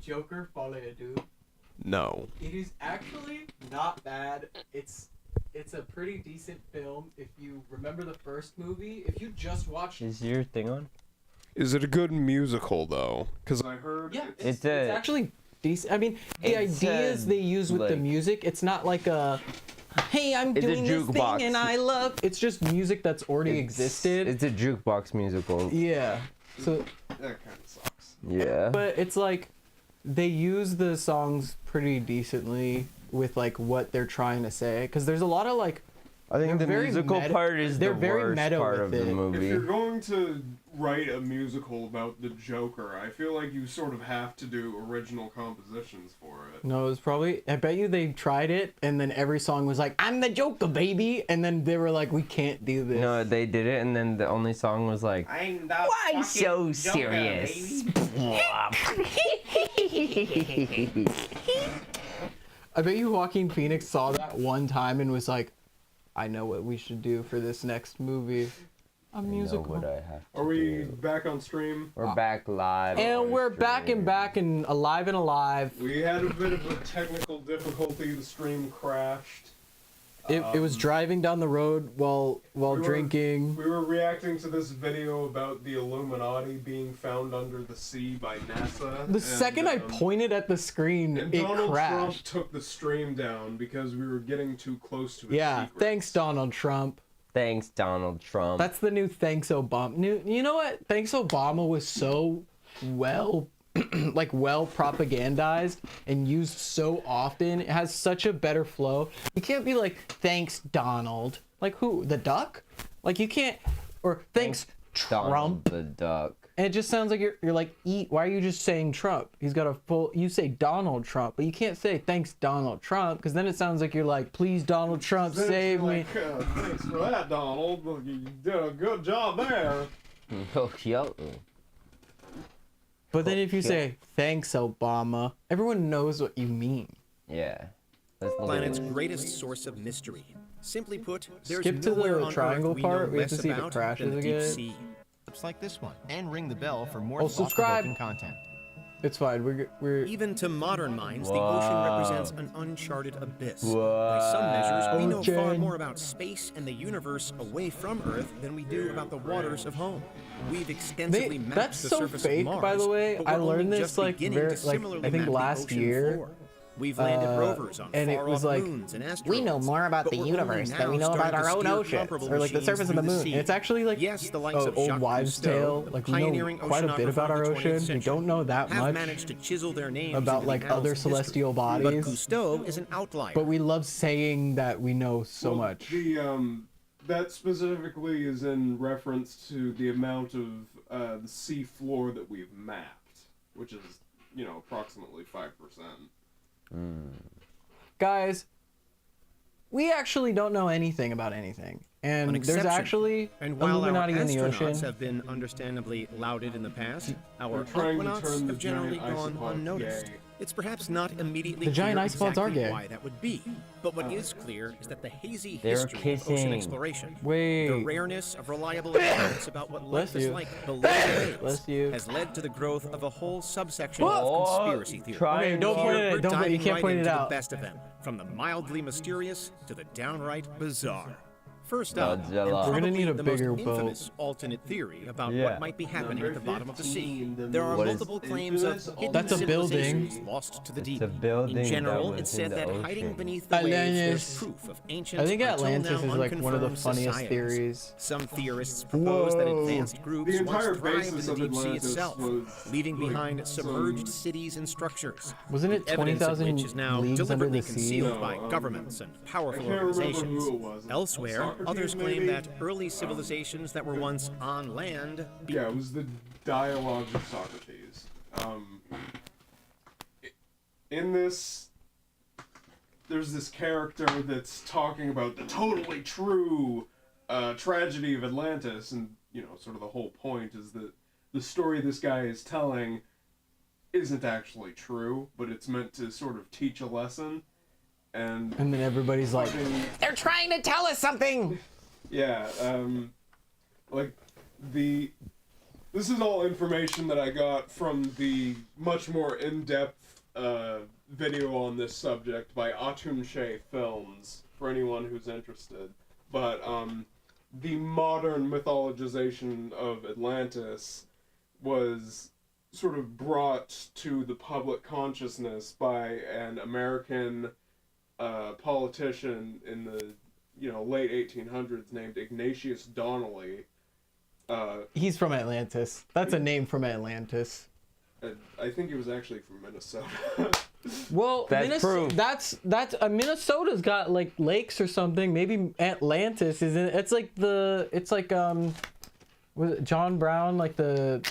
Joker Folie à Deux? No. It is actually not bad. It's a pretty decent film if you remember the first movie. If you just watched... Is your thing on? Is it a good musical though? Because I heard it's actually decent. I mean, the ideas they use with the music, it's not like a, hey, I'm doing this thing and I love. It's just music that's already existed. It's a jukebox musical. Yeah. So that kind of sucks. Yeah. But it's like they use the songs pretty decently with like what they're trying to say, because there's a lot of like. I think the musical part is the worst part of the movie. If you're going to write a musical about the Joker, I feel like you sort of have to do original compositions for it. No, it was probably... I bet you they tried it, and then every song was like, I'm the Joker, baby! And then they were like, we can't do this. No, they did it, and then the only song was like, why so serious? I bet you Joaquin Phoenix saw that one time and was like, I know what we should do for this next movie. A musical. Know what I have to Are we do. back on stream? We're back live. And we're back and alive and alive. We had a bit of a technical difficulty. The stream crashed. It was driving down the road while drinking. We were reacting to this video about the Illuminati being found under the sea by NASA. The second I pointed at the screen, it Donald crashed. Trump took the stream down because we were getting too close to his secrets. Thanks, Donald Trump. Thanks, Donald Trump. That's the new thanks Obama. You know what? Thanks Obama was so well propagandized and used so often. It has such a better flow. You can't be like, thanks Donald. Like who? The duck? Like you can't. Or thanks Trump. Donald the duck. And it just sounds like you're like, why are you just saying Trump? He's got a full, you say Donald Trump, but you can't say thanks Donald Trump, because then it sounds like you're like, please Donald Trump, save me. Thanks for that, Donald. You did a good job there. But then if you say, thanks Obama, everyone knows what you mean. Yeah. That's the planet's greatest source of mystery. Simply put, there's skip to nowhere the on triangle Earth part. We have less to see if it about crashes than the deep again. sea. Like this one, and ring the bell for more subscribe. thought-provoking content. It's fine. We're Even to modern minds, the ocean represents an uncharted abyss. Whoa. By some measures, we know far Ocean. more about space and the universe away from Earth than we do about the waters of home. We've extensively mapped that's the so surface fake, of Mars, by the way. but I we're learned only this just like beginning very to like similarly I think map the last ocean year. floor. We've landed rovers on and it far-off was like, moons and asteroids. We know more about but the we're universe only than we now know about starting our to own steer ocean. comparable Or like the machines surface of the through moon. sea. It's actually like Yes, the likes of old Jacques wives' Cousteau, tale. the Like we know pioneering quite a bit oceanographer about our of the 20th ocean. We don't know that have much managed to chisel their names about into like the annals other of history. celestial But bodies. Cousteau is an outlier. But we love saying that we know so much. That specifically is in reference to the amount of the sea floor that we've mapped, which is, approximately 5%. Guys, we actually don't know anything about anything. And An there's exception. actually And while Illuminati our in the astronauts ocean. have been understandably lauded in the past, our They're trying to aquanauts turn the have generally giant gone isopod unnoticed. gay. It's perhaps not immediately The giant clear isopods are exactly gay. why that would be, but what is clear is that the hazy They're history of ocean kissing. exploration, Wait. the rareness of reliable accounts about what Bless life is you. like below the waves, Bless you. has led to the growth of a whole subsection Oh, of conspiracy theory. Okay, don't point it. We're Don't. You diving can't right point it into out. the best of them, from the mildly mysterious to the downright bizarre. First up, and Godzilla. We're gonna probably need a the bigger most boat. infamous alternate theory about Yeah. what might be happening at the bottom of the sea. 15, There are What is- multiple claims of hidden That's a building. civilizations lost to the It's deep. a building In general, that it's was said in the that ocean. hiding beneath the waves Atlantis. there's proof of ancient, I think until Atlantis now is like one of the unconfirmed funniest societies. theories. Some theorists propose that Whoa. advanced groups The entire once thrived in basis the of deep sea Atlantis itself, was, leaving like, behind submerged some- cities and structures. Wasn't it The evidence of 20,000 which is now leagues under deliberately the sea? concealed No, by governments and powerful I can't remember organizations. who it was. Elsewhere, Socrates, others claim maybe? that early civilizations that were once on land Yeah, it was the dialogues of Socrates. In this, there's this character that's talking about the totally true tragedy of Atlantis, and sort of the whole point is that the story this guy is telling isn't actually true, but it's meant to sort of teach a lesson. And And then everybody's like, They're trying to tell us something! yeah, like the This is all information that I got from the much more in-depth video on this subject by Atumshe Films, for anyone who's interested. But the modern mythologization of Atlantis was sort of brought to the public consciousness by an American politician in the late 1800s named Ignatius Donnelly. He's from Atlantis. That's a name from Atlantis. I think he was actually from Minnesota. Well, That's proof. That's Minnesota's got like lakes or something. Maybe Atlantis isn't. It's like was it John Brown, like the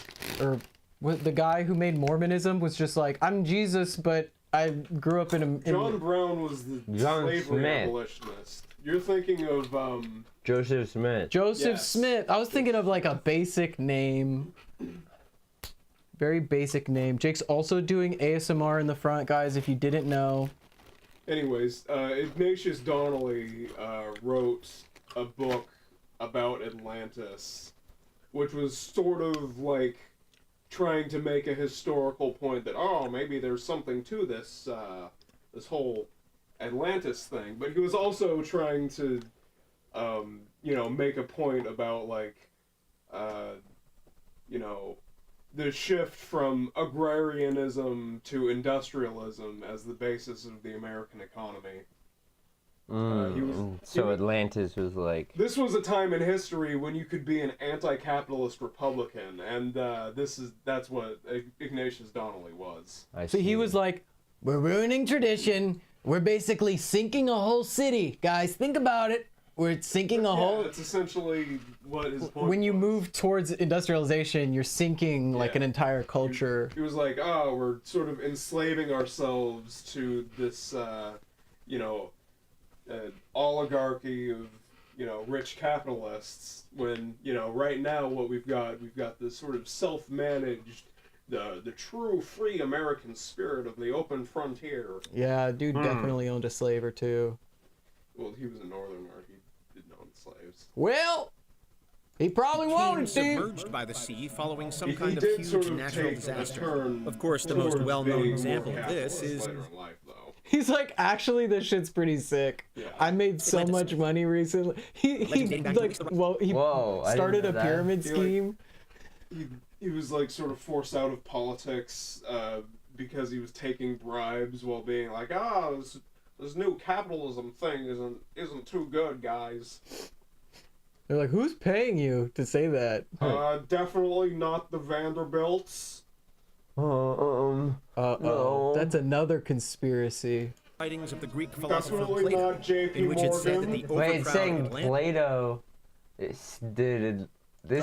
guy who made Mormonism was just like, I'm Jesus, but I grew up in John Brown was the slavery abolitionist. You're thinking of Joseph Smith. Joseph Smith. I was thinking of like a basic name. Very basic name. Jake's also doing ASMR in the front, guys, if you didn't know. Anyways, Ignatius Donnelly wrote a book about Atlantis, which was sort of like trying to make a historical point that, oh, maybe there's something to this this whole Atlantis thing. But he was also trying to, make a point about, like, the shift from agrarianism to industrialism as the basis of the American economy. Atlantis was like... This was a time in history when you could be an anti-capitalist Republican, and that's what Ignatius Donnelly was. So he was like, we're ruining tradition. We're basically sinking a whole city. Guys, think about it. We're sinking a whole... That's essentially what his point When you was. move towards industrialization, you're sinking like an entire culture. He was like, oh, we're sort of enslaving ourselves to this, oligarchy of, rich capitalists, when, right now what we've got this sort of self-managed, the true free American spirit of the open frontier. Yeah, dude definitely owned a slave or two. Well, he was a northerner. He didn't own slaves. Well, he probably wanted to. Submerged by the sea following some He kind of did huge sort of natural take a disaster. turn Of course, the most towards well-known being example more of this is capitalist later in life, though. He's like, actually, this shit's pretty sick. Yeah. I made so Atlantis. much money recently. He started a pyramid scheme. He was like sort of forced out of politics because he was taking bribes while being like, this new capitalism thing isn't too good, guys. They're like, who's paying you to say that? Definitely not the Vanderbilts. No. That's another conspiracy. writings of the Greek philosopher Definitely Plato, not J.P. in which it said that Morgan. the Wait, it's saying overcrowded Plato. This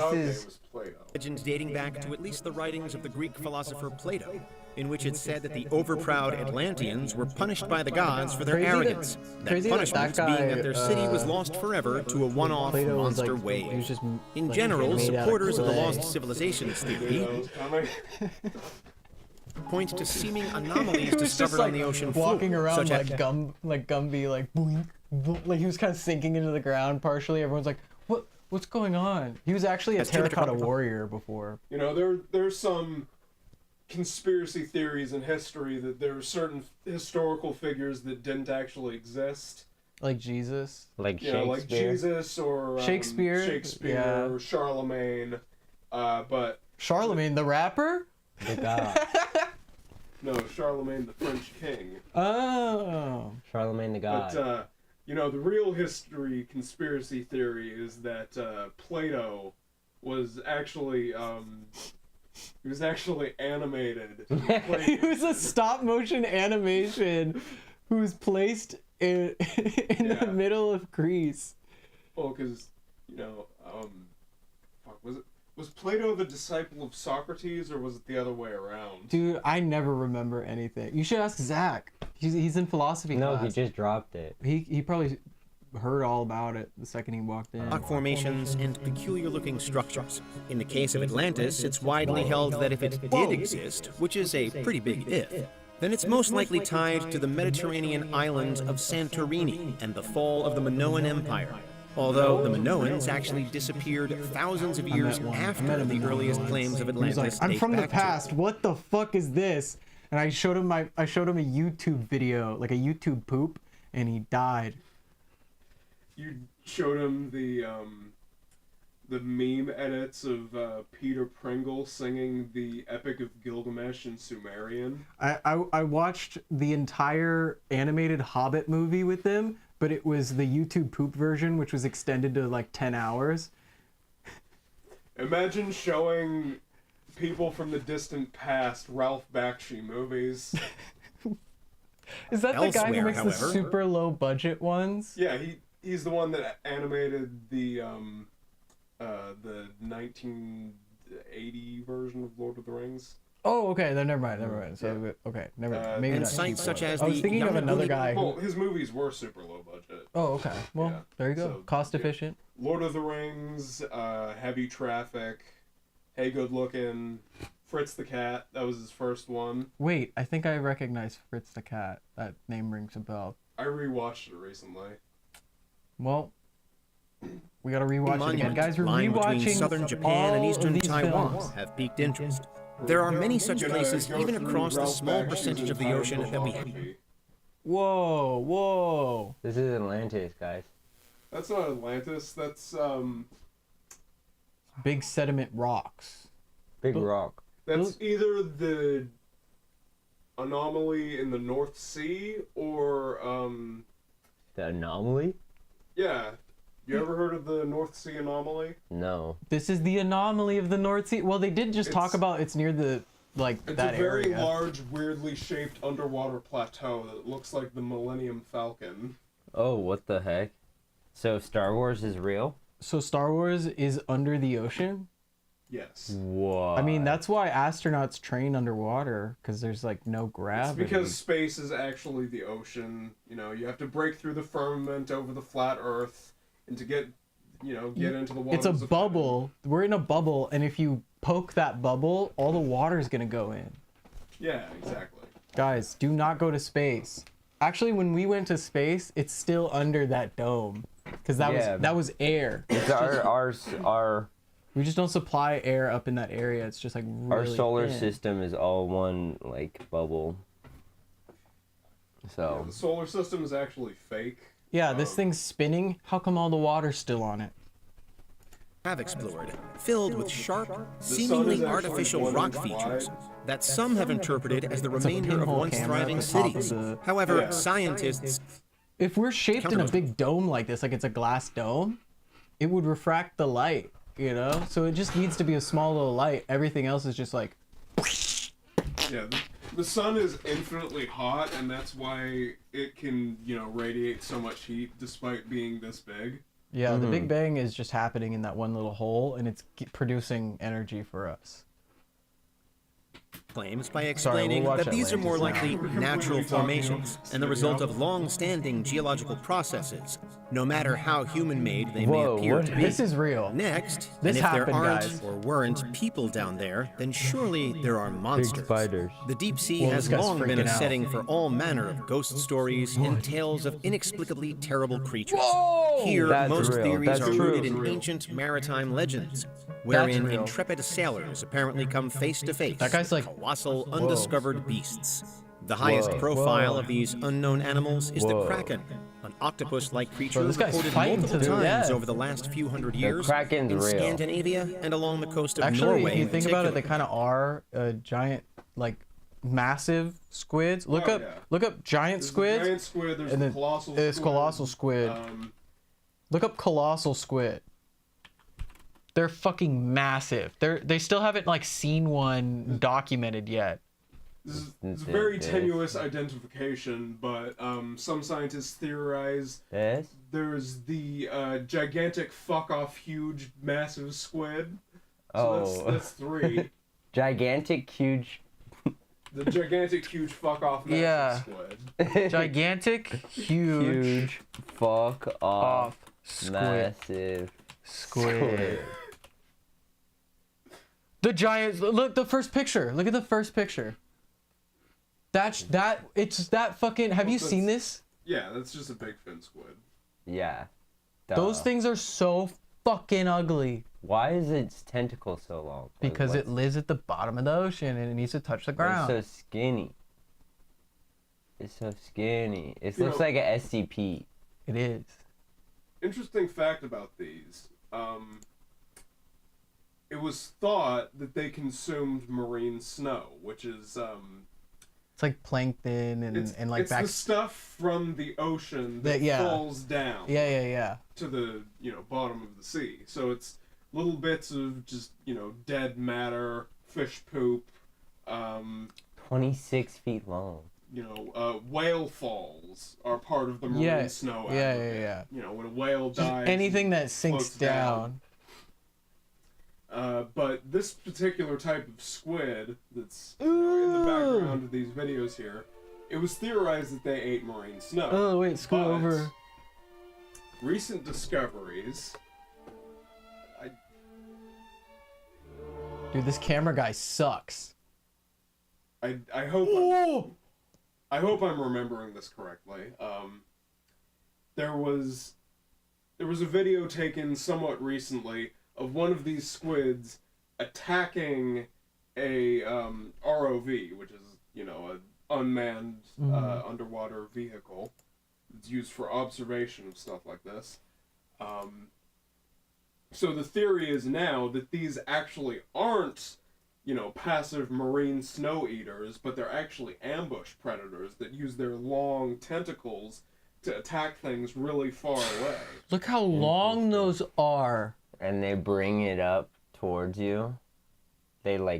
Okay, is... it was Plato. legends dating back to at least the writings of the Greek philosopher Plato, in which it said that the overproud Atlanteans were punished by the gods for their Crazy that- arrogance. crazy that punishment that guy, being that their city was lost forever to a one-off Plato was monster like, wave. he was just In like, general, made out of supporters of the clay. lost civilizations theory That was coming. point to seeming anomalies He was just discovered like on the ocean walking floor, around such as like Gumby, like boink, boink, like he was kind of sinking into the ground partially. Everyone's like, what's going on? He was actually a That's true. terracotta warrior before. You know, there's some conspiracy theories in history that there are certain historical figures that didn't actually exist. Like Jesus. like You know, Shakespeare. like Jesus or Shakespeare, yeah. or Charlemagne. But Charlemagne the rapper? The god. no, Charlemagne the French king. Oh. Charlemagne the god. But you know, the real history conspiracy theory is that Plato was actually he was actually animated. He was a stop motion animation who was placed in the middle of Greece. Well, because you know, was Plato the disciple of Socrates, or was it the other way around? Dude, I never remember anything. You should ask Zach. He's in philosophy no, class. he just dropped it. He probably heard all about it the second he walked in. rock formations and peculiar-looking structures. In the case of Atlantis, it's widely held that if it did exist, which is a pretty big if, then it's most likely tied to the Mediterranean island of Santorini and the fall of the Minoan Empire. Although the Minoans actually disappeared thousands of years after the earliest claims of He was Atlantis like, I'm date from the back to. past. What the fuck is this? And I showed him a YouTube video, like a YouTube poop, and he died. You showed him the meme edits of Peter Pringle singing the Epic of Gilgamesh in Sumerian. I watched the entire animated Hobbit movie with them, but it was the YouTube poop version, which was extended to like 10 hours. Imagine showing people from the distant past Ralph Bakshi movies. Is that the guy who Elsewhere, makes the however- super low budget ones? Yeah, he's the one that animated the 1980 version of Lord of the Rings. Oh, okay. Then never mind. So okay, never mind. Maybe And not sites super such low. as I was the thinking of another Yamaguni- guy. Well, his movies were super low budget. Oh, okay. Well, Yeah. there you go. So, Cost yeah. efficient. Lord of the Rings, Heavy Traffic, Hey Good Looking, Fritz the Cat. That was his first one. Wait, I think I recognize Fritz the Cat. That name rings a bell. I rewatched it recently. Well, we gotta rewatch it again, Monuments guys. We're lying between rewatching southern Japan all and of eastern these Taiwan films. have piqued interest. There are many such Gonna places go even through across the Ralph small Bakshi's percentage of the entire ocean that we have. filmography. Whoa. This is Atlantis, guys. That's not Atlantis. That's Big sediment rocks. Big rock. that's either the anomaly in the North Sea or The anomaly? yeah. You ever heard of the North Sea anomaly? No. This is the anomaly of the North Sea. Well, they did just talk It's- about it's near the It's that a very area. large, weirdly shaped underwater plateau that looks like the Millennium Falcon. Oh, what the heck? So Star Wars is real? So Star Wars is under the ocean. Yes. What? I mean, that's why astronauts train underwater, because there's like no It's gravity. because space is actually the ocean. You know, you have to break through the firmament over the flat Earth, and to get into the waters. It's a of bubble. We're in a bubble, and if you poke that bubble, all the water is gonna go in. heaven. Yeah, exactly. Guys, do not go to space. Actually, when we went to space, it's still under that dome, because that was air. It's our We just don't supply air up in that area. It's just like really solar thin. system is all one like bubble. So The solar system is actually fake. Yeah, this thing's spinning. How come all the water's still on it? Have explored, filled with sharp, sun seemingly is actually artificial 1 rock inch features wide. that some have interpreted as the remainder of pinhole once camera thriving at the top of cities. the- However, Yeah. scientists If we're shaped in a Counter- big dome like this, like it's a glass dome, it would refract the light, you know? So it just needs to be a small little light. Everything else is just like, Yeah, the sun is infinitely hot, and that's why it can, radiate so much heat despite being this big. yeah, the Big Bang is just happening in that one little hole, and it's producing energy for us. claims by we'll explaining watch that these are more Atlantis likely now. natural We're talking formations about and the result of studio. long-standing geological processes, no matter how human-made they may Whoa, appear what to be. This is real. Next, This and if there happened, aren't guys. or weren't people down there, then surely there are monsters. spiders. The deep sea Well, has this guy's long been a freaking out. setting for all manner of ghost stories and tales of inexplicably terrible creatures. Here, That's most real. theories That's are true. rooted in ancient maritime legends, wherein real. intrepid sailors apparently come face to face That guy's like- with colossal, undiscovered beasts. The highest Whoa. profile Whoa. of these unknown animals is the Whoa. kraken, an octopus-like creature this guy's reported fighting multiple to the times death. over the last few hundred years kraken's in real. Scandinavia and along the coast of Actually, Norway. if you in think about it, they particular. kind of are giant, like massive squids. Look Oh, up, yeah. look up giant There's squids. the giant squid, there's and the then colossal it's squid. colossal squid. Look up colossal squid. They're fucking massive. They still haven't like seen one documented yet. This is it's very tenuous identification, but some scientists theorize Yes. there's the gigantic fuck-off huge massive squid. So Oh. that's 3. Gigantic, huge. The gigantic huge fuck-off massive Yeah. squid. Gigantic, huge, Fuck off. off squid. Massive. Squid. The giant. Look, the first picture. Look at the first picture. It's that fucking. Have you seen this? Yeah, that's just a big fin squid. Yeah. Those things are so fucking ugly. Why is its tentacle so long? Because it lives at the bottom of the ocean and it needs to touch the ground. It's so skinny. It's so skinny. It looks like an SCP. It is. Interesting fact about these. It was thought that they consumed marine snow, which is it's like plankton and like it's the stuff from the ocean that falls down. Yeah. To the bottom of the sea. So it's little bits of just dead matter, fish poop. 26 feet long. Whale falls are part of the marine snow. Yeah. When a whale dies, anything that sinks down. But this particular type of squid that's in the background of these videos here, it was theorized that they ate marine snow. Oh wait, scoot over. Recent discoveries. Dude, this camera guy sucks. I hope. I hope I'm remembering this correctly. There was a video taken somewhat recently of one of these squids attacking a ROV, which is an unmanned underwater vehicle. It's used for observation of stuff like this. So the theory is now that these actually aren't passive marine snow eaters, but they're actually ambush predators that use their long tentacles to attack things really far away. Look how long those are. And they bring it up towards you. You're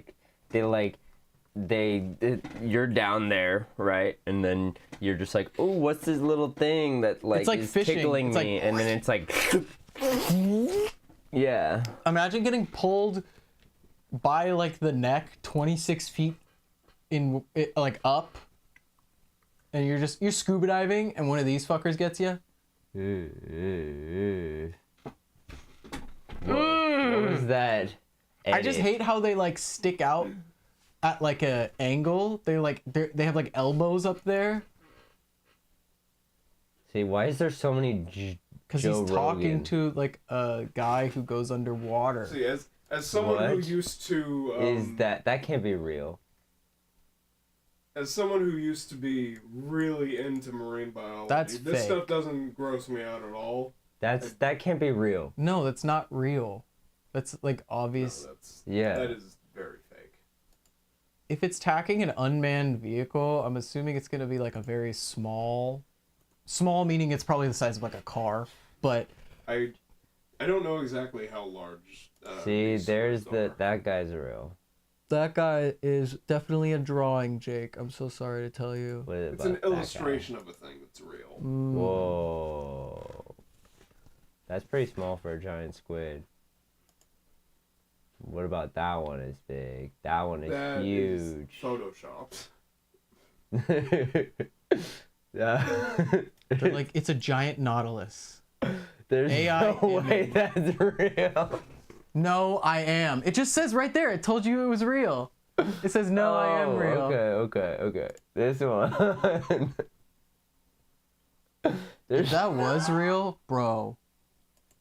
down there, right? And then you're just like, oh, what's this little thing that it's like is fishing. tickling It's me? like... And then it's like, yeah. Imagine getting pulled by like the neck 26 feet up, and you're scuba diving and one of these fuckers gets you. What was that? I just hate how they like stick out at like a angle. They have like elbows up there. See, why is there so many because he's talking to like a guy who goes underwater. See, as someone who used to is that can't be real. As someone who used to be really into marine biology, this stuff doesn't gross me out at all. That can't be real. No, that's not real. That's like obvious. No, that is very fake. If it's attacking an unmanned vehicle, I'm assuming it's gonna be like a very small meaning it's probably the size of like a car. But I don't know exactly how large. See, there's that guy's real. That guy is definitely a drawing, Jake. I'm so sorry to tell you. It's an illustration of a thing that's real. Whoa. That's pretty small for a giant squid. What about that one is big? That one is huge. Photoshopped. They're like, it's a giant nautilus. There's AI no way that's real. No, I am. It just says right there. It told you it was real. It says, no, I am real. Okay. This one. If that was real, bro,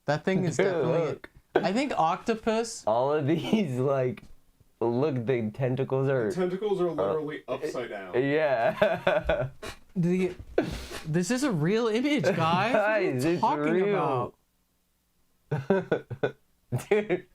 that thing is definitely... I think octopus... All of these, like... Look, the tentacles are... The tentacles are literally upside down. Yeah. This is a real image, guys. What are you talking about? Dude,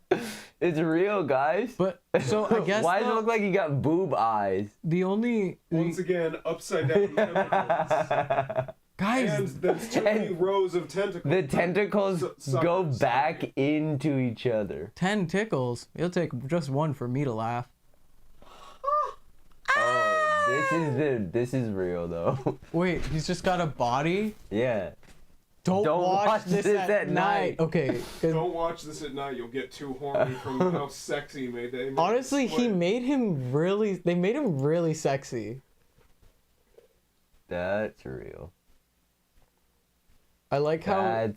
it's real, guys. But, so I guess... Why does it look like you got boob eyes? Once again, upside down tentacles. Guys, and there's too many rows of tentacles. The tentacles go back into each other. 10 tickles. It'll take just one for me to laugh. Oh, this is real though. Wait, he's just got a body? Yeah. Don't watch this at night. Okay. Don't watch this at night. You'll get too horny from how sexy they made. Honestly, they made him really sexy. That's real. I like how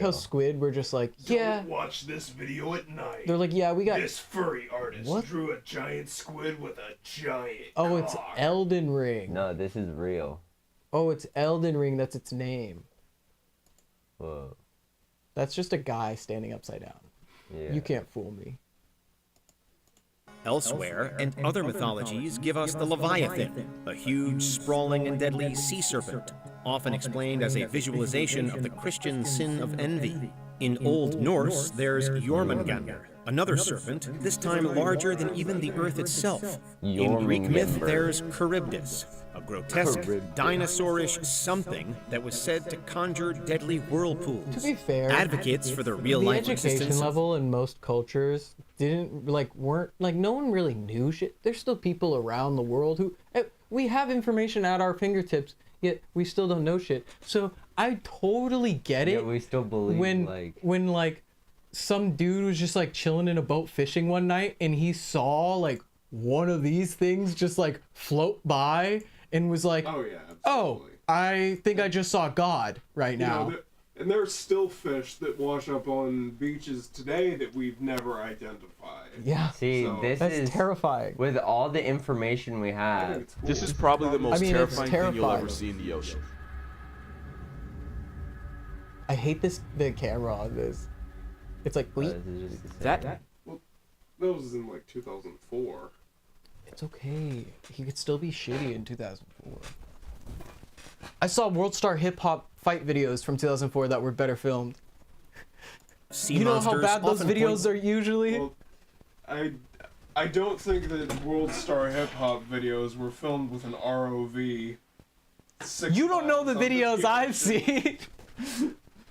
Squid were just like, yeah. Don't watch this video at night. They're like, yeah, we got this furry artist drew a giant squid with a giant cock. It's Elden Ring. No, this is real. Oh, it's Elden Ring. That's its name. Whoa. That's just a guy standing upside down. Yeah. You can't fool me. Elsewhere, and other mythologies give us the Leviathan, a huge, sprawling, and deadly sea serpent, often explained as a visualization of the Christian sin of envy. In Old Norse, there's Jormungandr, another serpent, this time larger than even the earth itself. In Greek myth, there's Charybdis, a grotesque, dinosaurish something that was said to conjure deadly whirlpools. To be fair, advocates for the real-life the education existence level in most cultures weren't no one really knew shit. There's still people around the world who we have information at our fingertips, yet we still don't know shit. So I totally get it. Yeah, we still believe when some dude was just like chilling in a boat fishing one night and he saw like one of these things just like float by and was like, oh yeah, absolutely. Oh, I think I just saw God right now. And there's still fish that wash up on beaches today that we've never identified. Yeah. See, So- this That's is terrifying. with all the information we have. It's cool. This is probably the most I mean, it's terrifying thing you'll ever terrifying. see in the ocean. I hate the camera on this. It's like, wait, This is just That That was in like 2004. it's okay. He could still be shitty in 2004. I saw World Star Hip Hop fight videos from 2004 that were better filmed. sea You know how monsters bad those often videos point- are usually? Well, I don't think that World Star Hip Hop videos were filmed with an ROV. You don't know the miles videos under I've seen.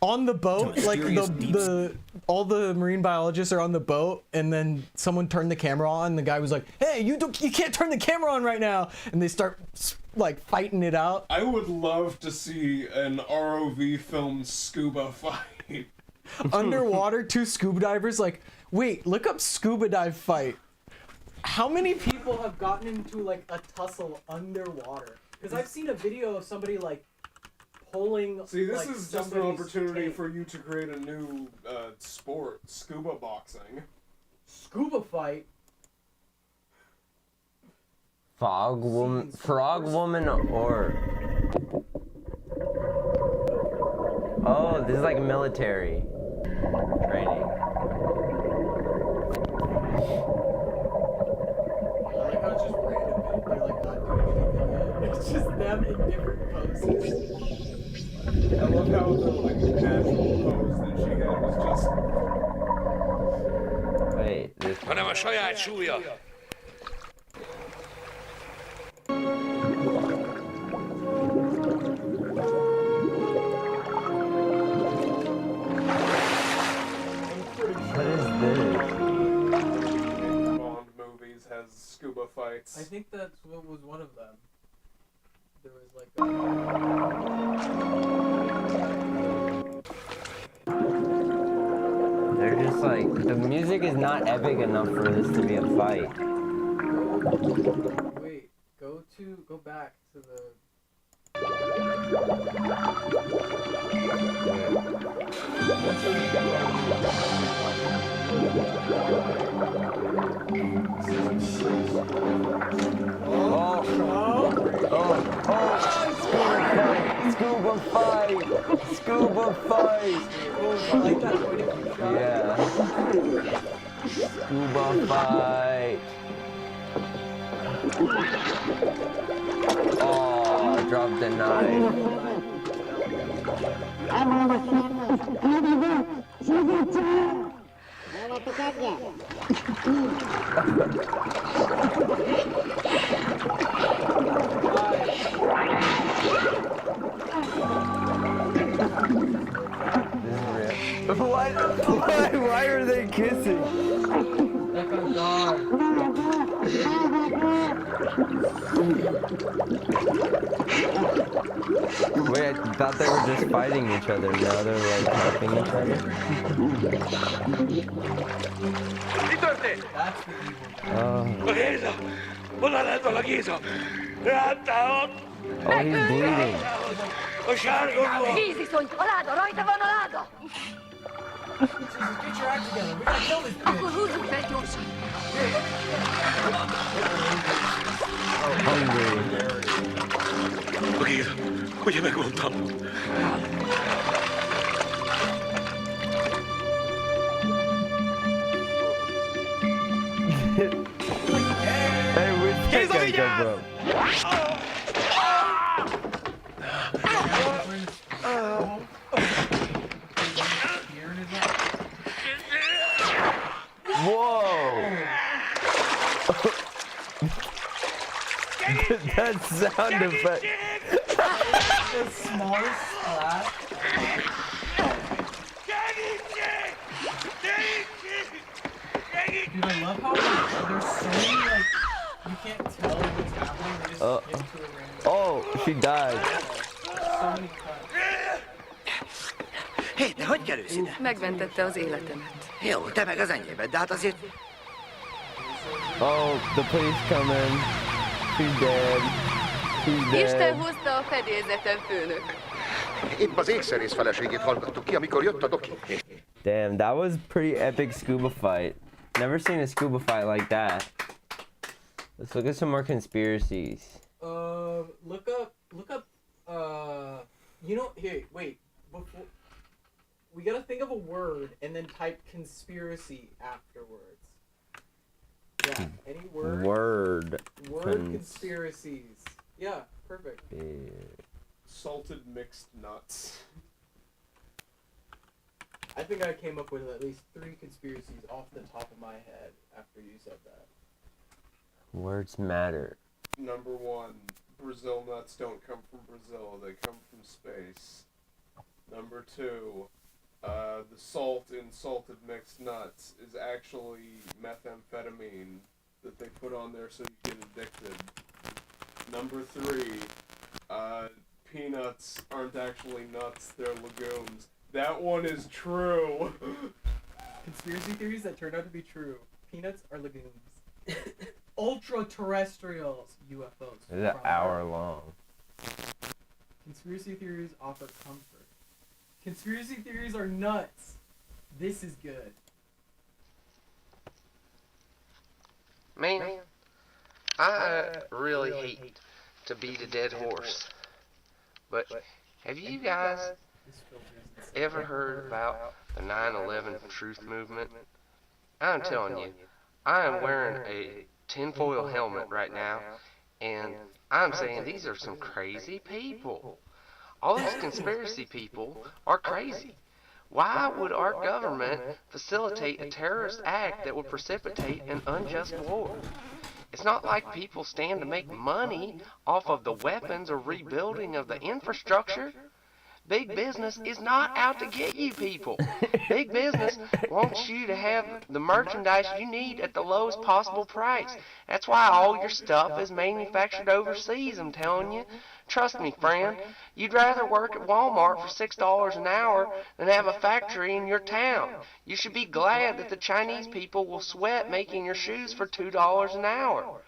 On the boat, like mysterious deep all the marine biologists are on the boat, and then someone turned the camera on. And the guy was like, "Hey, you can't turn the camera on right now!" And they start like fighting it out. I would love to see an ROV filmed scuba fight. Underwater, two scuba divers. Like, wait, look up scuba dive fight. How many people have gotten into like a tussle underwater? Because I've seen a video of somebody like pulling. See, this like, is just an somebody's opportunity tank. for you to create a new sport, scuba boxing. Scuba fight. Frog woman, or oh, this is like military training. I like how it's just random. They're like not doing anything yet. It's just them in different poses. I love how the like natural pose that she had was just. Wait, this hanem a saját súlya. what is this? Bond movies has scuba fights. I think that's what was one of them. There was like They're just like, the music is not epic enough for this to be a fight. wait, go back to the. Scuba fight! Scuba fight! I like that point of view shot. Yeah. Scuba fight! Oh, I dropped the knife. This is real. What? Why are they kissing? Like a dog. Wait, I thought they were just fighting each other. Now they're like helping each other. Mi történt? That's the evil. Oh, A Géza! Honnan lett volna Géza? Láttál ott? oh, he's bleeding. A sárga ruha! Víziszony, a láda, rajta van a láda! Get your act together. We gotta kill this bitch. Akkor húzzuk fel gyorsan! Hungry. A Géza, ugye megmondtam? That sound effect. The smallest splash. Dude, I love how there's so many, like, you can't tell what's happening. They just skip to a random. Oh, she died. So many cuts. Hé, de hogy kerülsz ide? Megmentette az életemet. Jó, te meg az enyémet, de hát azért... Oh, the police coming. She's dead. She's dead. Isten hozta a fedélzeten, főnök. Épp az égszerész feleségét hallgattuk ki, amikor jött a doki. Damn, that was pretty epic scuba fight. Never seen a scuba fight like that. Let's look at some more conspiracies. Look up, you know, here, wait, before, we gotta think of a word and then type conspiracy afterwards. Yeah, any word? Word. Conspiracies. Yeah, perfect. Salted mixed nuts. I think I came up with at least 3 conspiracies off the top of my head after you said that. Words matter. Number 1, Brazil nuts don't come from Brazil, they come from space. Number 2, the salt in salted mixed nuts is actually methamphetamine that they put on there so you get addicted. Number 3, peanuts aren't actually nuts, they're legumes. That one is true. Conspiracy theories that turned out to be true. Peanuts are legumes. Ultra-terrestrials, UFOs. It's an hour long. Conspiracy theories offer comfort. Conspiracy theories are nuts. This is good. Man, I really hate to beat a dead horse, but have you guys ever heard about the 9/11 truth movement? I'm telling you, I am wearing a tinfoil helmet right now, and I'm saying these are some crazy people. All these conspiracy people are crazy. Why would our government facilitate a terrorist act that would precipitate an unjust war? It's not like people stand to make money off of the weapons or rebuilding of the infrastructure. Big business is not out to get you people. Big business wants you to have the merchandise you need at the lowest possible price. That's why all your stuff is manufactured overseas, I'm telling you. Trust me, friend, you'd rather work at Walmart for $6 an hour than have a factory in your town. You should be glad that the Chinese people will sweat making your shoes for $2 an hour.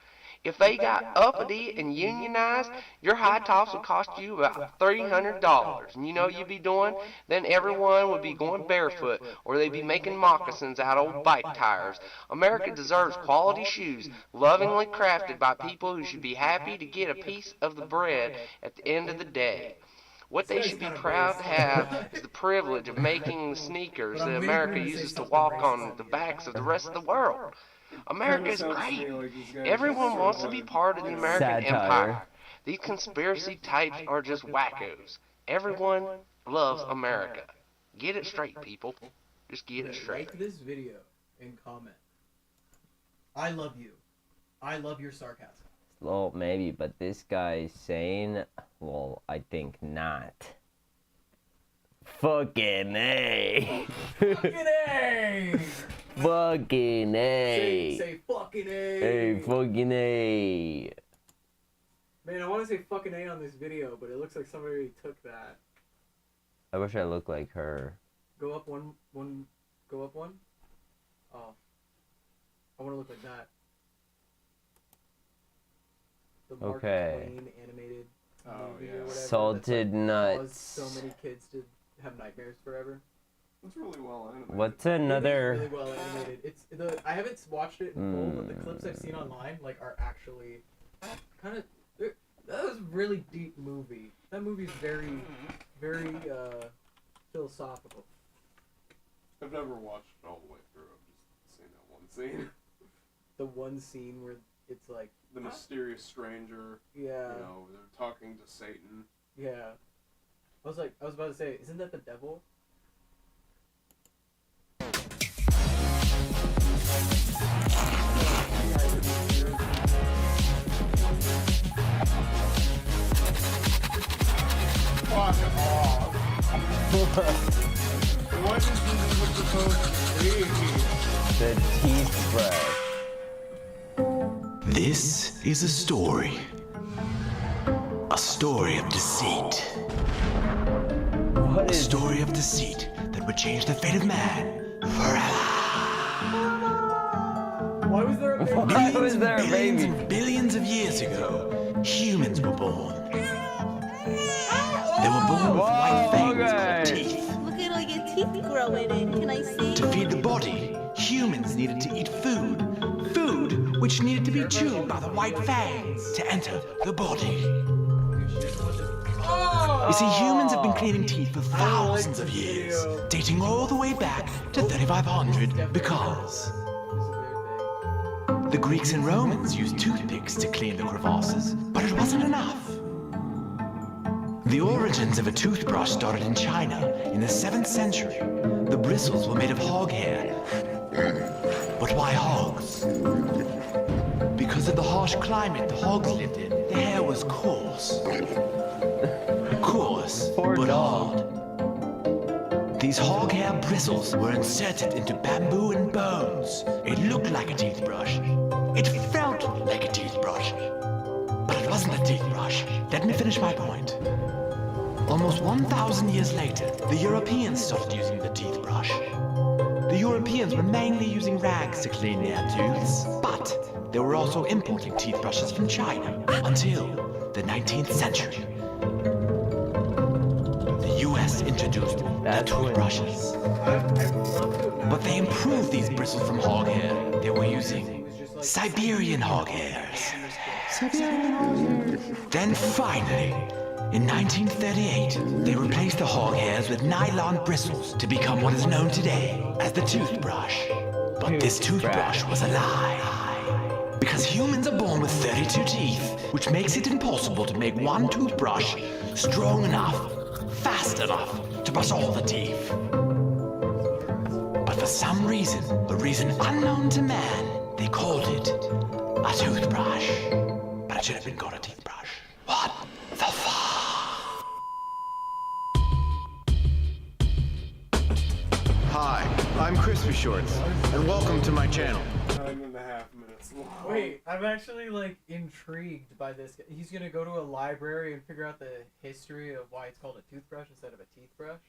If they got uppity and unionized, your high tops would cost you about $300. And you know you'd be doing? Then everyone would be going barefoot, or they'd be making moccasins out of old bike tires. America deserves quality shoes, lovingly crafted by people who should be happy to get a piece of the bread at the end of the day. What they should be proud to have is the privilege of making the sneakers that America uses to walk on the backs of the rest of the world. America is great. Everyone wants to be part of the American empire. These conspiracy types are just wackos. Everyone loves America. Get it straight, people. Just get it straight. Like this video and comment. I love you. I love your sarcasm. Well, maybe, but this guy's saying, well, I think not. Fucking A. Fucking A! Fucking A. Say fucking A. Hey, fucking A. Man, I want to say fucking A on this video, but it looks like somebody took that. I wish I looked like her. Go up one. Go up one. Oh. I want to look like that. The Mark Twain animated movie or whatever. Salted that's, like, nuts. caused so many kids to have nightmares forever. It's really well animated. What's another? It is really well animated. It's I haven't watched it in full, but the clips I've seen online like are actually kind of. That was a really deep movie. That movie's very, very philosophical. I've never watched it all the way through. I've just seen that one scene. The one scene where it's like the mysterious stranger. Yeah. You know, they're talking to Satan. Yeah. I was about to say, isn't that the devil? Fuck off. What is this supposed to be? The teeth brush. This is a story. A story of deceit. What A is story of deceit that would change the fate of man forever. Why was there a baby? Why was there a Billions baby? and billions of years ago, humans were born. They were born with white fangs called teeth. Look at all your teeth growing in. Can I see? To feed the body, humans needed to eat food. Food which needed to be chewed by the white fangs to enter the body. You see, humans have been cleaning teeth for thousands of years, dating all the way back to 3500 because the Greeks and Romans used toothpicks to clean the crevasses, but it wasn't enough. The origins of a toothbrush started in China in the 7th century. The bristles were made of hog hair. But why hogs? Because of the harsh climate the hogs lived in, the hair was coarse. Coarse, but hard. These hog hair bristles were inserted into bamboo and bones. It looked like a teeth brush. It felt like a teeth brush. But it wasn't a teeth brush. Let me finish my point. Almost 1,000 years later, the Europeans started using the teeth brush. The Europeans were mainly using rags to clean their tooths, but they were also importing teeth brushes from China until the 19th century. The US introduced the toothbrushes. But they improved these bristles from hog hair. They were using Siberian hog hairs. Then finally, in 1938, they replaced the hog hairs with nylon bristles to become what is known today as the toothbrush. But this toothbrush was a lie. Because humans are born with 32 teeth, which makes it impossible to make one toothbrush strong enough, fast enough to brush all the teeth. But for some reason, a reason unknown to man, they called it a toothbrush. But it should have been called a toothbrush. What the fuck? Hi, I'm Crispy Shorts, and welcome to my channel. 9.5 minutes long. Wait, I'm actually like intrigued by this. He's gonna go to a library and figure out the history of why it's called a toothbrush instead of a teeth brush.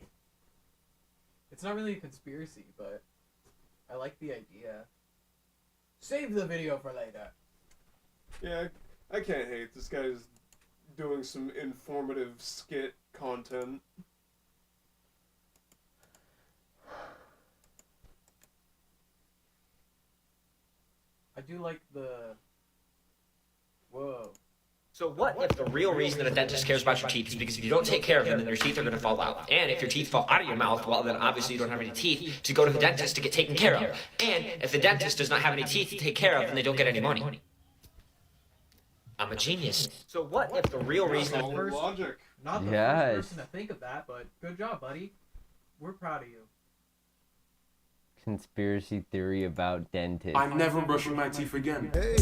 It's not really a conspiracy, but I like the idea. Save the video for later. Yeah, I can't hate this guy's doing some informative skit content. I do like the... Whoa. So what if the real reason that a dentist cares about your teeth is because if you don't take care of them, then your teeth are going to fall out? And if your teeth fall out of your mouth, well, then obviously you don't have any teeth to go to the dentist to get taken care of. And if the dentist does not have any teeth to take care of, then they don't get any money. I'm a genius. So what if the real reason... Logic. Not the Yes. first person to think of that, but good job, buddy. We're proud of you. Conspiracy theory about dentists. I'm never brushing my teeth again. Hey.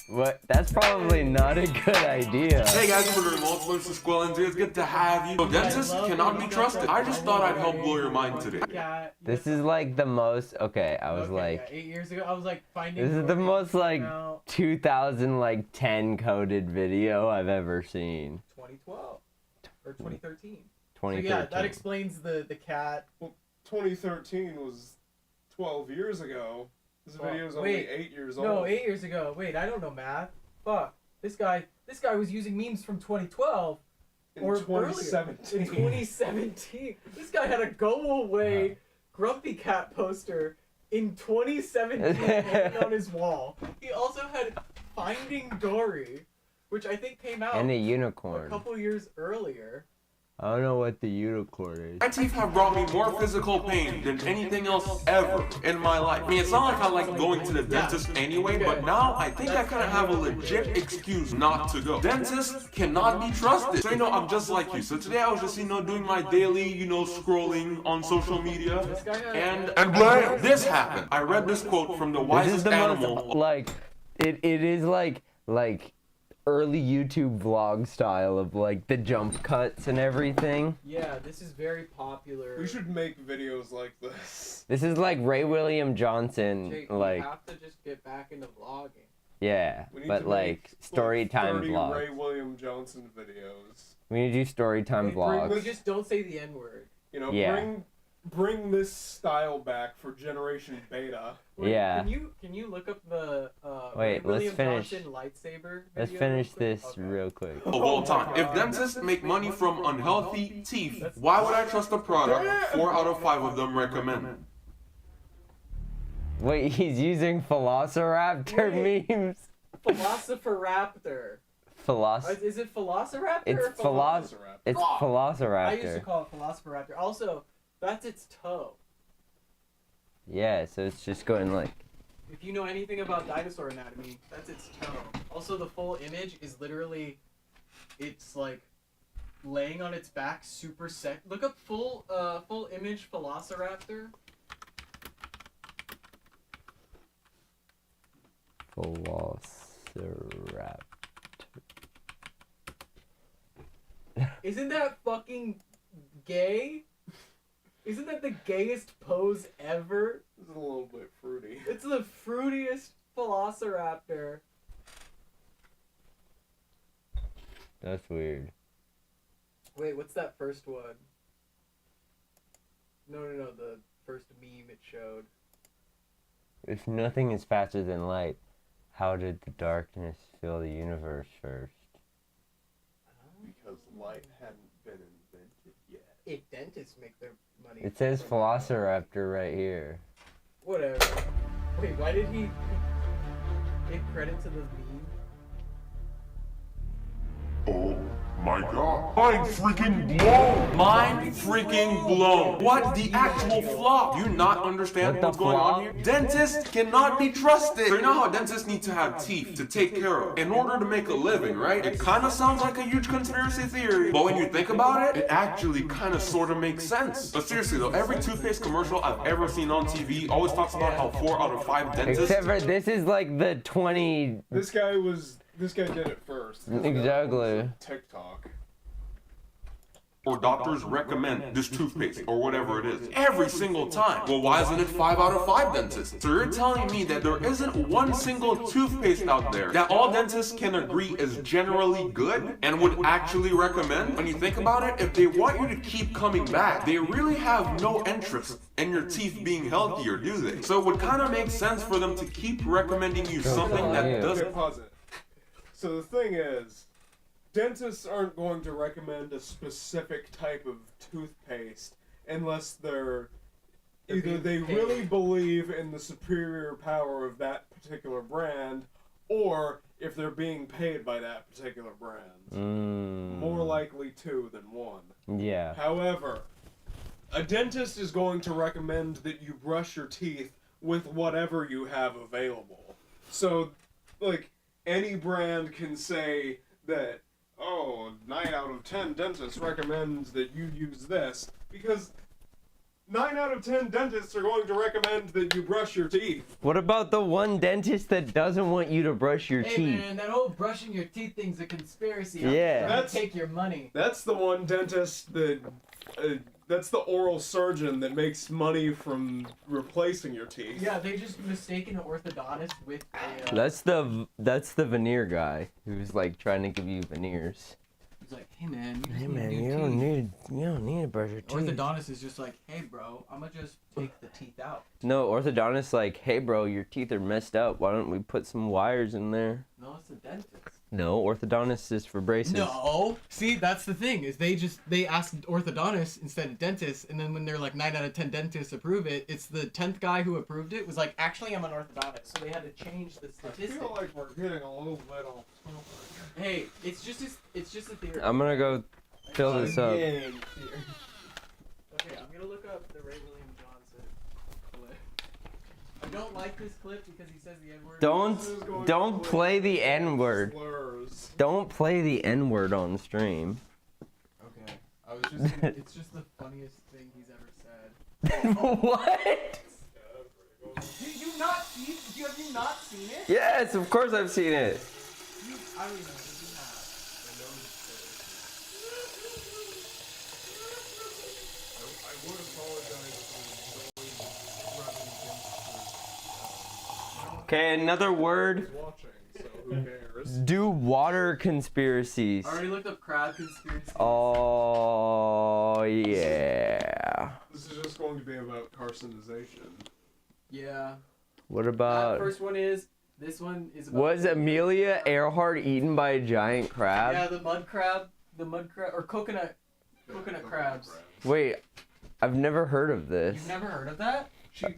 What? That's probably not a good idea. Hey guys, for the remote versus Squellins, it's good to have you. So dentists cannot be trusted. I just thought I'd help blow your mind today. This is like the most, okay, I was like, yeah, 8 years ago, I was like finding... this is the most like out 2010 coded video I've ever seen. 2012. Or 2013. 2013. So yeah, that explains the cat. Well, 2013 was 12 years ago. This video is only 8 years old. No, 8 years ago. Wait, I don't know math. Fuck. This guy was using memes from 2012 or 2017. earlier. In 2017. This guy had a go away Grumpy Cat poster in 2017 hanging on his wall. He also had Finding Dory, which I think came out And a unicorn. a couple years earlier. I don't know what the unicorn is. My teeth have brought me more physical pain than anything else ever in my life. I mean, it's not like I like going to the dentist anyway, but now I think I kind of have a legit excuse not to go. Dentists cannot be trusted. So, I'm just like you. So today I was just, doing my daily, scrolling on social media, and blah, this happened. I read this quote from the wisest animal. Most, like, it is like early YouTube vlog style of like the jump cuts and everything. Yeah, this is very popular. We should make videos like this. This is like Ray William Johnson, Jake, like you have to just get back into vlogging. yeah, We need but to like make, story time 30 vlogs. Ray William Johnson videos. We need to do story time vlogs. We just don't say the N-word. You know, Yeah. bring this style back for Generation Beta. Wait, Yeah. Can you look up the Wait, William let's finish. Johnson lightsaber? Let's video finish real quick? this Okay. real quick. Of all time. If dentists make money from unhealthy teeth, why would I trust a product 4 out of 5 of them recommend? Wait, he's using Velociraptor memes. Philosopher Raptor. Is it Velociraptor It's or Velociraptor? It's I used to Velociraptor. call it Philosopher Raptor. Also, that's its toe. Yeah, so it's just going like. If you know anything about dinosaur anatomy, that's its toe. Also, the full image is literally, it's like laying on its back, super sec. Look up full image Velociraptor. Velociraptor. Isn't that fucking gay? Isn't that the gayest pose ever? This is a little bit fruity. It's the fruitiest Velociraptor. That's weird. Wait, what's that first one? No, the first meme it showed. If nothing is faster than light, how did the darkness fill the universe first? Because light hadn't been invented yet. If dentists make their money. It says Velociraptor right here. Whatever. Wait, why did he give credit to the meme? Oh my god. Mind freaking blown! Mind freaking blown! What the actual flop? You not understand what's going on here? Dentists cannot be trusted! So you know how dentists need to have teeth to take care of in order to make a living, right? It kind of sounds like a huge conspiracy theory, but when you think about it, it actually kind of sort of makes sense. But seriously though, every toothpaste commercial I've ever seen on TV always talks about how 4 out of 5 dentists... Except for this is like the 20... This guy did it first. Exactly. TikTok. Or doctors recommend this toothpaste or whatever it is every single time. Well, why isn't it 5 out of 5 dentists? So you're telling me that there isn't one single toothpaste out there that all dentists can agree is generally good and would actually recommend? When you think about it, if they want you to keep coming back, they really have no interest in your teeth being healthier, do they? So it would kind of make sense for them to keep recommending you something that doesn't... Okay, pause it. So the thing is, dentists aren't going to recommend a specific type of toothpaste unless they're either they really believe in the superior power of that particular brand, or if they're being paid by that particular brand. More likely 2 than 1. Yeah. However, a dentist is going to recommend that you brush your teeth with whatever you have available. So, like, any brand can say that, oh, 9 out of 10 dentists recommend that you use this, because 9 out of 10 dentists are going to recommend that you brush your teeth. What about the one dentist that doesn't want you to brush your Hey teeth? man, that whole brushing your teeth thing's a conspiracy. Yeah. That's take your money. That's the one dentist that... that's the oral surgeon that makes money from replacing your teeth. Yeah, they just mistaken an orthodontist with a... That's the veneer guy who's like trying to give you veneers. He's like, hey man, You don't need to brush your teeth. Orthodontist is just like, hey bro, I'ma just take the teeth out. No, orthodontist like, hey bro, your teeth are messed up. Why don't we put some wires in there? No, it's a dentist. No, orthodontist is for braces. No, see, that's the thing, is they asked orthodontist instead of dentist, and then when they're like 9 out of 10 dentists approve it, it's the 10th guy who approved it was like, actually I'm an orthodontist, so they had to change the statistic. I feel like we're getting a little bit off topic. Hey, it's just a theory. I'm gonna go fill this up. Okay, I'm gonna look up the Ray William Johnson clip. I don't like this clip because he says the N-word. Don't play the N-word. Don't play the N-word on stream. Okay, I was just it's just the funniest thing he's ever said. What? Have you not seen it? Yes, of course I've seen it. I don't even know. Okay, another word. Watching, so who cares? Do water conspiracies. I already looked up crab conspiracies. Oh, yeah. This is just going to be about carcinization. Yeah. What That about... first one is. This one is about. Was Amelia Earhart eaten by a giant crab? Yeah, the mud crab, or coconut crabs. Wait, I've never heard of this. You've never heard of that?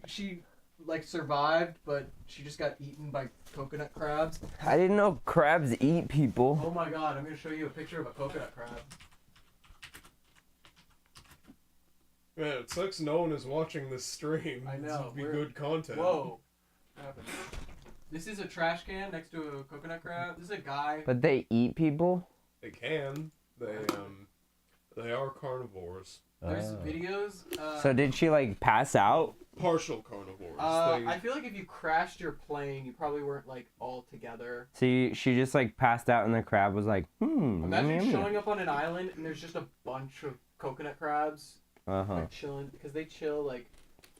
She like survived, but she just got eaten by coconut crabs. I didn't know crabs eat people. Oh my god, I'm gonna show you a picture of a coconut crab. Man, it sucks no one is watching this stream. I know. This would be good content. Whoa. What happened? This is a trash can next to a coconut crab. This is a guy. But they eat people? They can. They are carnivores. There's videos. So did she like pass out? Partial carnivores. I feel like if you crashed your plane, you probably weren't like all together. So she just like passed out and the crab was like, Imagine showing up on an island and there's just a bunch of coconut crabs like chilling, because they chill like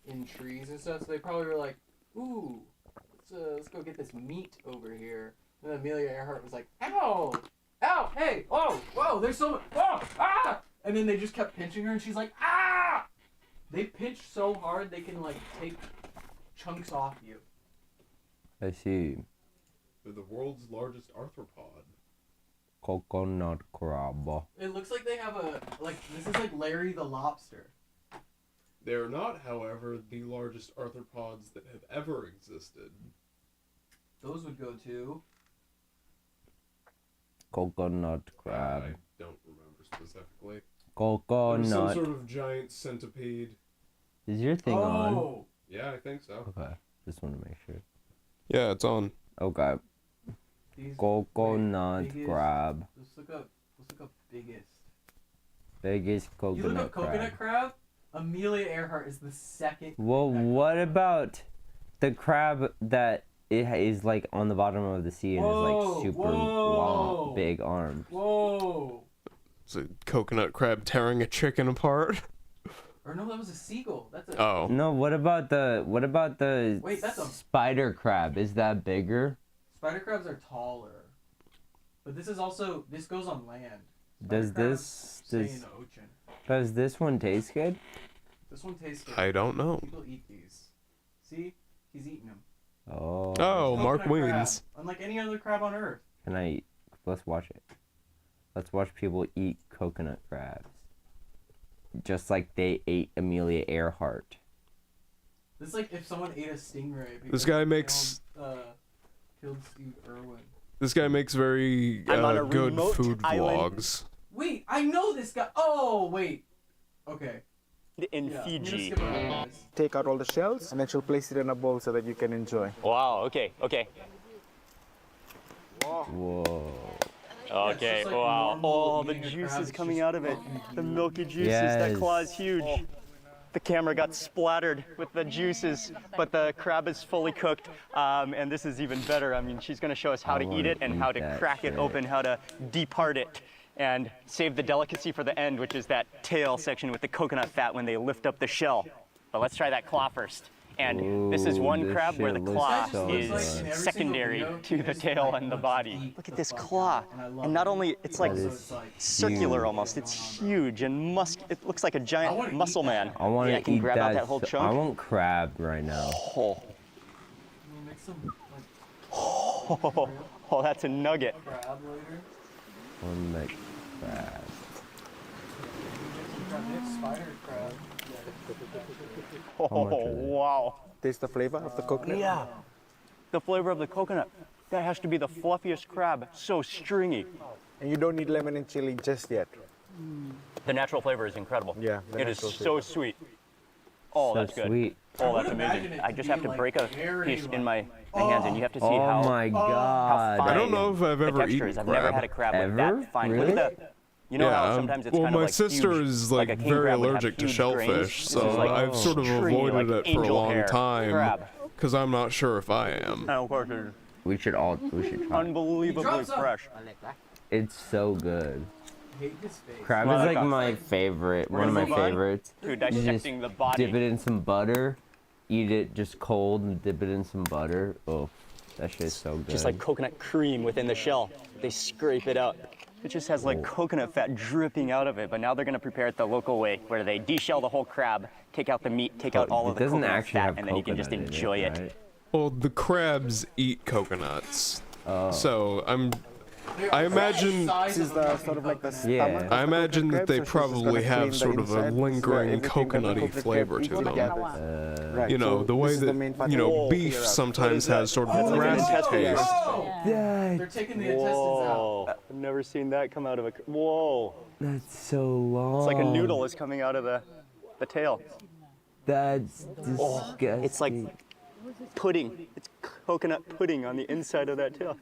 in trees and stuff. So they probably were like, ooh, let's go get this meat over here. And then Amelia Earhart was like, ow, ow, hey, oh, whoa, there's so much, whoa, ah! And then they just kept pinching her and she's like, ah! They pinch so hard they can like take chunks off you. I see. They're the world's largest arthropod. Coconut crab. It looks like they have this is like Larry the Lobster. They are not, however, the largest arthropods that have ever existed. Those would go to... Coconut crab. I don't remember specifically. Coconut. Some sort of giant centipede. Is your thing on? Yeah, I think so. Okay, just want to make sure. Yeah, it's on. Okay. Coconut crab. Let's look up biggest. Biggest coconut You look up crab. coconut crab, Amelia Earhart is the second. Well, what about the crab that it is like on the bottom of the sea and is like super long, big arms? Whoa. It's a coconut crab tearing a chicken apart. Or no, that was a seagull. That's a... Oh. No, what about the Wait, that's a... spider crab? Is that bigger? Spider crabs are taller. But this goes on land. Does this stay in the ocean. Does this one taste good? This one tastes good. I don't know. People eat these. See? He's eating them. Oh. Oh, Mark Coconut Weens. crab, unlike any other crab on Earth. Can I eat? Let's watch it. Let's watch people eat coconut crabs. Just like they ate Amelia Earhart. This is like if someone ate a stingray. This guy makes... Killed Steve Irwin. This guy makes very good food vlogs. Wait, I know this guy. Oh, wait. Okay. In Yeah, Fiji. Take out all the shells and then she'll place it in a bowl so that you can enjoy. Wow, okay. Whoa. Okay, like wow. normal Oh, the eating a juice crab, is it's coming just out of it. fucking The milky juices. Yes. That claw is huge. The camera got splattered with the juices, but the crab is fully cooked, and this is even better. I mean, she's going to show us how to eat it and how to crack it open, how to depart it, and save the delicacy for the end, which is that tail section with the coconut fat when they lift up the shell. But let's try that claw first. And this is one this crab where the shit looks claw so is good. secondary to the tail and the body. Look at this claw. And not only, it's like circular almost. It's huge and it looks like a giant muscle man. I want to can eat grab out that. that whole chunk. I want crab right now. Oh, that's a nugget. One like crab. Spider crab. Oh, wow. Taste the flavor of the coconut? Yeah. The flavor of the coconut. That has to be the fluffiest crab. So stringy. And you don't need lemon and chili just yet. The natural flavor is incredible. Yeah. It is so sweet. Oh, So that's good. sweet. Oh, that's amazing. I just have to break a piece in my hands, and you have to see how. Oh my god. How fine I don't know if I've the ever texture eaten is. I've never crab. had a crab Ever? with that fine. Really? Look at that. You know how sometimes it's well, kind of my like sister huge, is like a king very crab would have allergic to huge shellfish, grains. so This is like I've sort of stringy, avoided like it for a angel long hair time crab. because I'm not sure if I am. And of course, it's We should try. unbelievably fresh. It's so good. Hate his face. Crab is like my favorite. One of my favorites. To You just dissecting the body. dip it in some butter, eat it just cold, and dip it in some butter. Oh. That shit's so good. Just like coconut cream within the shell. They scrape it out. It just has like coconut fat dripping out of it, but now they're gonna prepare it the local way, where they deshell the whole crab, take out the meat, take out all of the coconut fat, and then you can just enjoy it. Well, the crabs eat coconuts, so I imagine. This is the sort of like the stomach. I imagine that they probably have sort of a lingering coconutty flavor to them. You know, the way that beef sometimes has sort of a grassy taste. They're taking the intestines out. I've never seen that come out of a. Whoa. That's so long. It's like a noodle is coming out of the tail. That's disgusting. It's like pudding. It's coconut pudding on the inside of that tail.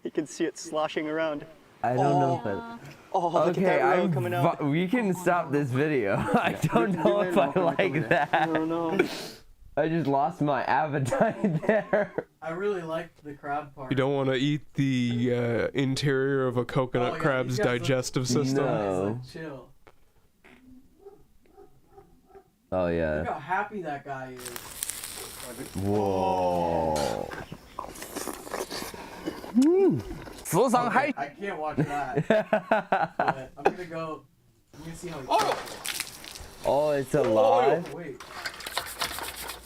You can see it sloshing around. I don't know if that. Okay, coming out. We can stop this video. I don't know if I like that. I don't know. I just lost my appetite there. I really liked the crab part. You don't want to eat the interior of a coconut crab's digestive system. No. Chill. Oh yeah. Look how happy that guy is. Whoa. Okay, I can't watch that. But I'm gonna go. I'm gonna see how he. Oh, it's alive. Wait.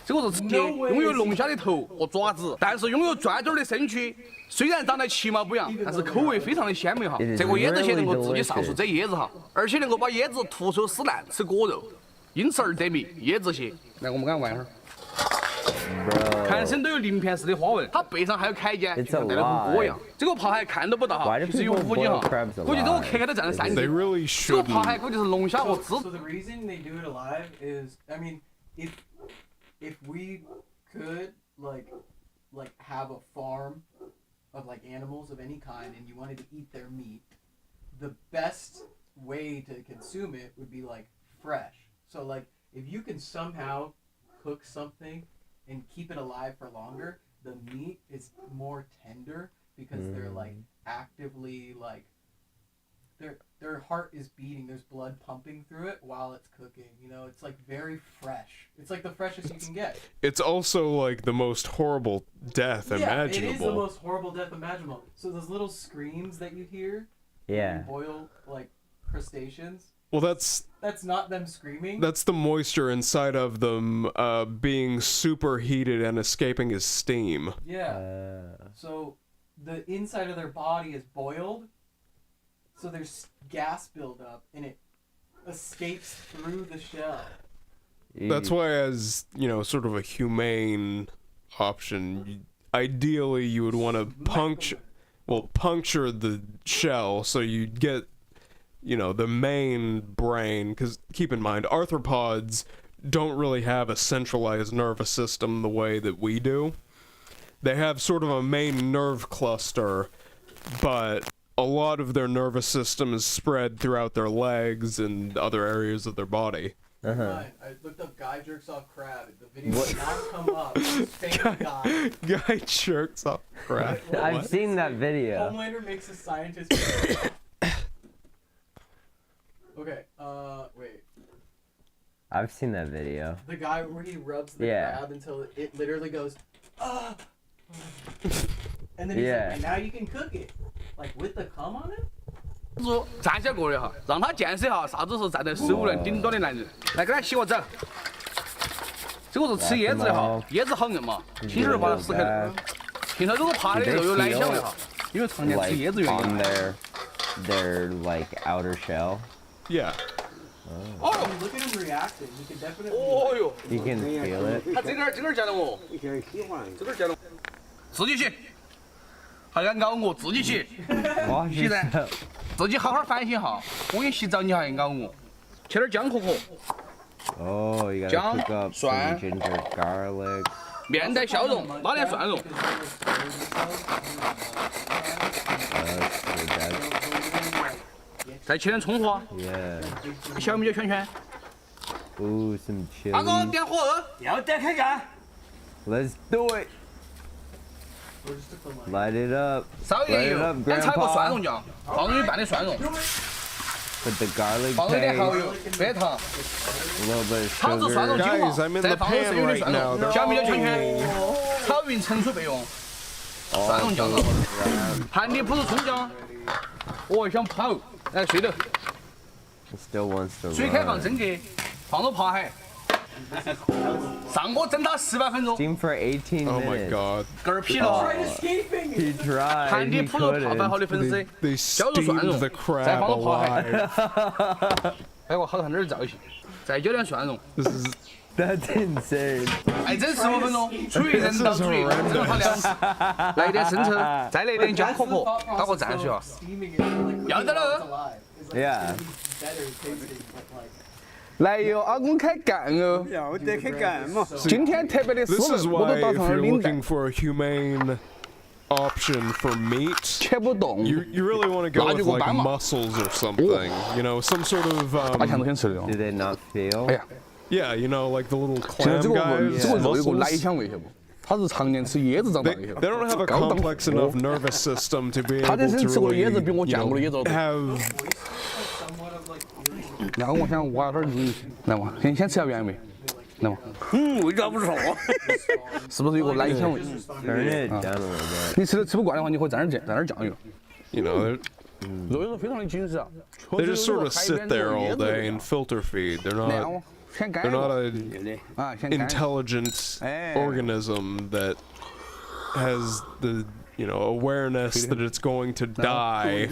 这个是直接拥有龙虾的头和爪子，但是拥有转卷的身躯。虽然长得其貌不扬，但是口味非常的鲜美哈。这个椰子蟹能够自己上树摘椰子哈，而且能够把椰子徒手撕烂吃果肉，因此而得名椰子蟹。来，我们给它玩一会儿。全身都有鳞片式的花纹，它背上还有铠甲，就像带了红锅一样。这个螃蟹看都不到哈，就是有武器哈。估计这个壳壳都占了3斤。这个螃蟹估计是龙虾和蜘。So the reason they do it alive is, I mean, if we could like have a farm of like animals of any kind and you wanted to eat their meat, the best way to consume it would be like fresh. So like if you can somehow cook something and keep it alive for longer, the meat is more tender because they're like actively like their heart is beating, there's blood pumping through it while it's cooking. You know, it's like very fresh. It's like the freshest you can get. It's also like the most horrible death imaginable. It is the most horrible death imaginable. So those little screams that you hear when you boil like crustaceans. Well, that's not them screaming. That's the moisture inside of them being superheated and escaping as steam. Yeah. So the inside of their body is boiled. So there's gas buildup and it escapes through the shell. That's why, as you know, sort of a humane option, ideally you would want to puncture the shell so you'd get, you know, the main brain. Because keep in mind, arthropods don't really have a centralized nervous system the way that we do. They have sort of a main nerve cluster, but a lot of their nervous system is spread throughout their legs and other areas of their body. I looked up guy jerks off crab. The video did not come up. Fake guy. Guy jerks off crab. I've seen that video. Homelander makes a scientist. Okay, wait. I've seen that video. The guy where he rubs the crab until it literally goes, ah! And then he's like, and now you can cook it. Like with the cum on it? 说站起来过来哈，让他见识一下啥子是站在手能顶端的男人。来，给他洗个澡。这个是吃椰子的哈，椰子好硬嘛，轻轻地把它撕开来。平常这个螃蟹的肉有奶香味哈，因为常年吃椰子原因。 Their like outer shell. Yeah. Oh, look at him reacting. He can definitely. Oh, yo. You can feel it. 他这根见了我，这根见了，自己洗，还敢咬我，自己洗，洗噻，自己好好反省一下，我给你洗澡你还咬我，切点姜壳壳。 Oh, you gotta cook up some ginger, garlic. 面带笑容，拿点蒜蓉。再切点葱花。小米酒圈圈。 Ooh, some chili. 大哥，点火鹅，要点开干。 Let's do it. Light it up. 烧点油，再炒个蒜蓉酱，放入一半的蒜蓉。 Put the garlic 放入点蚝 paste. 油、白糖。 A little bit of 炒至蒜蓉 sugar. 金黄，再放入剩余的蒜蓉。小米酒圈圈，炒少匀盛水备用，蒜蓉酱了。盘底不是葱姜，我想跑，来睡头。 Still wants to 水开放蒸格，放入扒海。上锅蒸它18分钟。 Steam for 18 Oh my minutes. god. 嗝儿劈了。 He tried. 盘底 He 铺入泡 couldn't. 饭好的粉丝， They 浇入蒜 steamed 蓉 the，再 crab 放入扒海。 alive. 哎，我好看点儿造型，再浇点蒜蓉。 This is That's insane. 哎，蒸15分钟，煮一人到煮一，蒸它2次，来一点生抽，再来一点姜壳壳，打个蘸水啊。要得了。 Yeah. 来哟，阿公开干哦！要得开干嘛？今天特别的 This 湿 is 润，我 why 都打 if 上了 you're 领带 looking。for a humane option for meat, 切不动。 you really want to go with like mussels or something. You know, some sort of 阿强都想吃的 Do they not feel? 哎呀， yeah, you know, like the little 现在 clam 这个 guys. 这个肉有个奶 mussels. 香味，晓得不？它是常年吃椰子长大 They, 的。 they don't have a complex enough nervous system to be 他 able 这是 to 吃过 really, 椰子，比我 you 见过的椰子 know, 多。 have 然后我想挖点鱼，来嘛，先吃下原味，来嘛。味道不错，是不是有个奶香味？ Turn it down a little bit. 你吃不惯的话，你会蘸点酱油。 you know, 肉有时候非常的紧实啊。 they just sort of sit there all day and filter feed. They're not an intelligent organism that has the, you know, awareness that it's going to die.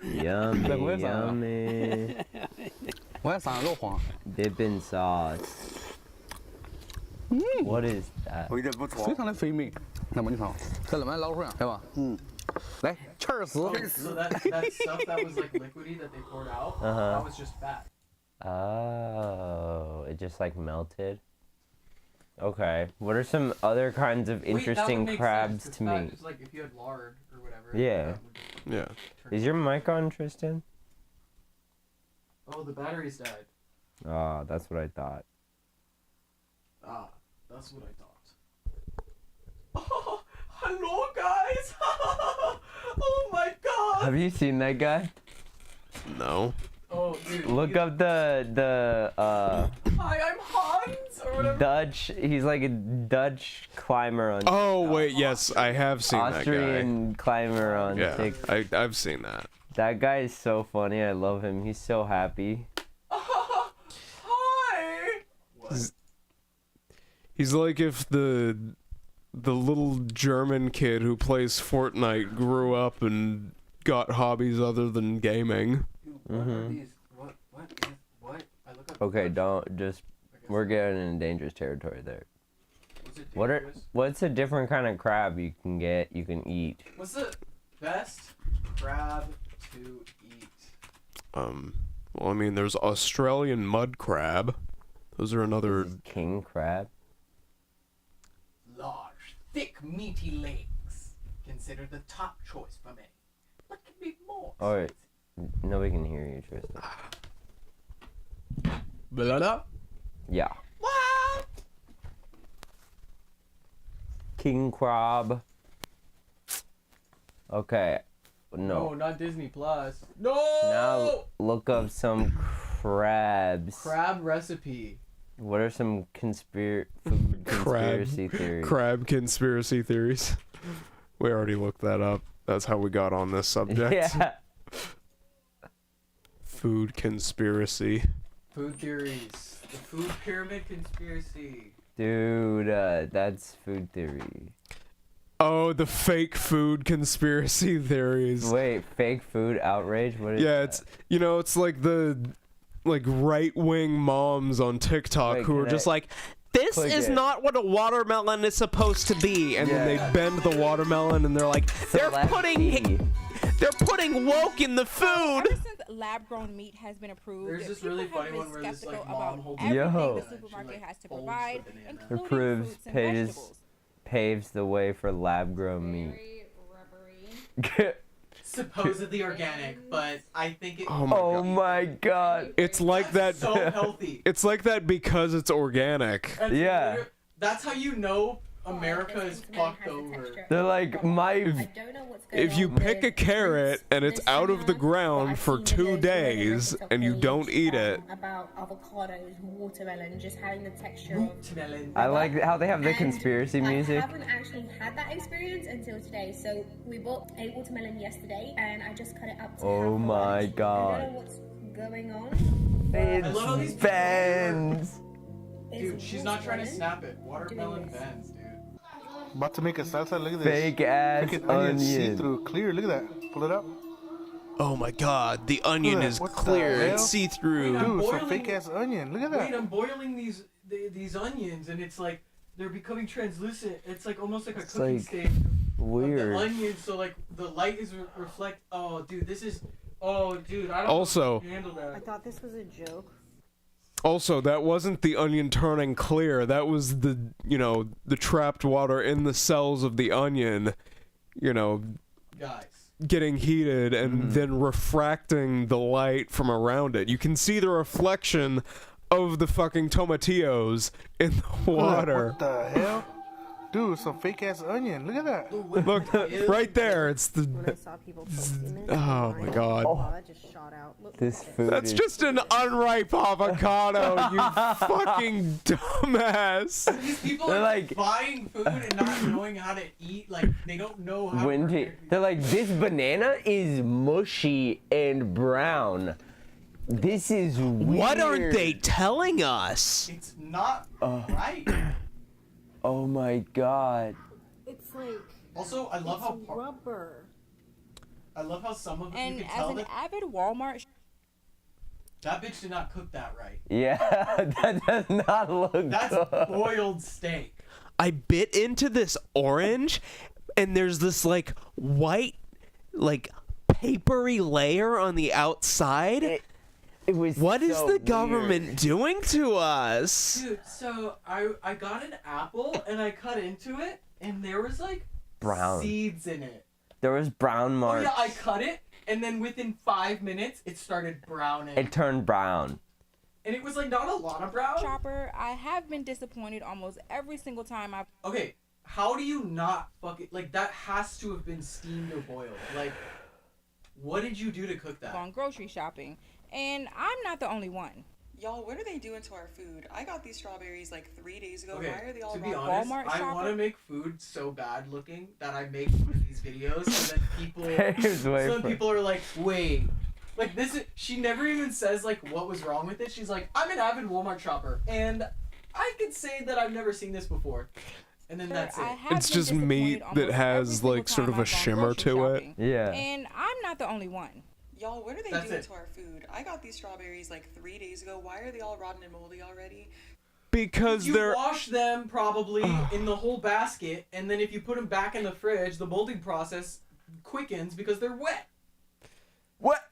Yummy, yummy. 我要上肉黄。 Dipping sauce. What is that? 味道不错，非常的肥美。来嘛，你看，再那么老会儿，对吧？来，切儿丝。 So that stuff that was like liquidy that they poured out, that was just fat. Oh, it just like melted. Okay. What are some other kinds of interesting crabs to me? It's like if you had lard or whatever. Yeah. Yeah. Is your mic on, Tristan? Oh, the batteries died. Ah, that's what I thought. Ah, that's what I thought. Oh, hello, guys! Oh my god! Have you seen that guy? No. Oh, dude. Look up the Hi, I'm Hans or whatever. Dutch. He's like a Dutch climber on. Oh wait, yes, I have seen Austrian climber on that guy. TikTok. Yeah, I've seen that. That guy is so funny. I love him. He's so happy. Hi. He's like if the little German kid who plays Fortnite grew up and got hobbies other than gaming. Okay, don't just. We're getting in dangerous territory there. What's a different kind of crab you can get? You can eat. What's the best crab to eat? Well, I mean, there's Australian mud crab. Those are another king crab. Large, thick, meaty legs. Considered the top choice for many. What could be more? Oh, nobody can hear you, Tristan. Blah. Yeah. What? King crab. Okay. No, No. not Disney Plus. No. Now look up some crabs. Crab recipe. What are some conspiracy theories? crab conspiracy theories. We already looked that up. That's how we got on this subject. Yeah. Food conspiracy. Food theories. The food pyramid conspiracy. Dude, that's food theory. Oh, the fake food conspiracy theories. Wait, fake food outrage? What is Yeah, that? it's it's like the right-wing moms on TikTok Wait, who are can just I like, this click is it? not what a watermelon is supposed to be, and then they bend the watermelon and they're like, they're putting woke in the food. Ever since lab-grown meat has been approved, There's this people really have funny been one where this skeptical like mom about holds everything Yo. the supermarket has to provide, including Approves fruits and vegetables. paves the way for lab-grown meat. Supposedly organic, but I think it. Oh my god. It's like that. So healthy. It's like that because it's organic. That's Yeah. That's how you know America is fucked over. They're like, if you pick a carrot and it's out of the ground for 2 days and you don't eat it. About avocados, watermelon, just having the texture of I like how they have the conspiracy music. I haven't actually had that experience until today. So we bought a watermelon yesterday, and I just cut it up to Oh my god. I don't know what's going on. It's I love how these bends. Dude, she's not trying to snap it. Watermelon bends, dude. About to make a salsa. Look at this. Fake ass Freaking onion. See-through, clear. Look at that. Pull it up. Oh my god, the onion is clear. It's see-through. Dude, some fake ass onion. Look at that. Wait, I'm boiling these onions, and it's like they're becoming translucent. It's like almost like a cooking like stage. Weird. Of the onions, so like the light is reflect. Oh, dude, this is. Oh, dude, I don't Also- know if I can handle that. I thought this was a joke. Also, that wasn't the onion turning clear. That was the trapped water in the cells of the onion, Guys. getting heated and then refracting the light from around it. You can see the reflection of the fucking tomatillos in the water. What the hell? Dude, some fake ass onion. Look at that. Look, right there. It's the. When I saw people posting this, Oh my god. that just shot out. Look, This food That's is just an unripe avocado, you fucking dumbass. These people They're are like- buying food and not knowing how to eat. Like they don't know how. windy. They're like, this banana is mushy and brown. This is weird. What aren't they telling us? It's not right. Oh my god. it's like Also, I love how rubber. I love how some of it you And can as tell an that avid Walmart that bitch did not cook that right. Yeah, that does not look That's good. boiled steak. I bit into this orange, and there's this like white, like papery layer on the outside. It was What is so the government weird. doing to us? Dude, so I got an apple and I cut into it and there was like Brown. seeds in it. There was brown Oh marks. yeah, I cut it and then within 5 minutes it started browning. It turned brown. And it was like not a lot of brown. shopper, I have been disappointed almost every single time I've Okay, how do you not fucking like that has to have been steamed or boiled. Like what did you do to cook that? gone grocery shopping. And I'm not the only one. Y'all, what are they doing to our food? I got these strawberries like 3 days ago. Okay, Why are they all to be raw? honest, Walmart I shopper? want to make food so bad looking that I make one of these videos and then people Here's way so then for- people are like, wait. Like this is she never even says like what was wrong with it. She's like, I'm an avid Walmart shopper and I could say that I've never seen this before. And then that's it. I have It's been just meat disappointed that almost has every single like sort of time a I've gone shimmer grocery to it. shopping. Yeah. And I'm not the only one. Y'all, what are they That's doing it. to our food? I got these strawberries like 3 days ago. Why are they all rotten and moldy already? Because You they're wash them probably in the whole basket, and then if you put them back in the fridge, the molding process quickens because they're wet. What?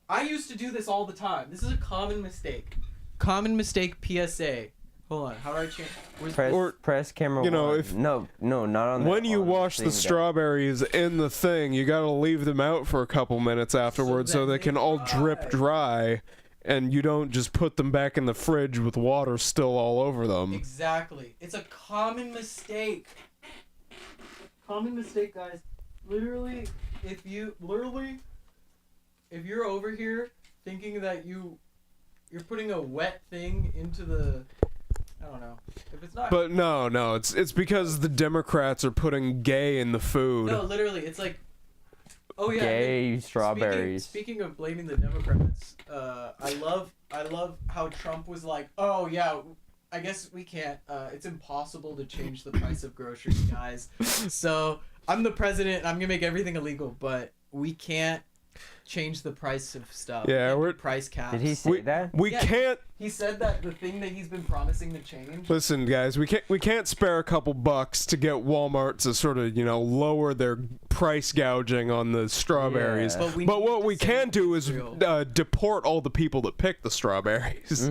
I used to do this all the time. This is a common mistake. Common mistake PSA. Hold on, how do I change? Press camera. you know, one. if- no, not on. when the, you on wash the thing strawberries in the thing, you gotta leave them out for a couple minutes afterwards so they can all drip dry, and you don't just put them back in the fridge with water still all over them. Exactly. It's a common mistake. Common mistake, guys. Literally, if you're over here thinking that you're putting a wet thing into the, I don't know. If it's not. But no, it's because the Democrats are putting gay in the food. No, literally, it's like. Oh yeah. Gay strawberries. Speaking of blaming the Democrats, I love how Trump was like, oh yeah, I guess we can't. It's impossible to change the price of groceries, guys. So I'm the president. And I'm gonna make everything illegal, but we can't change the price of stuff. Yeah, we're price caps. Did he say that? We can't. He said that the thing that he's been promising to change. Listen, guys, we can't spare a couple bucks to get Walmart to sort of lower their price gouging on the strawberries. Yeah. But what we can do is deport all the people that pick the strawberries.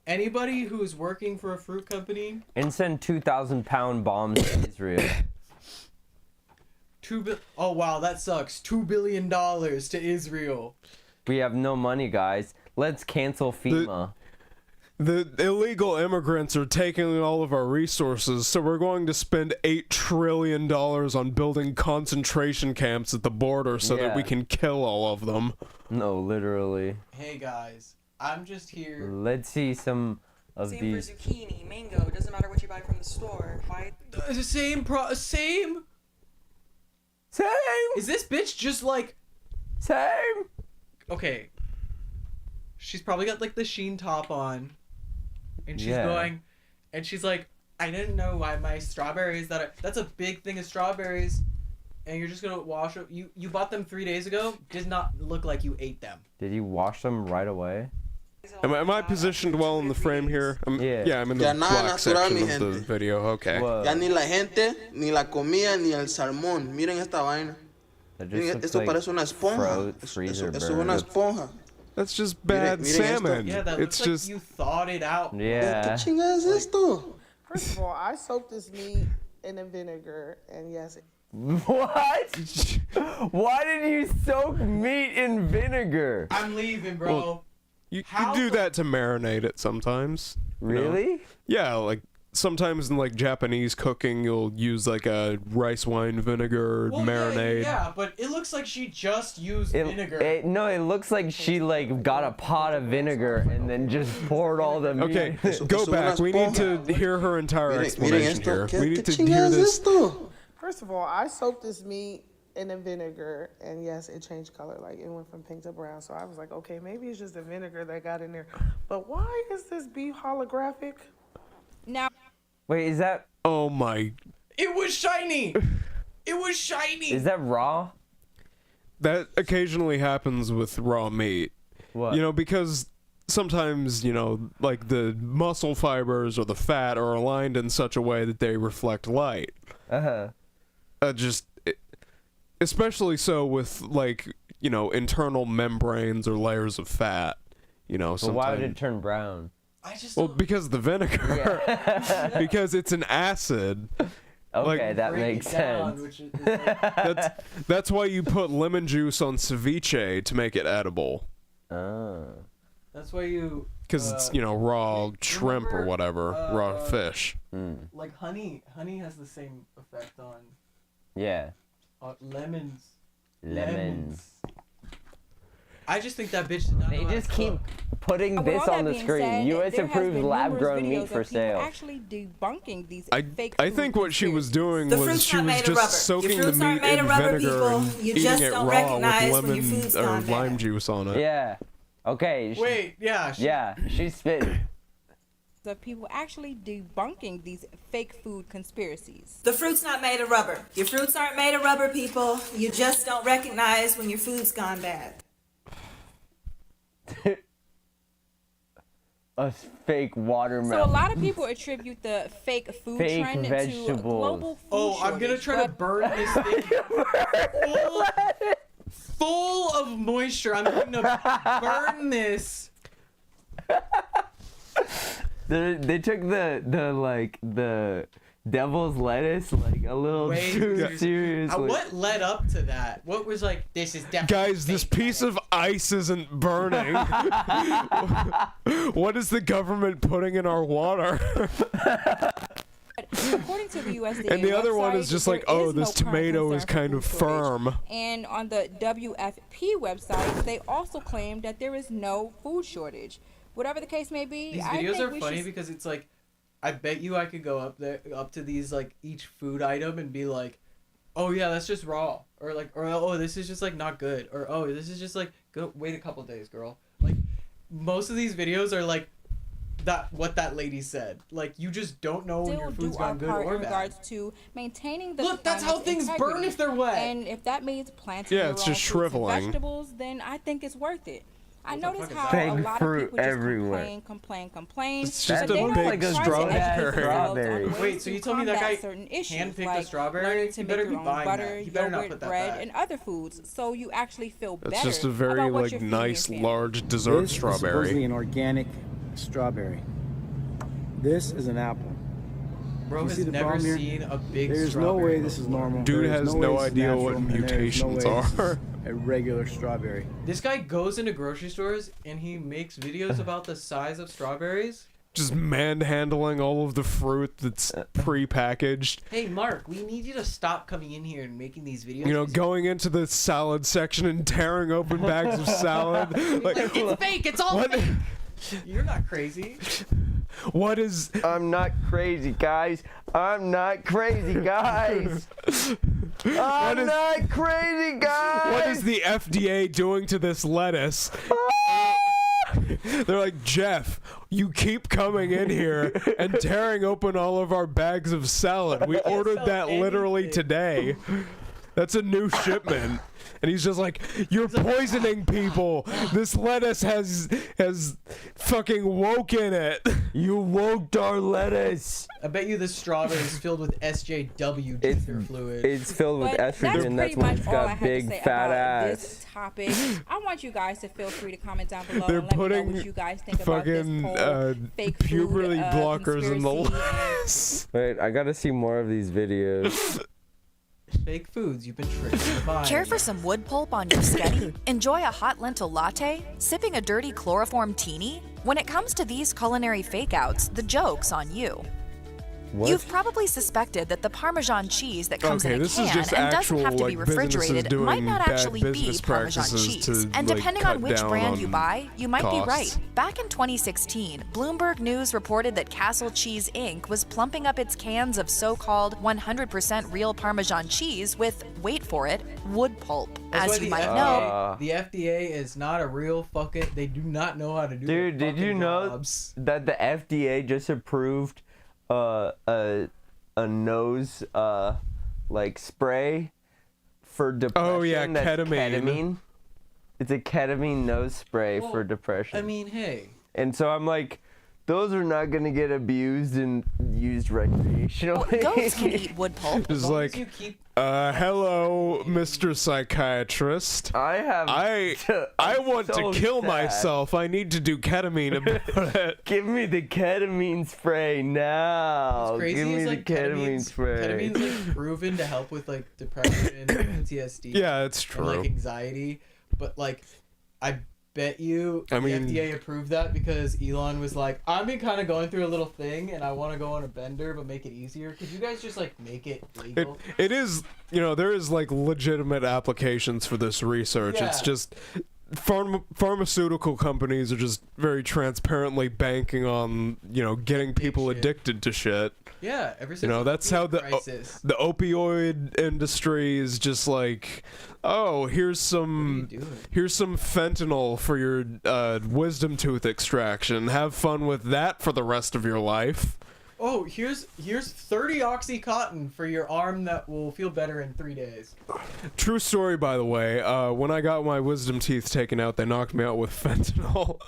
Anybody who's working for a fruit company. And send 2,000-pound bombs to Israel. Oh wow, that sucks. $2 billion to Israel. We have no money, guys. Let's cancel FEMA. The illegal immigrants are taking all of our resources, so we're going to spend $8 trillion on building concentration camps at the border so that we can kill all of them. No, literally. Hey guys, I'm just here. Let's see some of Same these. for zucchini, mango. It doesn't matter what you buy from the store. Why? The same same. Is this bitch just like same? Okay. She's probably got like the Sheen top on. And she's Yeah. going, and she's like, I didn't know why my strawberries that's a big thing of strawberries, and you're just gonna wash them. You bought them 3 days ago. Did not look like you ate them. Did you wash them right away? Am I positioned well in the frame here? Yeah, I'm in the Ya nada black natural, mi section of the gente. video. Okay. Ya ni la gente, ni la comida, ni el salmón. Miren esta vaina. That just Miren, looks esto like parece una esponja. freezer Eso es una burn. esponja. That's just bad Miren esto. salmon. Yeah, that It's looks just like you thawed it out. Yeah. ¿Qué chinga es esto? First of all, I soaked this meat in a vinegar, and yes. What? Why did you soak meat in vinegar? I'm leaving, bro. Well, you do that to marinate it sometimes. you know? Really? Yeah, like sometimes in like Japanese cooking, you'll use like a rice wine vinegar Well, marinade. Yeah, but it looks like she just used vinegar. No, it looks like she like got a pot of vinegar and then just poured all the meat. Okay, go back. We need to hear her entire explanation here. We need to hear this. First of all, I soaked this meat in a vinegar, and yes, it changed color. Like, it went from pink to brown. So I was like, okay, maybe it's just the vinegar that got in there. But why is this beef holographic? Now. Wait, is that? Oh my! It was shiny. It was shiny. Is that raw? That occasionally happens with raw meat. What? You know, because sometimes, you know, like the muscle fibers or the fat are aligned in such a way that they reflect light. Especially so with, like, you know, internal membranes or layers of fat. You know, So why would it turn brown? Well, because of the vinegar. Because it's an acid. Okay, that makes sense. That's why you put lemon juice on ceviche to make it edible. That's why you. Because it's, you know, raw shrimp or whatever, raw fish. Like honey has the same effect on. Yeah. Lemons. Lemons. I just think that bitch did not They know how just to keep cook. putting With this all on that the being screen. said, U.S. there has approved been lab-grown numerous meat videos for of people sale. actually debunking these fake I food think what she was doing The was fruit's she not was made of rubber. just soaking Your the fruits aren't meat made in of rubber, vinegar people. and You eating just it don't raw recognize with when your lemon food's or gone lime bad. juice on it. Yeah. Okay. Wait, yeah. Yeah, she's spitting. of people actually debunking these fake food conspiracies. The fruit's not made of rubber. Your fruits aren't made of rubber, people. You just don't recognize when your food's gone bad. A fake watermelon. So a lot of people attribute the fake food Fake trend to vegetables. global food Oh, I'm gonna shortage, try to but- burn this thing full of moisture. I'm gonna burn this. They took the devil's lettuce like a little Way too too seriously. What led up to that? What was like? This is definitely. Guys, this piece of ice isn't burning. What is the government putting in our water? According to the USDA And the other one website, is just there like, oh, is this no current tomato is concern for kind of food shortage. firm. And on the WFP website, they also claim that there is no food shortage. Whatever the case may be, These I videos think are we funny should because it's like, I bet you I could go up to these like each food item and be like, oh yeah, that's just raw, or like, or oh this is just like not good, or oh this is just like go wait a couple days, girl. Like most of these videos are like what that lady said. Like you just don't know when your still food's do our gone good part or in bad. regards to maintaining the Look, that's how climate's things burn integrity. if they're wet. And if that means planting Yeah, your it's own just fruits and shriveling. vegetables, then I think it's worth it. I noticed how Fake a lot fruit of people just everywhere. complain. It's but just they a don't big try to strawberry. educate themselves on Strawberry. ways Wait, so to you told me that combat guy certain issues, handpicked like a strawberry? learning to You make better your be own buying butter, that. He better not yogurt, put that bread, back. and other foods, so you actually feel That's better just a very about what like you're feeding your nice family. large dessert This is supposedly strawberry. an organic strawberry. This is an apple. Bro You has see the never problem here? seen a big There's no strawberry way this is before. normal. Dude There is has way no this is idea natural, what and there is no mutations way this is are. a regular strawberry. This guy goes into grocery stores and he makes videos about the size of strawberries. Just manhandling all of the fruit that's pre-packaged. Hey, Mark, we need you to stop coming in here and making these videos. You know, going into the salad section and tearing open bags of salad. Like, it's fake. It's all fake. You're not crazy. What is... I'm not crazy, guys. I'm not crazy, guys. I'm not crazy, guys. What is the FDA doing to this lettuce? They're like, Jeff, you keep coming in here and tearing open all of our bags of salad. We ordered that literally today. That's a new shipment. And he's just like, you're poisoning people. This lettuce has fucking woke in it. You woked our lettuce. I bet you the strawberry is filled with SJW ether fluid. It's filled with But estrogen. That's why it's got big fat ass. This topic. I want you guys to feel free to comment down below They're and let me know putting what you guys think about this fucking whole fake puberty food, blockers in the conspiracy. lettuce. Wait, I gotta see more of these videos. Fake foods you've been tricked to buy. Care for some wood pulp on your sketty? Enjoy a hot lentil latte? Sipping a dirty chloroform teeny? When it comes to these culinary fakeouts, the joke's on you. What? You've probably suspected that the Parmesan cheese that comes Okay, in a this is can just and doesn't actual, have to be like, businesses refrigerated doing might not bad actually be business Parmesan practices cheese. to, And like, depending cut on which down brand you on buy, you might be costs. right. Back in 2016, Bloomberg News reported that Castle Cheese Inc. was plumping up its cans of so-called 100% real Parmesan cheese with, wait for it, wood pulp. That's As why you the might FDA know, the FDA is not a real fucking. They do not know how to do. Dude, their did you fucking know jobs. that the FDA just approved a nose like spray for depression? Oh, yeah, that's ketamine. It's a ketamine nose spray Well, for depression. I mean, hey. And so I'm like, those are not gonna get abused and used recreationally. goats can eat wood pulp. It's like, hello, Mr. Psychiatrist. I want so to kill sad. myself. I need to do ketamine about it. Give me the ketamine spray now. What's crazy Give me is, the like, ketamine spray. Ketamine's like proven to help with like depression and PTSD. Yeah, it's And, true. like anxiety, but like, I bet you I the mean- FDA approved that because Elon was like, I've been kind of going through a little thing and I want to go on a bender but make it easier. Could you guys just like make it legal? It is, you know, there is like legitimate applications for this research. It's Yeah. just pharmaceutical companies are just very transparently banking on, you know, getting people addicted to shit. Yeah, ever since You know, the that's how opioid crisis. the opioid industry is just like, oh, here's some fentanyl for your wisdom tooth extraction. Have fun with that for the rest of your life. Oh, here's 30 Oxycontin for your arm that will feel better in 3 days. True story, by the way. When I got my wisdom teeth taken out, they knocked me out with fentanyl.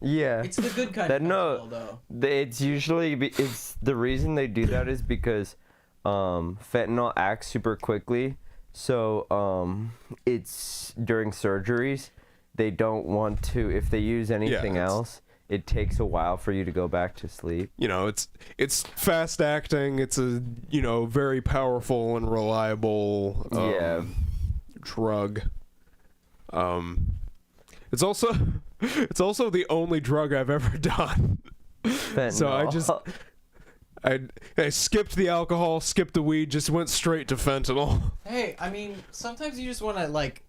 Yeah. It's the good kind of fentanyl, though. It's usually it's the reason they do that is because fentanyl acts super quickly. So it's during surgeries, they don't want to, if they use anything else, it takes a while for you to go back to sleep. You know, it's fast acting. It's a, you know, very powerful and reliable drug. It's also the only drug I've ever done. So I skipped the alcohol, skipped the weed, just went straight to fentanyl. Hey, I mean, sometimes you just want to, like,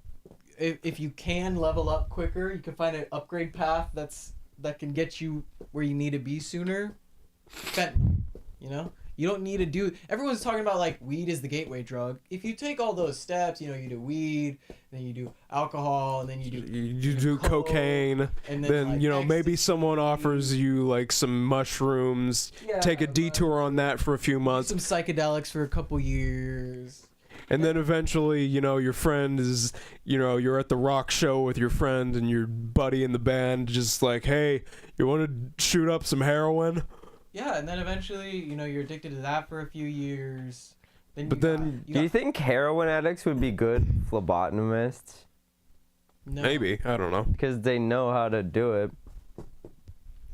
if you can level up quicker, you can find an upgrade path that can get you where you need to be sooner. Fentanyl, you know? You don't need to do... Everyone's talking about, like, weed is the gateway drug. If you take all those steps, you know, you do weed, then you do alcohol, and then you do cocaine, and then like, you know, maybe someone offers you like some mushrooms, take a detour on that for a few months, some psychedelics for a couple years. And then eventually, you know, your friend is, you know, you're at the rock show with your friend and your buddy in the band, just like, hey, you want to shoot up some heroin? Yeah, and then eventually, you know, you're addicted to that for a few years. Do you think heroin addicts would be good phlebotomists? No. Maybe, I don't know. Because they know how to do it.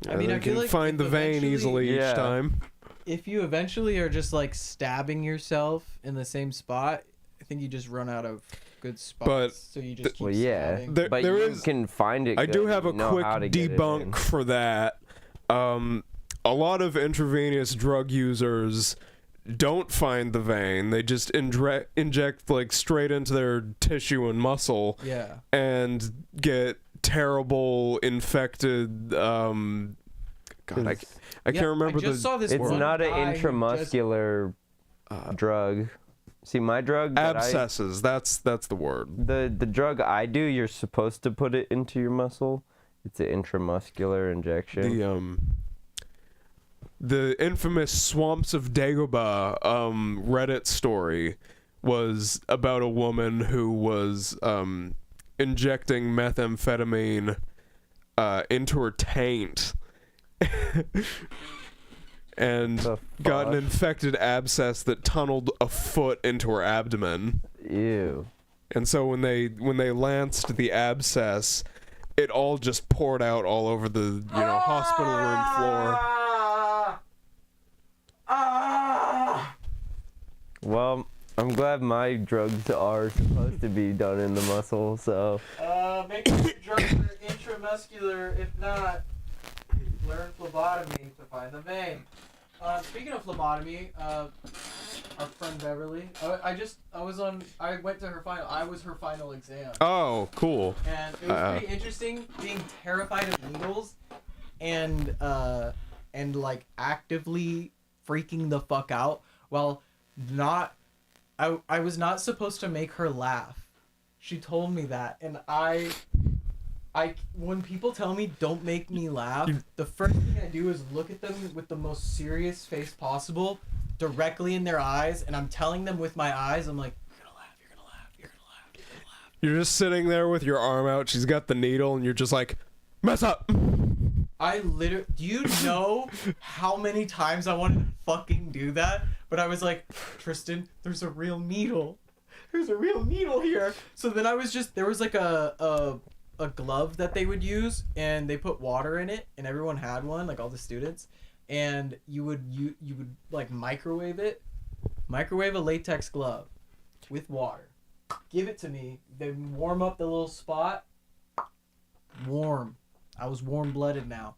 I mean, they I feel can like find the vein easily each time. If you eventually are just like stabbing yourself in the same spot, I think you just run out of good spots, so you just keep stabbing. but you can find it. I do good. have a You know quick how to get it in. debunk for that. A lot of intravenous drug users don't find the vein. They just inject like straight into their tissue and muscle. Yeah. And get terrible infected. God, I can't remember I just saw this It's one not an guy who intramuscular drug. See, my drug. Abscesses. That's the word. The drug I do, you're supposed to put it into your muscle. It's an intramuscular injection. The infamous Swamps of Dagobah Reddit story was about a woman who was injecting methamphetamine into her taint and got an infected abscess that tunneled a foot into her abdomen. Ew. And so when they lanced the abscess, it all just poured out all over the hospital room floor. Well, I'm glad my drugs are supposed to be done in the muscle, so. Make sure your drugs are intramuscular. If not, learn phlebotomy to find the vein. Speaking of phlebotomy, our friend Beverly, I went to her final. I was her final exam. Oh, cool. And it was pretty interesting being terrified of needles, and like actively freaking the fuck out while not. I was not supposed to make her laugh. She told me that, and I when people tell me don't make me laugh, the first thing I do is look at them with the most serious face possible, directly in their eyes, and I'm telling them with my eyes, I'm like, you're gonna laugh, you're gonna laugh, you're gonna laugh, you're gonna laugh. You're just sitting there with your arm out. She's got the needle, and you're just like, mess up. Do you know how many times I wanted to fucking do that? But I was like, Tristan, there's a real needle. There's a real needle here. So then I was there was like a glove that they would use, and they put water in it, and everyone had one, like all the students, and you would like microwave a latex glove with water. Give it to me. They warm up the little spot. Warm. I was warm-blooded now.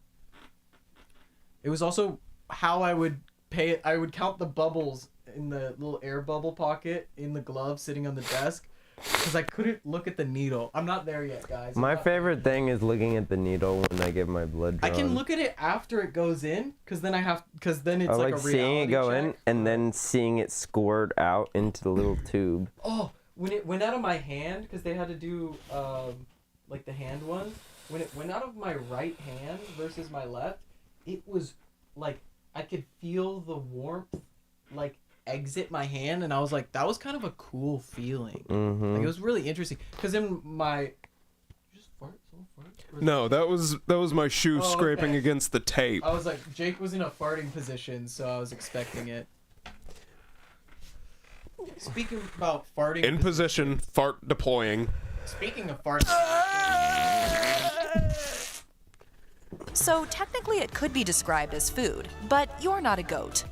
It was also how I would pay it. I would count the bubbles in the little air bubble pocket in the glove sitting on the desk, because I couldn't look at the needle. I'm not there yet, guys. My favorite thing is looking at the needle when I get my blood drawn. I can look at it after it goes in, because then it's I like a reality seeing it go check. in and then seeing it squirt out into the little tube. Oh, when it went out of my hand, because they had to do like the hand one. When it went out of my right hand versus my left, it was like I could feel the warmth like exit my hand, and I was like, that was kind of a cool feeling. Mm-hmm. Like, it was really interesting, because in my... You just fart? Someone fart? No, that was my shoe scraping okay. against the tape. I was like, Jake was in a farting position, so I was expecting it. Speaking about farting... In position, fart deploying. Speaking of farting... So technically it could be described as food, but you're not a goat.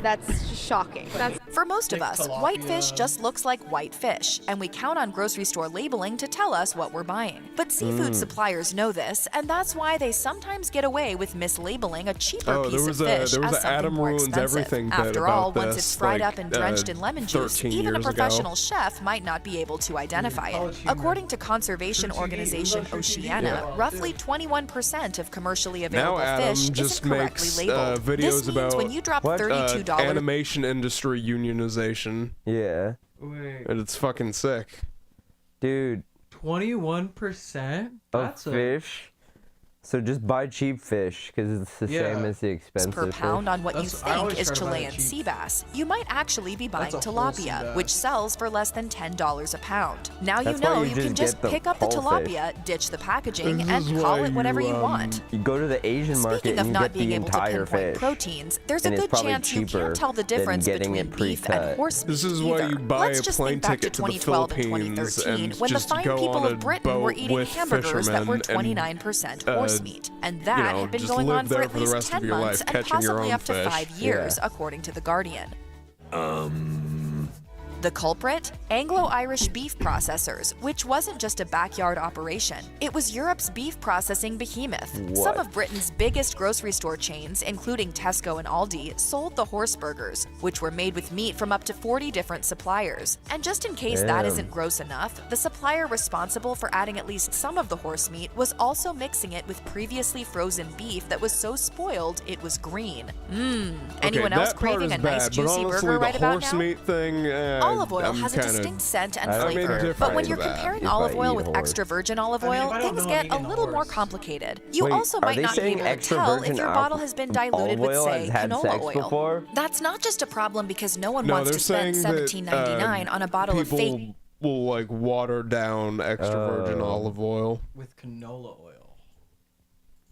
That's shocking. For most of us, white fish just looks like white fish, and we count on grocery store labeling to tell us what we're buying. But seafood suppliers know this, and that's why they sometimes get away with mislabeling a cheaper piece of fish as something more expensive. After all, once it's fried up and drenched in lemon juice, even a professional chef might not be able to identify it. According to conservation organization Oceana, roughly 21% of commercially available fish isn't correctly labeled. This means when you drop $32 animation industry unionization. Yeah. Wait. And it's fucking sick. Dude. 21%? Of fish? So just buy cheap fish, because it's the same as the expensive per pound fish. on what you think is Chilean sea bass, you might actually be buying tilapia, which sells for less than $10 a pound. Now you know you can just pick up the tilapia, ditch the packaging, and call it whatever you want. You go to the Asian market and you get the entire fish. Proteins, there's a good chance you can't tell the difference between beef and horse meat. This is why you buy a plane ticket to the Philippines and when the just fine go people on of a Britain were boat eating with hamburgers that were fishermen 29% horse meat, and that had been just going on live for there at for the least rest of 10 your months life, and catching your possibly own up to fish. 5 years, according to The Guardian. The culprit? Anglo-Irish beef processors, which wasn't just a backyard operation. It was Europe's beef processing behemoth. Some of Britain's biggest grocery store chains, including Tesco and Aldi, sold the horse burgers, which were made with meat from up to 40 different suppliers. And just in case that isn't gross enough, the supplier responsible for adding at least some of the horse meat was also mixing it with previously frozen beef that was so spoiled it was green. Anyone else craving a nice juicy burger right about now? Meat thing, olive oil has a distinct scent and flavor, but when you're comparing olive oil with extra virgin olive oil, things get a little more complicated. You also might not be able to tell if your bottle has been diluted with, say, canola oil. That's not just a problem because no one wants to spend $17.99 on a bottle of fake. Will like water down extra virgin olive oil with canola oil.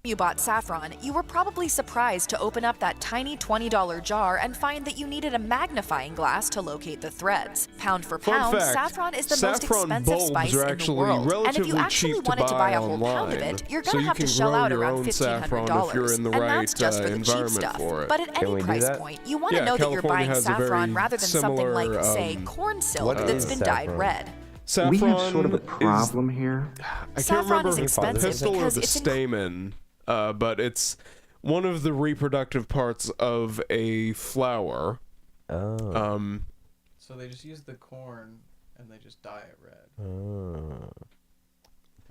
You bought saffron, you were probably surprised to open up that tiny $20 jar and find that you needed a magnifying glass to locate the threads. Pound for pound, saffron is the most expensive spice in the world. And if you actually wanted to buy a whole pound of it, you're gonna have to shell out around $1,500. And that's just for the cheap stuff. But at any price point, you want to know that you're buying saffron rather than something like, say, corn silk that's been dyed red. Saffron we have sort of a problem here. I can't remember the pistil or the stamen. But it's one of the reproductive parts of a flower. So they just use the corn and they just dye it red.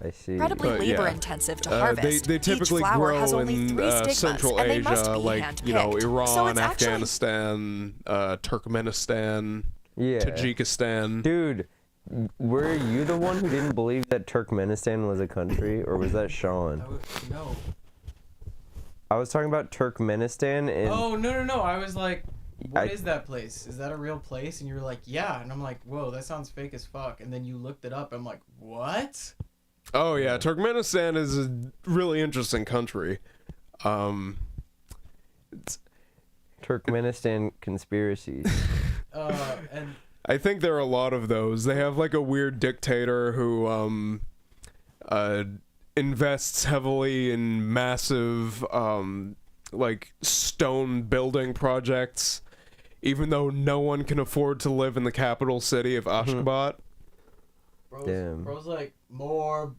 I see. Incredibly labor-intensive to harvest. They typically grow in Central Asia, like Iran, so Afghanistan, Turkmenistan, Tajikistan. Dude, were you the one who didn't believe that Turkmenistan was a country, or was that Sean? No. I was talking about Turkmenistan and... Oh, no. I was like, what is that place? Is that a real place? And you were like, yeah. And I'm like, whoa, that sounds fake as fuck. And then you looked it up. I'm like, what? Oh, yeah. Turkmenistan is a really interesting country. Turkmenistan conspiracies. And I think there are a lot of those. They have like a weird dictator who invests heavily in massive like stone building projects, even though no one can afford to live in the capital city of Ashgabat. Bro's like, more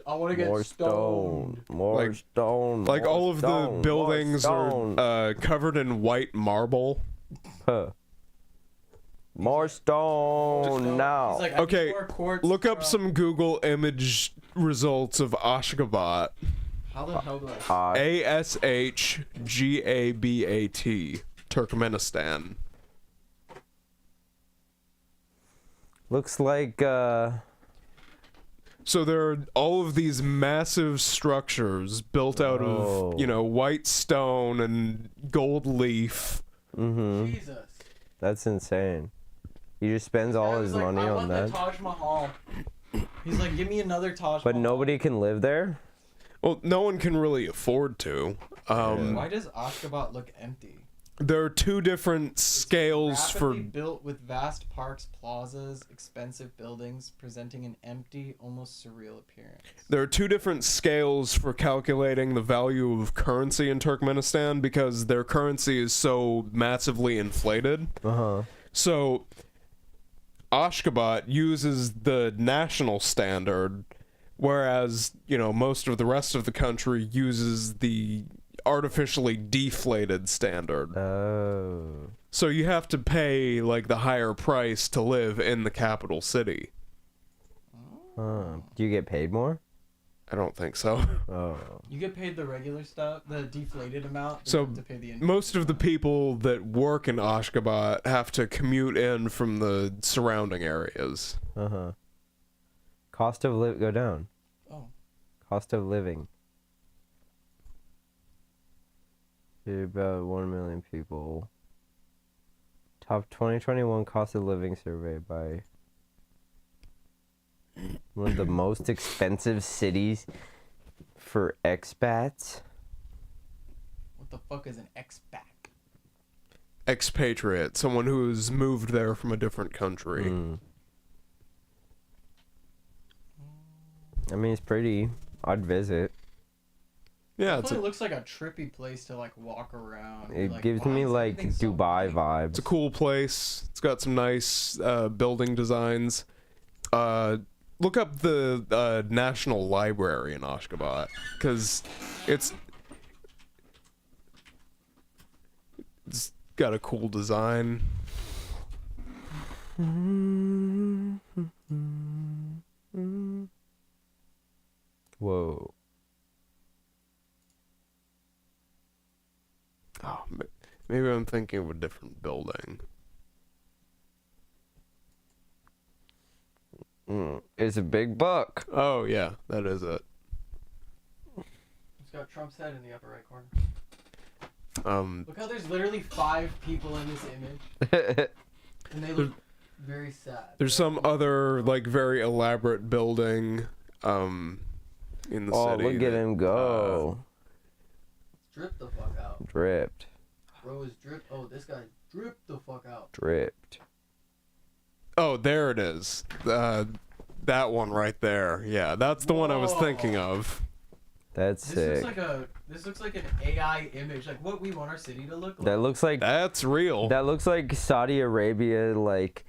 I want to get more stoned. More stone. Like all of the buildings are covered in white marble. More stone now. Like, okay, look up some Google image results of Ashgabat. How the hell do I? Ashgabat, Turkmenistan. Looks like. So there are all of these massive structures built out of white stone and gold leaf. Jesus. That's insane. He just spends all his money on that. The Taj Mahal. He's like, give me another Taj But Mahal. nobody can live there? Well, no one can really afford to. Why does Ashgabat look empty? There are two different scales for... built with vast parks, plazas, expensive buildings, presenting an empty, almost surreal appearance. There are two different scales for calculating the value of currency in Turkmenistan because their currency is so massively inflated. So Ashgabat uses the national standard, whereas, most of the rest of the country uses the artificially deflated standard. So you have to pay like the higher price to live in the capital city. Do you get paid more? I don't think so. You get paid the regular stuff, the deflated amount. So to pay the most of the people that work in Ashgabat have to commute in from the surrounding areas. Cost of go down. Cost of living. About 1 million people. Top 2021 cost of living survey by one of the most expensive cities for expats. What the fuck is an expat? Expatriate, someone who's moved there from a different country. I mean, it's pretty. I'd visit. Yeah, It looks like a trippy place to like walk around. It Like, gives why me is like everything so Dubai vibes. It's a cool place. It's got some nice building designs. Look up the National Library in Ashgabat, because it's got a cool design. Whoa. Oh, maybe I'm thinking of a different building. It's a big buck. Oh yeah, that is it. It's got Trump's head in the upper right corner. Um, Look how there's literally 5 people in this image. And they look very sad. There's some other like very elaborate building in the city. Oh, look at him go. Drip the fuck out. Dripped. Bro is drip. Oh, this guy dripped the fuck out. Dripped. Oh, there it is. That one right there. Yeah, that's the one I was thinking of. That's sick. This looks like an AI image, like what we want our city to look like. That looks like that's real. That looks like Saudi Arabia, like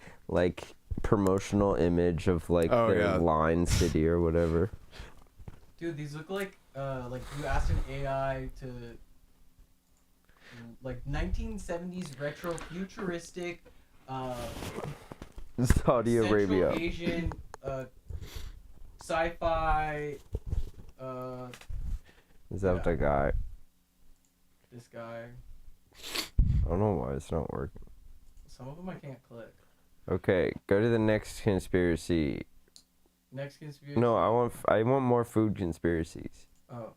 promotional image of like their line city or whatever. Dude, these look like you asked an AI to like 1970s retro futuristic Saudi Arabia. Central Asian sci-fi Is that what I got? this guy. I don't know why it's not working. Some of them I can't click. Okay, go to the next conspiracy. Next conspiracy. No, I want more food conspiracies. Oh.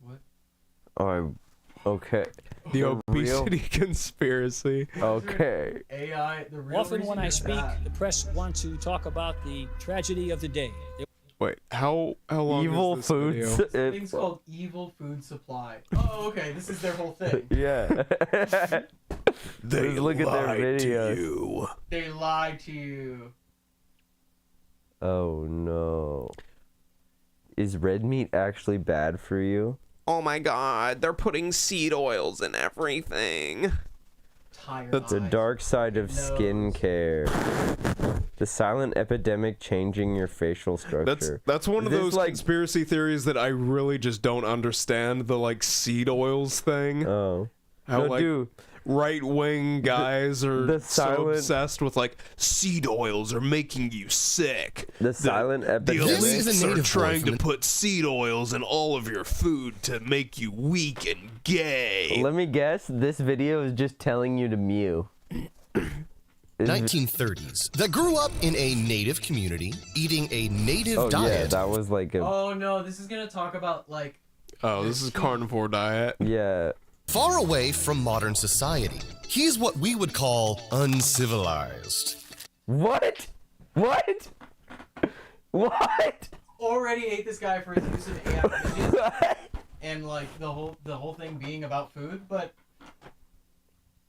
What? Oh, okay. The For obesity conspiracy. Okay. AI. The real Often when reason I is speak, that. the press want to talk about the tragedy of the day. Wait, how long Evil is this foods. video? This thing's called Evil Food Supply. Oh, okay. This is their whole thing. Yeah. They look at their lied videos. to you. They lied to you. Oh no. Is red meat actually bad for you? Oh my god, they're putting seed oils in everything. The dark side of skincare. The silent epidemic changing your facial structure. That's one of This, those like, conspiracy theories that I really just don't understand. The like seed oils thing. Oh. How No, like dude. right-wing guys are the so silent- obsessed with like seed oils are making you sick. The silent The epidemic. elites are trying to put seed oils in all of your food to make you weak and gay. Let me guess, this video is just telling you to mew. 1930s that grew up in a native community eating a native Oh yeah, diet. that was like a Oh no, this is gonna talk about like. Oh, this is carnivore diet. yeah. Far away from modern society. He's what we would call uncivilized. What? What? What? Already hate this guy for his use of AI images and like the whole thing being about food, but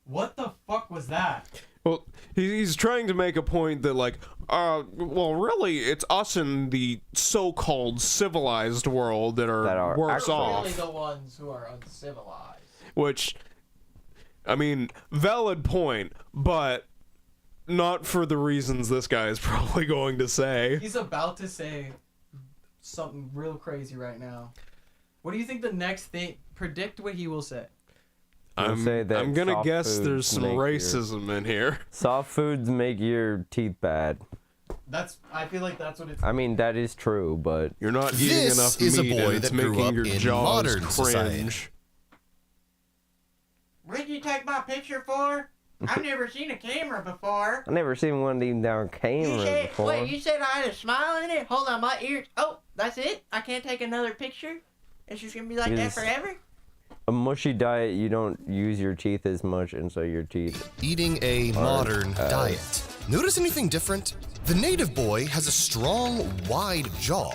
what the fuck was that? Well, he's trying to make a point that, like, well, really, it's us in the so-called civilized world that are worse off. Really the ones who are uncivilized. Which, I mean, valid point, but not for the reasons this guy is probably going to say. He's about to say something real crazy right now. What do you think the next thing? Predict what he will say. I'm gonna guess there's some racism in here. Soft foods make your teeth bad. I feel like that's what it's. I mean, that is true, but you're not eating This enough is a meat boy and it's that grew making up your in jaws modern cringe. society. What'd you take my picture for? I've never seen a camera before. I never seen one of these down camera before. Wait, you said I had a smile in it? Hold on, my ears. Oh, that's it? I can't take another picture? It's just gonna be like that Yes. forever? A mushy diet, you don't use your teeth as much, and so your teeth Eating a modern diet. Notice anything different? The native boy has a strong, wide jaw.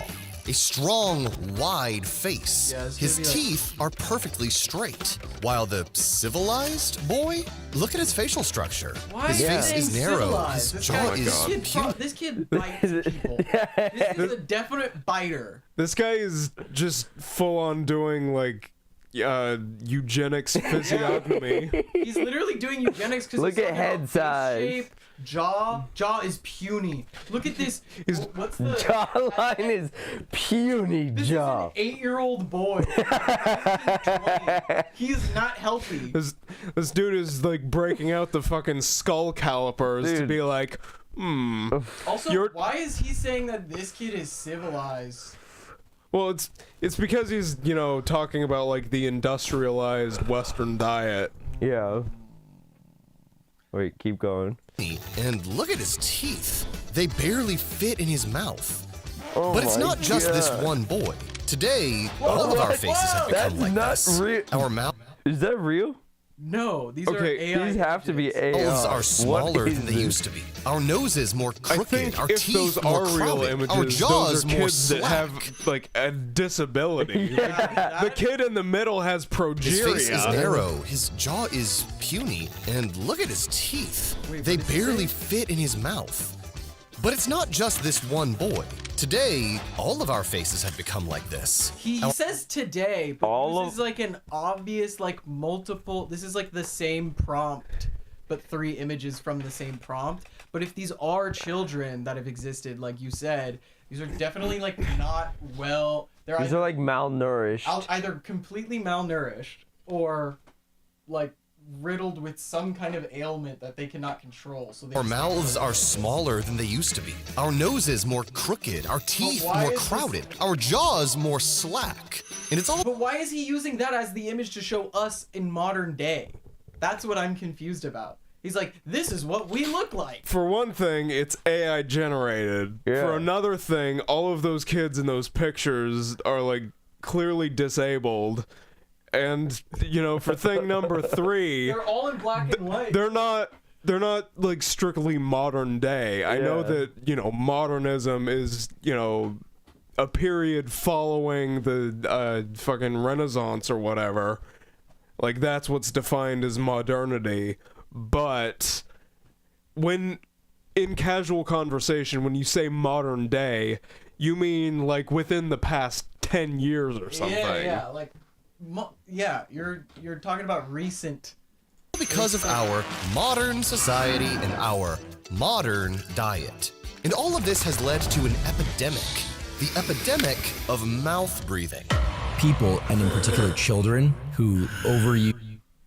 a strong, wide face. Yeah, His teeth are perfectly straight. While the civilized boy, look at his facial structure. Why His face is narrow. His jaw is puny. This kid bites people. This is a definite biter. This guy is just full on doing like eugenics physiognomy. He's literally doing eugenics because Look at head size. Shape, jaw is puny. Look at this. What's the jawline is puny jaw. This is an 8-year-old boy. He is not healthy. This dude is like breaking out the fucking skull calipers to be like, Also, why is he saying that this kid is civilized? Well, it's because he's, you know, talking about like the industrialized Western diet. Yeah. Wait, keep going. And look at his teeth. They barely fit in his mouth. Oh but it's my not just this God. one boy. Today, all of our faces have become like this. Real. Our mouth. Is that real? No, these are AI. These have to be AI. Mouths are smaller than they used to be. Our noses more crooked. Our if teeth those more are real crowded. images, Our those jaws are more kids that slack. have like a disability. The kid in the middle has progeria. His face is narrow, his jaw is puny, and look at his teeth. They barely fit in his mouth. But it's not just this one boy. Today, all of our faces have become like this. He says today, but this is like an obvious, like multiple. This is like the same prompt, but 3 images from the same prompt. But if these are children that have existed, like you said, these are definitely like not well. These are like malnourished. Either completely malnourished or like riddled with some kind of ailment that they cannot control. So Our mouths are smaller than they used to be. Our noses more crooked. Our teeth more crowded. Our jaws more slack. And it's all. But why is he using that as the image to show us in modern day? That's what I'm confused about. He's like, this is what we look like. For one thing, it's AI generated. Yeah. For another thing, all of those kids in those pictures are like clearly disabled. And, you know, for thing number 3, They're all in black and white. they're not like strictly modern day. I know that, you know, modernism is, you know, a period following the fucking Renaissance or whatever. Like that's what's defined as modernity. But when in casual conversation, when you say modern day, you mean like within the past 10 years or something. Yeah, like you're talking about recent. Because of our modern society and our modern diet. And all of this has led to an epidemic. The epidemic of mouth breathing. People, and in particular children, who overuse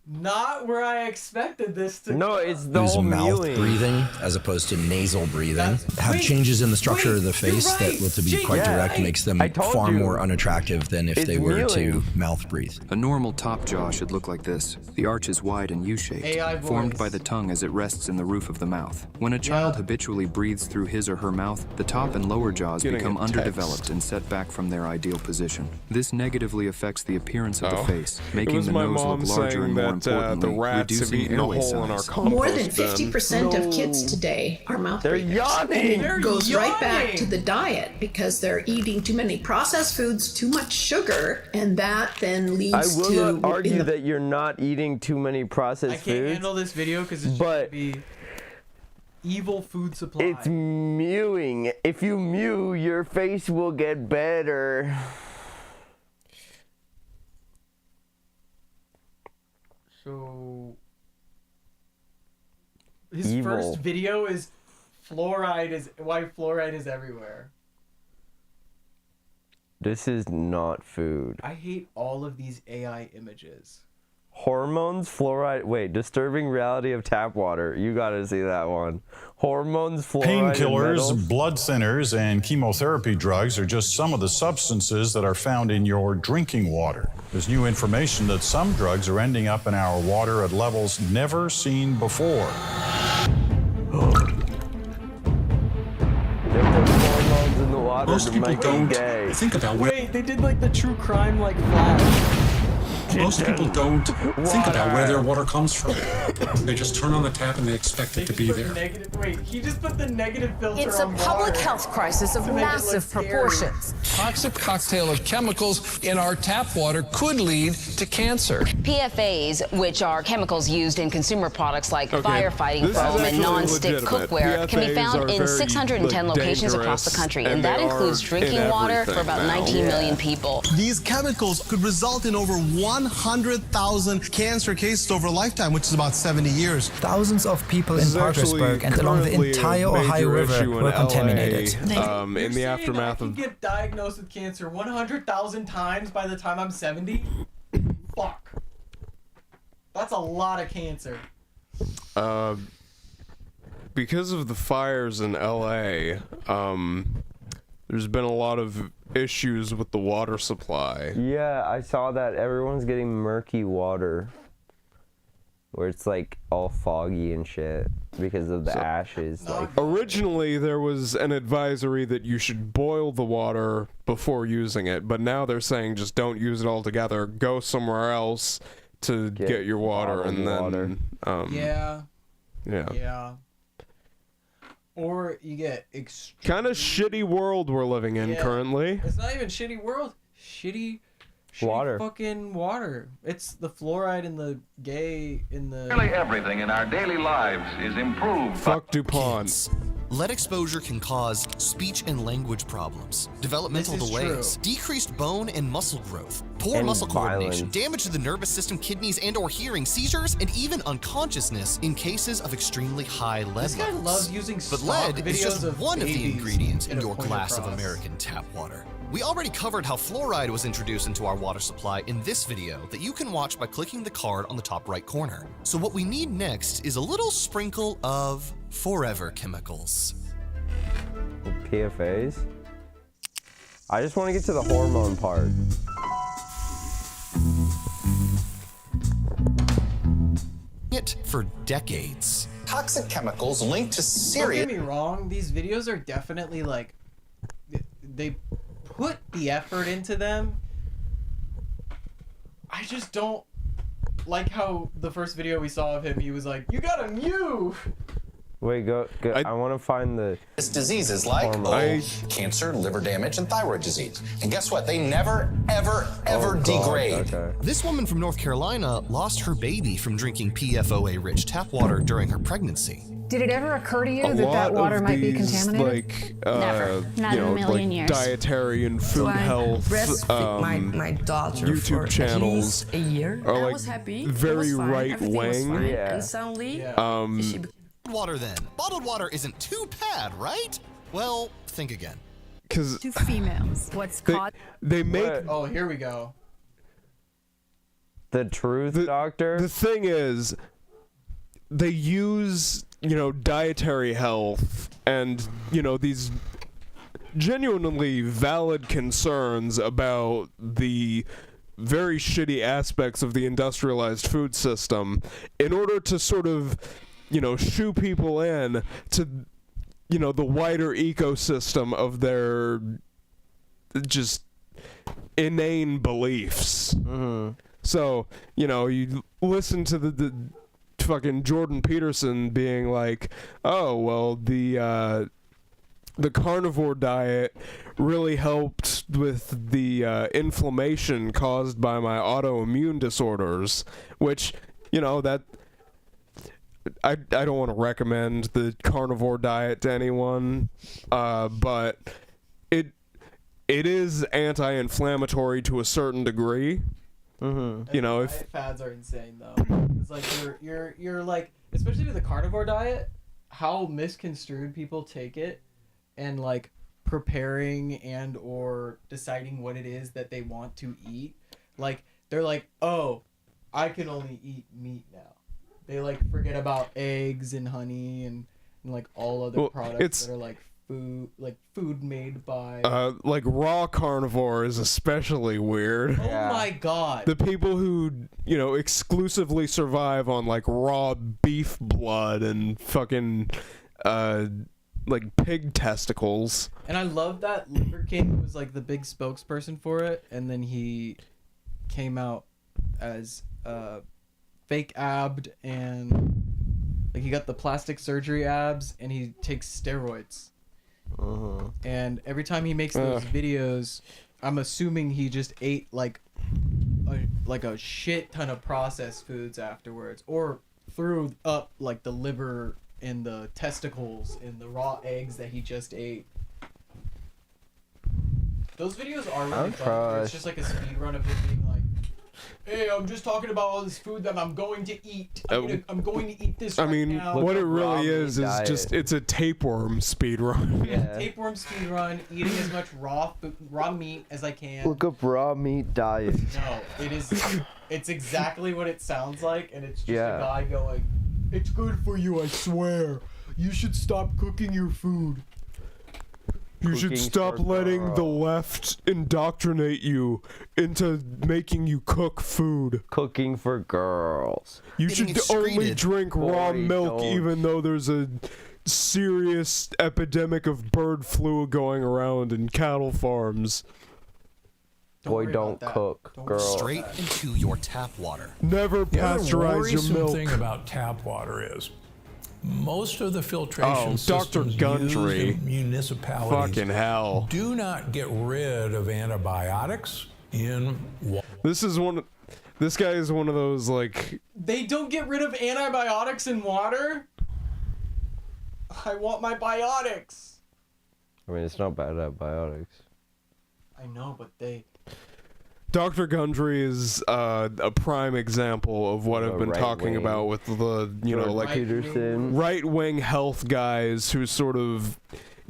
Not where I expected this to No, it's the whole mouth mewing. breathing as opposed to nasal breathing have changes in the structure of the face that, well, to be quite direct, makes them far more unattractive than if they were to mouth breathe. A normal top jaw should look like this. The arch is wide and U-shaped, formed by the tongue as it rests in the roof of the mouth. When a child habitually breathes through his or her mouth, the top and lower jaws become underdeveloped and set back from their ideal position. This negatively affects the appearance of the face, making the nose look larger and more importantly, reducing airway size. More than 50% of kids today are mouth breathers. yawning. And it goes right back to the diet because they're eating too many processed foods, too much sugar, and that then leads I will to not argue that you're not eating too many processed foods. I can't handle this video because it's going to be evil food supply. It's mewing. If you mew, your face will get better. So his Evil. first video is why fluoride is everywhere. This is not food. I hate all of these AI images. Hormones, fluoride. Wait, disturbing reality of tap water. You gotta see that one. Hormones, fluoride, and Painkillers, metals. blood thinners, and chemotherapy drugs are just some of the substances that are found in your drinking water. There's new information that some drugs are ending up in our water at levels never seen before. Hormones in the water Most to people make don't them gay. think about Wait, they did like the true crime like flash. Most people don't think about where their water comes from. They just turn on the tap and they expect it to be there. Wait, he just put the negative filter It's a on public water health crisis of to make it look massive scary. proportions. Toxic cocktail of chemicals in our tap water could lead to cancer. PFAs, which are chemicals used in consumer products like Okay, firefighting this is foam and actually non-stick legitimate. cookware, can be PFAs found are in very, 610 like, locations across the dangerous, country, and and that they includes are drinking in water for everything about now. 19 million people. These chemicals could result in over 100,000 cancer cases over a lifetime, which is about 70 years. Thousands of people This in is actually Parkersburg and along the currently a entire Ohio major River issue in were LA, contaminated. in the aftermath I of can get diagnosed with cancer 100,000 times by the time I'm 70? Fuck. That's a lot of cancer. because of the fires in LA, there's been a lot of issues with the water supply. Yeah, I saw that everyone's getting murky water. Where it's like all foggy and shit because of the ashes. Like, originally, there was an advisory that you should boil the water before using it, but now they're saying just don't use it altogether. Go somewhere else to get your water, and then Yeah. Or you get kind of shitty world we're living in currently. It's not even shitty world. Shitty water. Fucking water. It's the fluoride in the Nearly everything in our daily lives is improved. Fuck DuPont. Lead exposure can cause speech and language problems, developmental This is delays, true. decreased bone and muscle growth, poor And muscle coordination, violence. damage to the nervous system, kidneys, and or hearing, seizures, and even unconsciousness in cases of extremely high lead This guy levels. loves using But stock lead is just videos of one of the babies ingredients in in a your point glass of across. American tap water. We already covered how fluoride was introduced into our water supply in this video that you can watch by clicking the card on the top right corner. So what we need next is a little sprinkle of forever chemicals. PFAs. I just want to get to the hormone part. It for decades. Toxic chemicals linked to Don't serious. get me wrong, these videos are definitely like they put the effort into them. I just don't like how the first video we saw of him, he was like, "You got a Mew." Wait, go. I want to find the Diseases like cancer, liver damage, and thyroid disease. And guess what? They never, ever, ever degrade. This woman from North Carolina lost her baby from drinking PFOA-rich tap water during her pregnancy. Did it ever occur to you that that water might be contaminated? Like, Never. Not in a million years. Dietary and food health my daughter YouTube for channels at least a year. are I like was happy. very It was fine. Everything was right-wing. fine. And suddenly, Water then. Bottled water isn't too bad, right? Well, think again. Because To females. What's caught? they make Oh, here we go. the truth, doctor. The thing is, they use, dietary health and, these genuinely valid concerns about the very shitty aspects of the industrialized food system in order to sort of, shoo people in to, the wider ecosystem of their just inane beliefs. So, you listen to the fucking Jordan Peterson being like, oh, well, the carnivore diet really helped with the inflammation caused by my autoimmune disorders, which, that I don't want to recommend the carnivore diet to anyone, but it is anti-inflammatory to a certain degree. Diet fads are insane though. It's like you're like, especially with the carnivore diet, how misconstrued people take it, and like preparing and or deciding what it is that they want to eat. Like they're like, oh, I can only eat meat now. They like forget about eggs and honey and like all other products that are like food made by like raw carnivore is especially weird. Oh my god. The people who, exclusively survive on like raw beef blood and fucking like pig testicles. And I love that Liver King was like the big spokesperson for it, and then he came out as fake abbed, and like he got the plastic surgery abs, and he takes steroids. And every time he makes those videos, I'm assuming he just ate like a shit ton of processed foods afterwards, or threw up like the liver and the testicles and the raw eggs that he just ate. Those videos are really fun. It's just like a speed run of him being like, "Hey, I'm just talking about all this food that I'm going to eat. I'm going to eat this right now." What it really is just it's a tapeworm speed run. Yeah. Tapeworm speed run, eating as much raw meat as I can. Look up raw meat diet. No, it's exactly what it sounds like, and it's just a guy going, "It's good for you, I swear. You should stop cooking your food. You should stop letting the left indoctrinate you into making you cook food. Cooking for girls. You should only drink raw milk even though there's a serious epidemic of bird flu going around in cattle farms. Boy, don't cook, girl." Straight into your tap water. Never pasteurize your milk. The thing about tap water is most of the filtration systems used in municipalities fucking hell. do not get rid of antibiotics in water. This guy is one of those, like... They don't get rid of antibiotics in water? I want my biotics. I mean, it's not bad antibiotics. I know, but they... Dr. Gundry is a prime example of what I've been talking about with the, right-wing health guys who sort of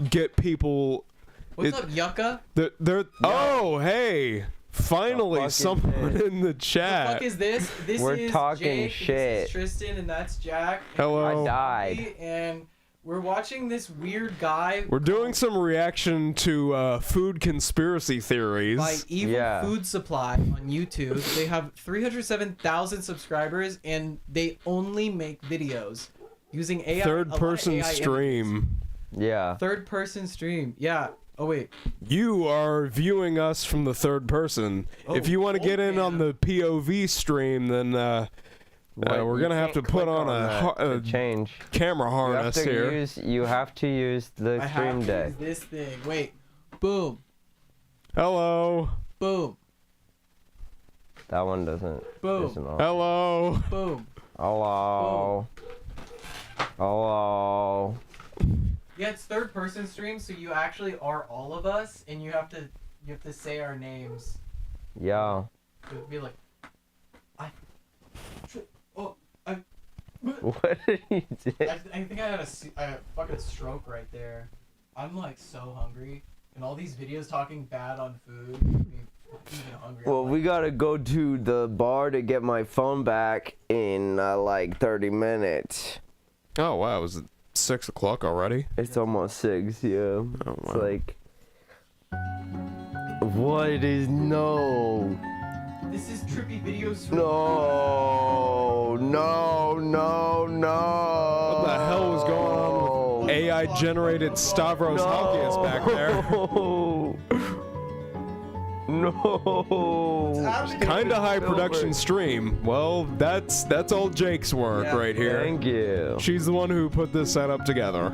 get people... What's up, Yucca? Oh, hey! Finally, someone in the chat. What the fuck is this? This is talking Jake, shit. This is Tristan, and that's Jack. Hello. I died. And we're watching this weird guy. We're doing some reaction to food conspiracy theories. By Evil Food Supply on YouTube. They have 307,000 subscribers, and they only make videos using AI. Third-person stream. Yeah. Third-person stream. Yeah. Oh, wait. You are viewing us from the third person. If you want to get in on the POV stream, then we're going to have to put on a camera harness here. You have to use the stream deck. This thing. Wait. Boom. Hello. Boom. That one doesn't. Boom. Isn't on. Hello. Boom. Hello. Boom. Hello. Yeah, it's third-person stream, so you actually are all of us, and you have to say our names. Yeah. It'd be like, What did he do? I think I had a fucking stroke right there. I'm like so hungry, and all these videos talking bad on food. Even hungry. Well, we gotta go to the bar to get my phone back in like 30 minutes. Oh wow, was it 6 o'clock already? It's almost 6, yeah. Oh, wow. It's like... What is no? This is trippy videos. No. What the hell was going on with AI-generated Stavros Halkias back there? No. Kinda high production stream. Well, that's all Jake's work right here. Thank you. She's the one who put this setup together.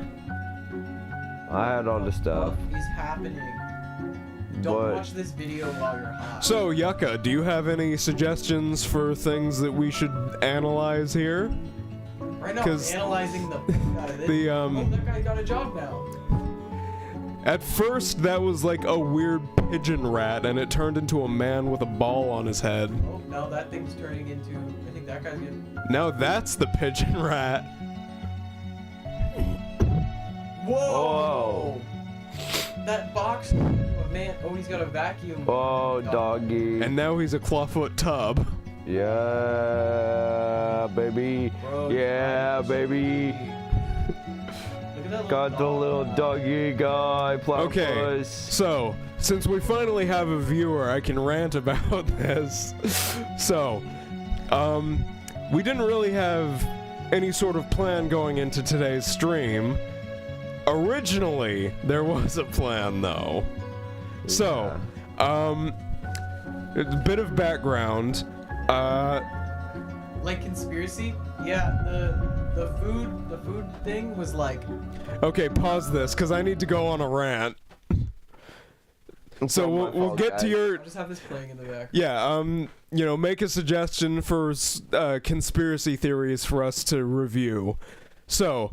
I had all the stuff. What is happening? Don't watch this video while you're high. So, Yucca, do you have any suggestions for things that we should analyze here? Right now, I'm analyzing the out of this. Oh, that guy got a job now. At first, that was like a weird pigeon rat, and it turned into a man with a ball on his head. Oh, now that thing's turning into... I think that guy's getting... Now that's the pigeon rat. Whoa! That box... Oh, man. Oh, he's got a vacuum. Oh, doggy. And now he's a clawfoot tub. Yeah, baby. Bro, yeah, baby. Got the little doggy guy. Okay, so since we finally have a viewer, I can rant about this. So, we didn't really have any sort of plan going into today's stream. Originally, there was a plan, though. So, a bit of background. Like conspiracy? Yeah, the food thing was like. Okay, pause this, because I need to go on a rant. So we'll get to your. I'll just have this playing in the back. Yeah, make a suggestion for conspiracy theories for us to review. So,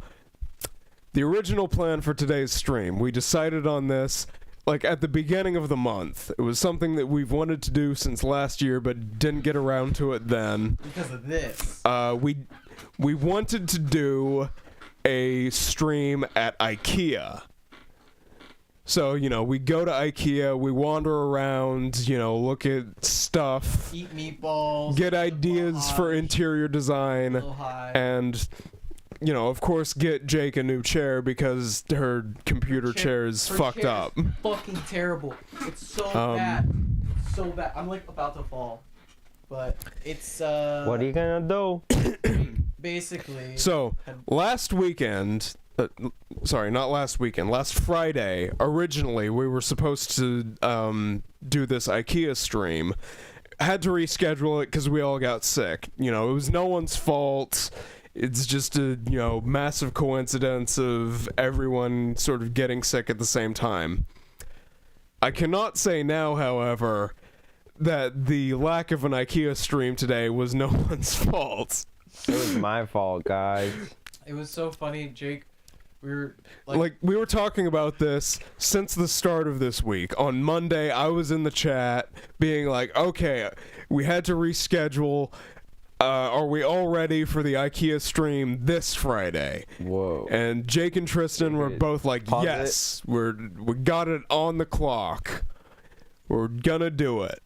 the original plan for today's stream, we decided on this like at the beginning of the month. It was something that we've wanted to do since last year, but didn't get around to it then. Because of this. We wanted to do a stream at IKEA. So, we go to IKEA, we wander around, look at stuff. Eat meatballs. Get ideas for interior design. And, of course, get Jake a new chair because her computer chair is fucked up. Fucking terrible. It's so bad. It's so bad. I'm like about to fall. But it's, What are you gonna do? Basically. So, last weekend... sorry, not last weekend. Last Friday, originally, we were supposed to do this IKEA stream. Had to reschedule it because we all got sick. It was no one's fault. It's just a, massive coincidence of everyone sort of getting sick at the same time. I cannot say now, however, that the lack of an IKEA stream today was no one's fault. It was my fault, guys. It was so funny, Jake. We were we were talking about this since the start of this week. On Monday, I was in the chat being like, okay, we had to reschedule. Are we all ready for the IKEA stream this Friday? Whoa. And Jake and Tristan were both like, yes, we got it on the clock. We're gonna do it.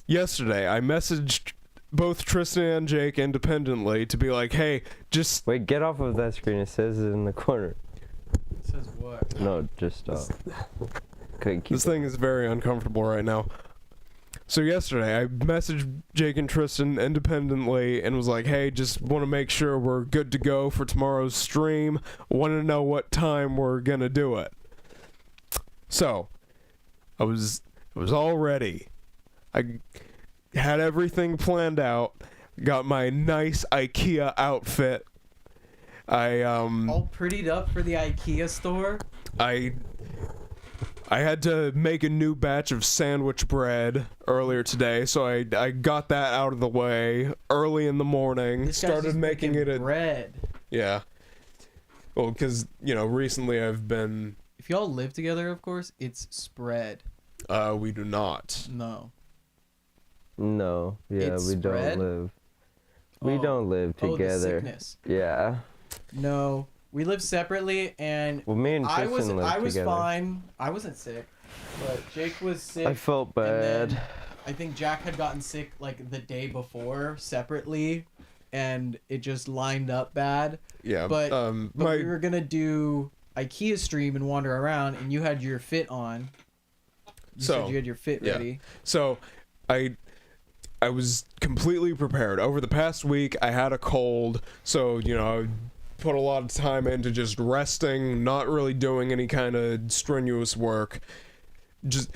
Yesterday, I messaged both Tristan and Jake independently to be like, hey, just... Wait, get off of that screen. It says it in the corner. It says what? No, just okay, this thing is very uncomfortable right now. So yesterday, I messaged Jake and Tristan independently and was like, hey, just want to make sure we're good to go for tomorrow's stream. Want to know what time we're going to do it. So, I was all ready. I had everything planned out. Got my nice IKEA outfit. All prettied up for the IKEA store. I had to make a new batch of sandwich bread earlier today, so I got that out of the way early in the morning. Started making it bread. Yeah. Well, because recently I've been. If y'all live together, of course, it's spread. We do not. No. No, yeah, It's we spread? don't live. We don't live together. The sickness. Yeah. No, we live separately, and Well, me and I Tristan was together. fine. I wasn't sick, but Jake was sick. I felt and bad. then I think Jack had gotten sick like the day before separately, and it just lined up bad. Yeah, but we were gonna do IKEA stream and wander around, and you had your fit on. You said you had your fit ready. So, I was completely prepared. Over the past week, I had a cold, so, I put a lot of time into just resting, not really doing any kind of strenuous work. Just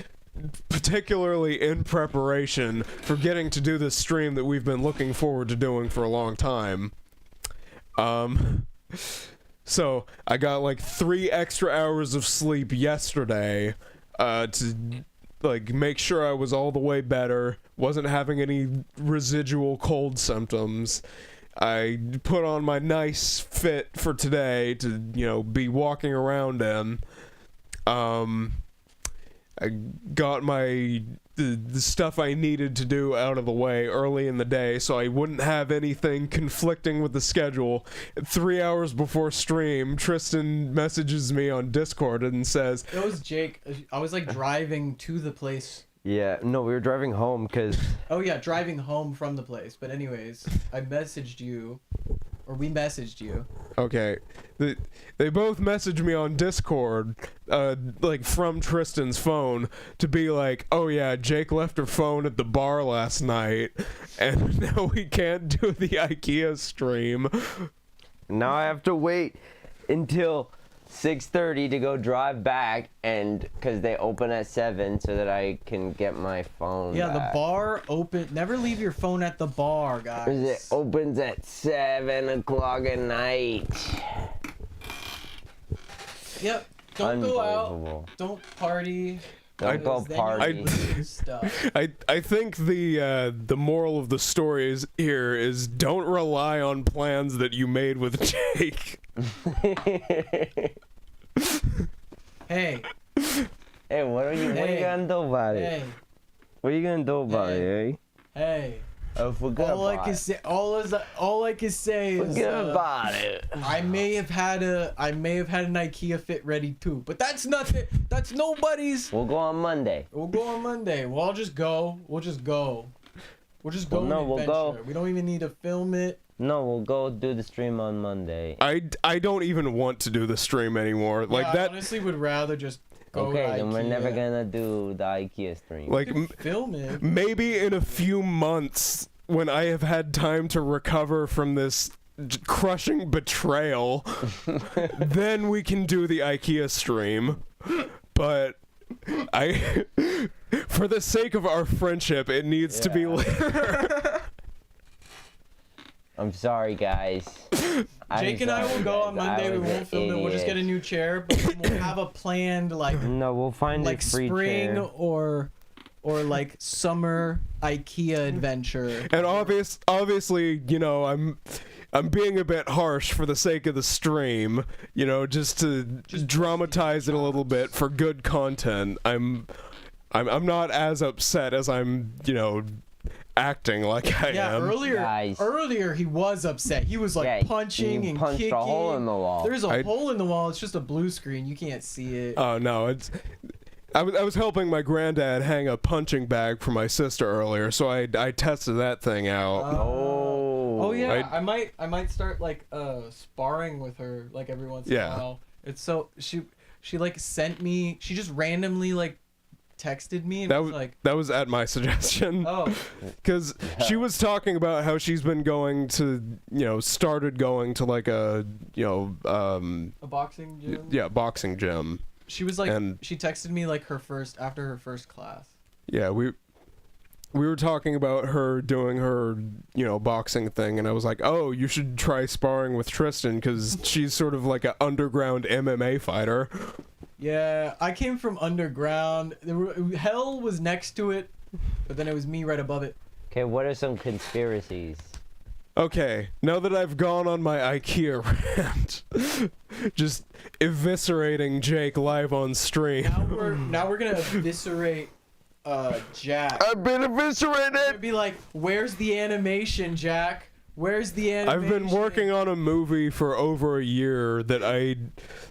particularly in preparation for getting to do this stream that we've been looking forward to doing for a long time. So, I got like 3 extra hours of sleep yesterday, to make sure I was all the way better, wasn't having any residual cold symptoms. I put on my nice fit for today to, be walking around in. I got the stuff I needed to do out of the way early in the day so I wouldn't have anything conflicting with the schedule. 3 hours before stream, Tristan messages me on Discord and says... It was Jake. I was driving to the place. Yeah, no, we were driving home because... Oh yeah, driving home from the place. But anyways, I messaged you, or we messaged you. Okay. They both messaged me on Discord, from Tristan's phone, to be like, oh yeah, Jake left her phone at the bar last night, and now we can't do the IKEA stream. Now I have to wait until 6:30 to go drive back, and because they open at 7 so that I can get my phone Yeah, back. the bar open. Never leave your phone at the bar, guys. 'Cause it opens at 7 o'clock at night. Yep. Don't go out. Don't party. Don't go party. I think the moral of the story is don't rely on plans that you made with Jake. Hey. Hey, what are you gonna do about it? Hey. What are you gonna do about it, eh? Hey. Oh, forget all about I can it. say, all I can say is Forget about it. I may have had an IKEA fit ready too, but that's nothing. That's nobody's. We'll go on Monday. We'll I'll just go. We'll just go. We'll just go. No, we'll go. We don't even need to film it. No, we'll go do the stream on Monday. I don't even want to do the stream anymore. Like I that. honestly would rather just go. Okay, to then we're IKEA. never gonna do the IKEA stream. Like film it. Maybe in a few months when I have had time to recover from this crushing betrayal, then we can do the IKEA stream. But for the sake of our friendship, it needs to be later. I'm sorry, guys. Jake and I will go on Monday. We won't film it. We'll just get a new chair, but then we'll have a planned No, we'll find like a free spring chair. or like summer IKEA adventure. And obviously, you know, I'm being a bit harsh for the sake of the stream, you know, just to dramatize it a little bit for good content. I'm not as upset as I'm, you know, acting like I am. Earlier he was upset. He was like punching and punched kicking. a hole in the wall. There's a hole in the wall. It's just a blue screen. You can't see it. Oh no, I was helping my granddad hang a punching bag for my sister earlier, so I tested that thing out. Oh yeah, I might start like sparring with her like every once in a while. It's so she like sent me. She just randomly like texted me and was like, that was at my suggestion. Oh. Because she was talking about how she's been going to, you know, started going to like a, you know, a boxing gym. Yeah, boxing gym. She was like, and she texted me like after her first class. Yeah, we were talking about her doing her, you know, boxing thing, and I was like, oh, you should try sparring with Tristan because she's sort of like an underground MMA fighter. Yeah, I came from underground. Hell was next to it, but then it was me right above it. Okay, what are some conspiracies? Okay, now that I've gone on my IKEA rant, just eviscerating Jake live on stream. Now we're gonna eviscerate Jack. I've been eviscerated! We're gonna be like, where's the animation, Jack? Where's the animation? I've been working on a movie for over a year that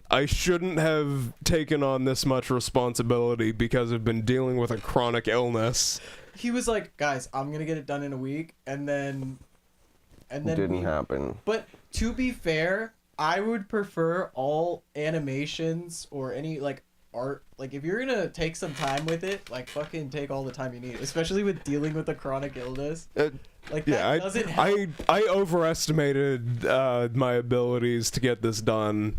I shouldn't have taken on this much responsibility because I've been dealing with a chronic illness. He was like, guys, I'm gonna get it done in a week, and then didn't happen. But to be fair, I would prefer all animations or any like art. Like if you're gonna take some time with it, like fucking take all the time you need, especially with dealing with a chronic illness. Like that doesn't help. I overestimated my abilities to get this done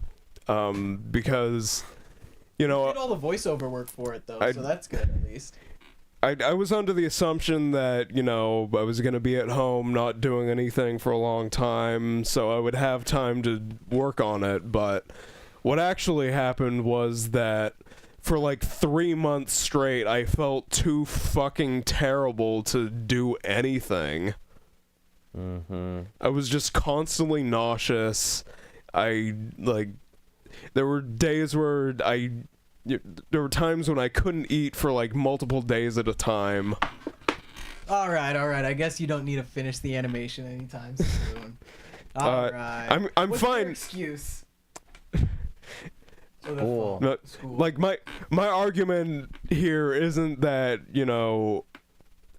because, you know, You did all the voiceover work for it though, so that's good at least. I was under the assumption that, you know, I was going to be at home not doing anything for a long time, so I would have time to work on it, but what actually happened was that for like 3 months straight, I felt too fucking terrible to do anything. I was just constantly nauseous. There were days where there were times when I couldn't eat for like multiple days at a time. All right. I guess you don't need to finish the animation anytime soon. All right. I'm What's fine. Your excuse. Cool. No, like my argument here isn't that, you know,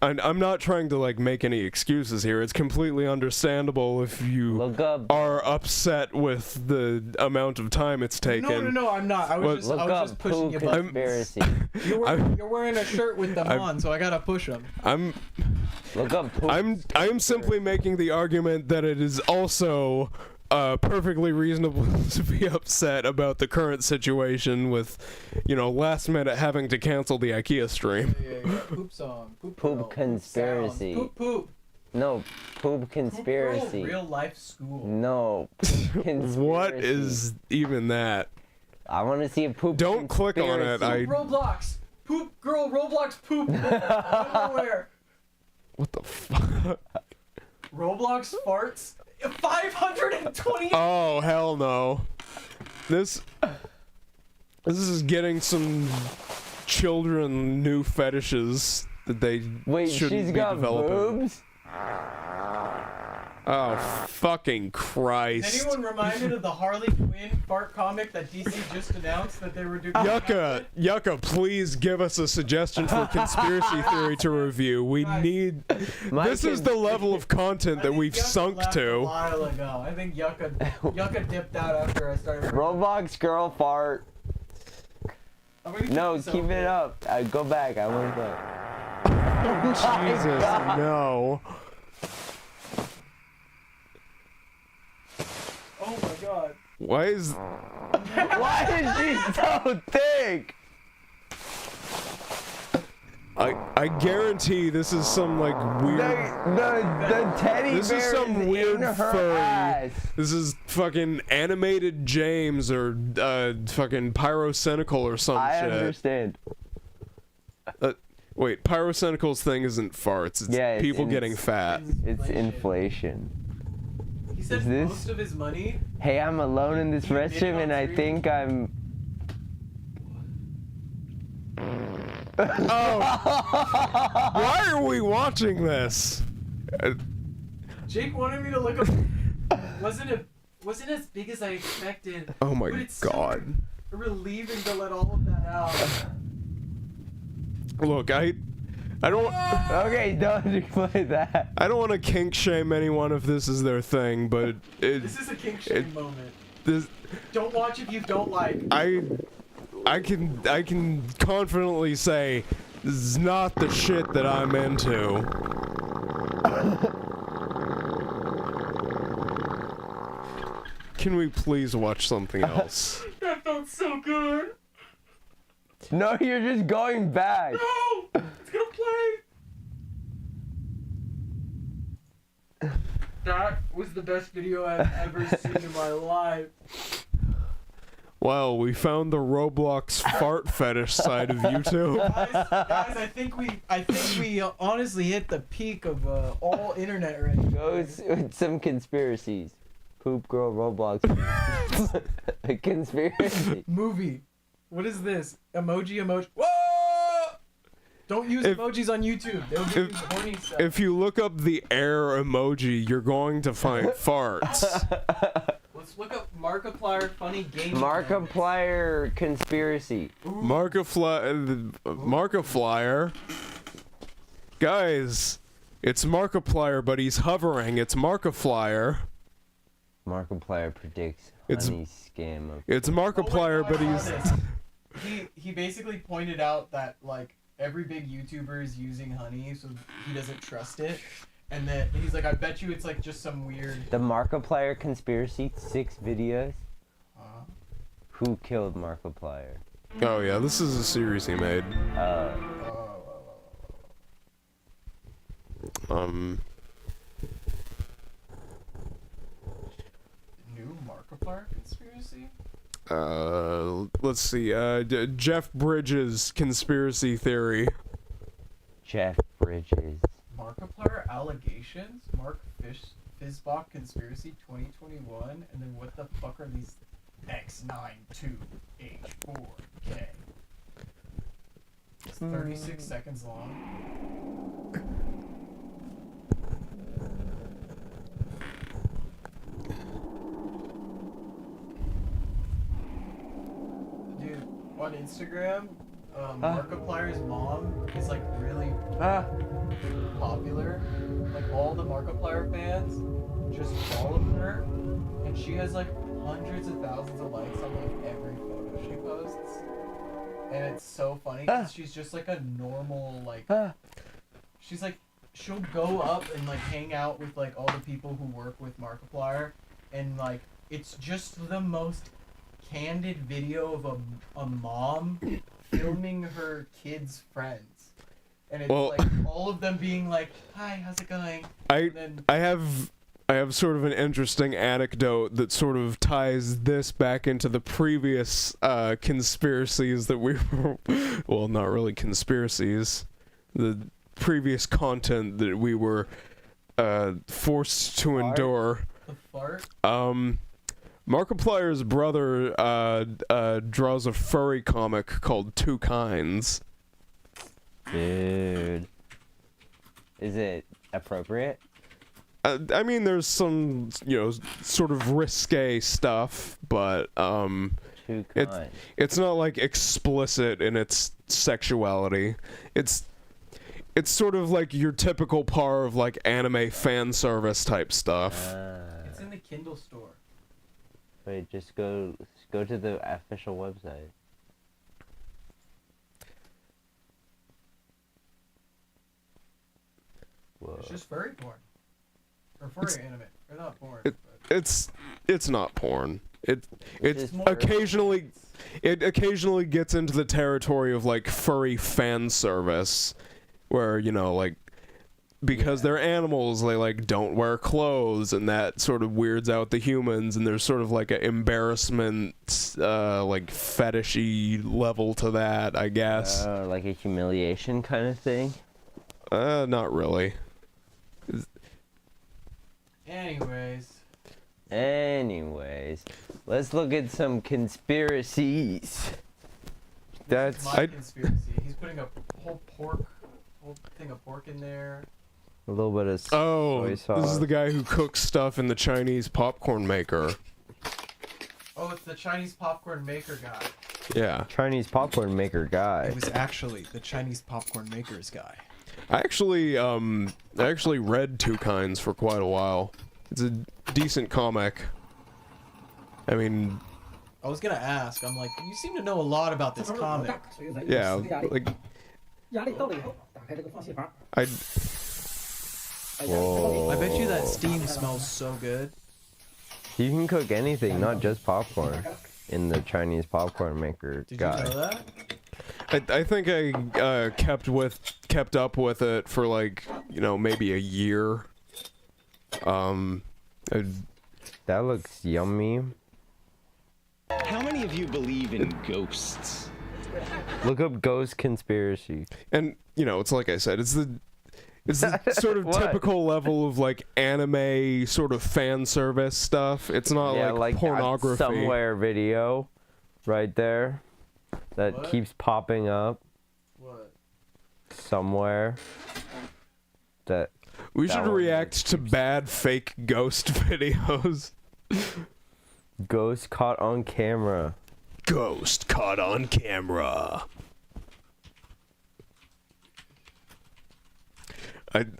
I'm not trying to like make any excuses here. It's completely understandable if you are upset with the amount of time it's taken. No, I'm not. I was just pushing your buttons. Conspiracy. You're wearing a shirt with them on, so I gotta push them. I'm simply making the argument that it is also perfectly reasonable to be upset about the current situation with, last minute having to cancel the IKEA stream. Yeah. Poop song. Poop conspiracy. Poop. No, poop conspiracy. Real life school. No, poop conspiracy. What is even that? I want to see a poop Don't click on it. Roblox. Poop girl. Roblox poop. I don't know where. What the fuck? Roblox farts. 520. Oh hell no! This is getting some children new fetishes that they shouldn't be developing. Boobs? Oh fucking Christ! Is anyone reminded of the Harley Quinn fart comic that DC just announced that they were doing? Yucca, please give us a suggestion for conspiracy theory to review. We need. This is the level of content that we've sunk to. A while ago, I think Yucca dipped out after I started. Roblox girl fart. No, keep it up. Go back. I want to. Jesus, no. Oh my god. Why is she so thick? I guarantee this is some like weird. The teddy bear. This is some weird furry. Ass. This is fucking animated James or fucking Pyrocynical or some shit. I understand. Wait, Pyrocynical's thing isn't farts. It's people getting fat. It's inflation. He said most of his money. Hey, I'm alone in this restroom and I think I'm. Oh. Why are we watching this? Jake wanted me to look up. Wasn't as big as I expected. Oh my god. So relieving to let all of that out. Look, I don't. Okay, don't explain that. I don't want to kink shame anyone if this is their thing, but this is a kink shame moment. Don't watch if you don't like. I can confidently say this is not the shit that I'm into. Can we please watch something else? That felt so good. No, you're just going back. No, it's gonna play. That was the best video I've ever seen in my life. Wow, we found the Roblox fart fetish side of YouTube. Guys, I think we honestly hit the peak of all internet right now. Go with some conspiracies. Poop girl Roblox. A conspiracy. Movie. What is this? Emoji. Whoa! Don't use emojis on YouTube. They'll give you horny stuff. If you look up the air emoji, you're going to find farts. Let's look up Markiplier funny game. Markiplier conspiracy. Markiplier. Guys, it's Markiplier, but he's hovering. It's Markiplier. Markiplier predicts honey scam of. It's Markiplier, but he's. He basically pointed out that like every big YouTuber is using honey, so he doesn't trust it. And then he's like, I bet you it's like just some weird. The Markiplier conspiracy, 6 videos. Who killed Markiplier? Oh yeah, this is a series he made. New Markiplier conspiracy? Let's see. Jeff Bridges conspiracy theory. Jeff Bridges. Markiplier allegations? Mark Fizbach conspiracy 2021? And then what the fuck are these X92H4K? It's 36 seconds long. Dude, on Instagram, Markiplier's mom is like really popular. Like all the Markiplier fans just follow her, and she has like hundreds of thousands of likes on like every photo she posts. And it's so funny because she's just like a normal like. She's like she'll go up and like hang out with like all the people who work with Markiplier, and like it's just the most candid video of a mom filming her kids' friends, and it's like all of them being like, "Hi, how's it going?" I have sort of an interesting anecdote that sort of ties this back into the previous conspiracies that we were, well, not really conspiracies, the previous content that we were forced to endure. The fart? Markiplier's brother draws a furry comic called Two Kinds. Dude. Is it appropriate? I mean, there's some, sort of risque stuff, but it's not like explicit in its sexuality. It's sort of like your typical par of like anime fan service type stuff. It's in the Kindle store. Wait, just go to the official website. Whoa. It's just furry porn. Or furry anime. Or not porn. It's not porn. It occasionally gets into the territory of like furry fan service, where like because they're animals, they like don't wear clothes, and that sort of weirds out the humans, and there's sort of like an embarrassment, like fetishy level to that, I guess. Like a humiliation kind of thing. Not really. Anyways, let's look at some conspiracies. That's my conspiracy. He's putting a whole thing of pork in there. A little bit of soy sauce. This is the guy who cooks stuff in the Chinese popcorn maker. Oh, it's the Chinese popcorn maker guy. Yeah. Chinese popcorn maker guy. It was actually the Chinese popcorn makers guy. I actually read Two Kinds for quite a while. It's a decent comic. I mean, I was gonna ask. I'm like, you seem to know a lot about this comic. Yeah, like I bet you that steam smells so good. You can cook anything, not just popcorn, in the Chinese popcorn maker guy. Did you know that? I think I kept up with it for like maybe a year. That looks yummy. How many of you believe in ghosts? Look up ghost conspiracy. And it's like I said, it's the sort of typical level of like anime sort of fan service stuff. It's not like pornography. Somewhere video, right there, that keeps popping up. What? Somewhere. We should react to bad fake ghost videos. Ghost caught on camera. Ghost caught on camera.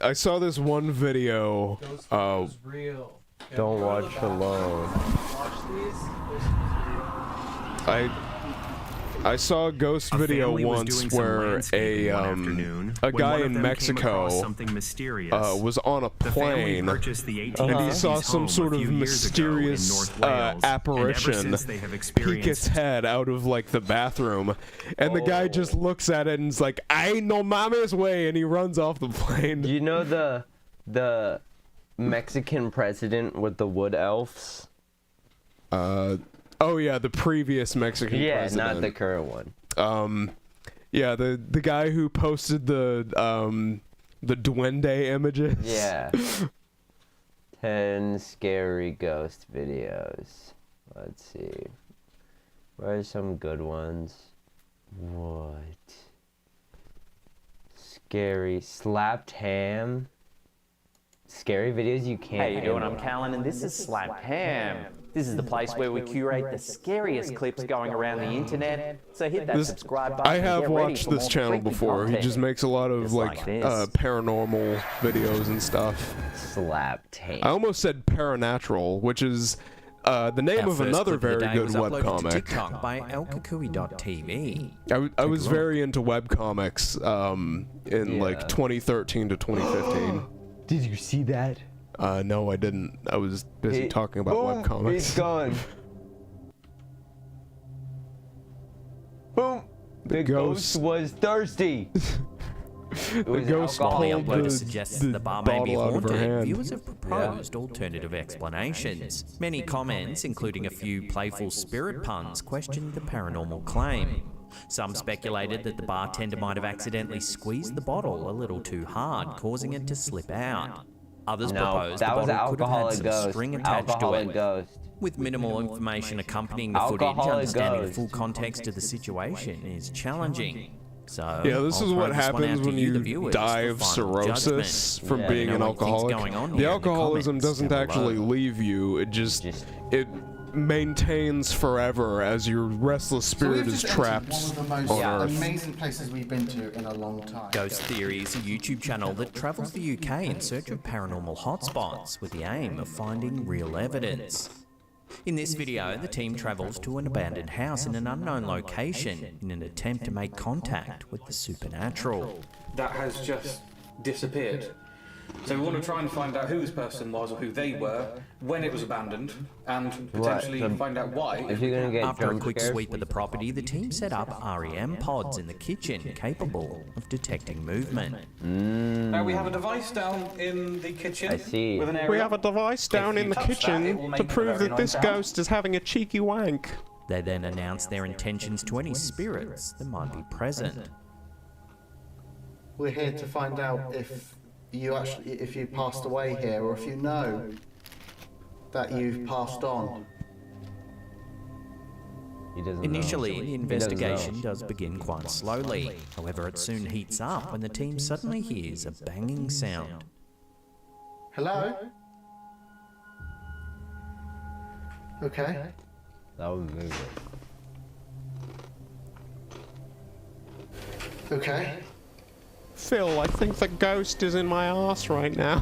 I saw this one video. Ghost real. Don't watch alone. Watch these. I saw a ghost video once where a guy in Mexico was on a plane and he saw some sort of mysterious apparition peek its head out of like the bathroom, and the guy just looks at it and is like, "Ay no mames way," and he runs off the plane. You know the Mexican president with the wood elves? Oh yeah, the previous Mexican president. Yeah, not the current one. Yeah, the guy who posted the duende images. Yeah. 10 scary ghost videos. Let's see. Where are some good ones? What? Scary slapped ham. Scary videos you can't. How you doing? I'm Callan, and this is Slapped Ham. This is the place where we curate the scariest clips going around the internet. So hit that subscribe button. I have watched this channel before. He just makes a lot of like paranormal videos and stuff. Slapped Ham. I almost said paranatural, which is the name of another very good webcomic. I was very into webcomics in like 2013 to 2015. Did you see that? No, I didn't. I was busy talking about webcomics. He's gone. Boom. The ghost was thirsty. The ghost While the pulled uploader suggests the bar may be bottle out of her haunted, hand. viewers have proposed alternative explanations. Many comments, including a few playful spirit puns, questioned the paranormal claim. Some speculated that the bartender might have accidentally squeezed the bottle a little too hard, causing it to slip out. Others proposed the bottle could have had some string attached to it. With minimal information accompanying the footage, understanding the full context of the situation is challenging. So, yeah, this is what happens when you die of final cirrhosis judgment. from Let me being know an what you think's alcoholic. going on The here in the alcoholism comments doesn't down actually below. leave you, it maintains forever as your restless spirit is trapped one of the on most Earth. amazing places we've been to in a long time. Ghost Theory is a YouTube channel that travels the UK in search of paranormal hotspots with the aim of finding real evidence. In this video, the team travels to an abandoned house in an unknown location in an attempt to make contact with the supernatural. That has just disappeared. So we want to try and find out who this person was or who they were, when it was abandoned, and potentially find out why. After a quick sweep of the property, the team set up REM pods in the kitchen capable of detecting movement. Now we have a device down in the kitchen. I see. With an We aerial. have a device down in the kitchen to prove that this ghost is having a cheeky wank. They then announce their intentions to any spirits that might be present. We're here to find out if you passed away here, or if you know that you've passed on. Initially, the investigation does begin quite slowly. However, it soon heats up when the team suddenly hears a banging sound. Hello? Okay. That would move it. Okay. Phil, I think the ghost is in my ass right now.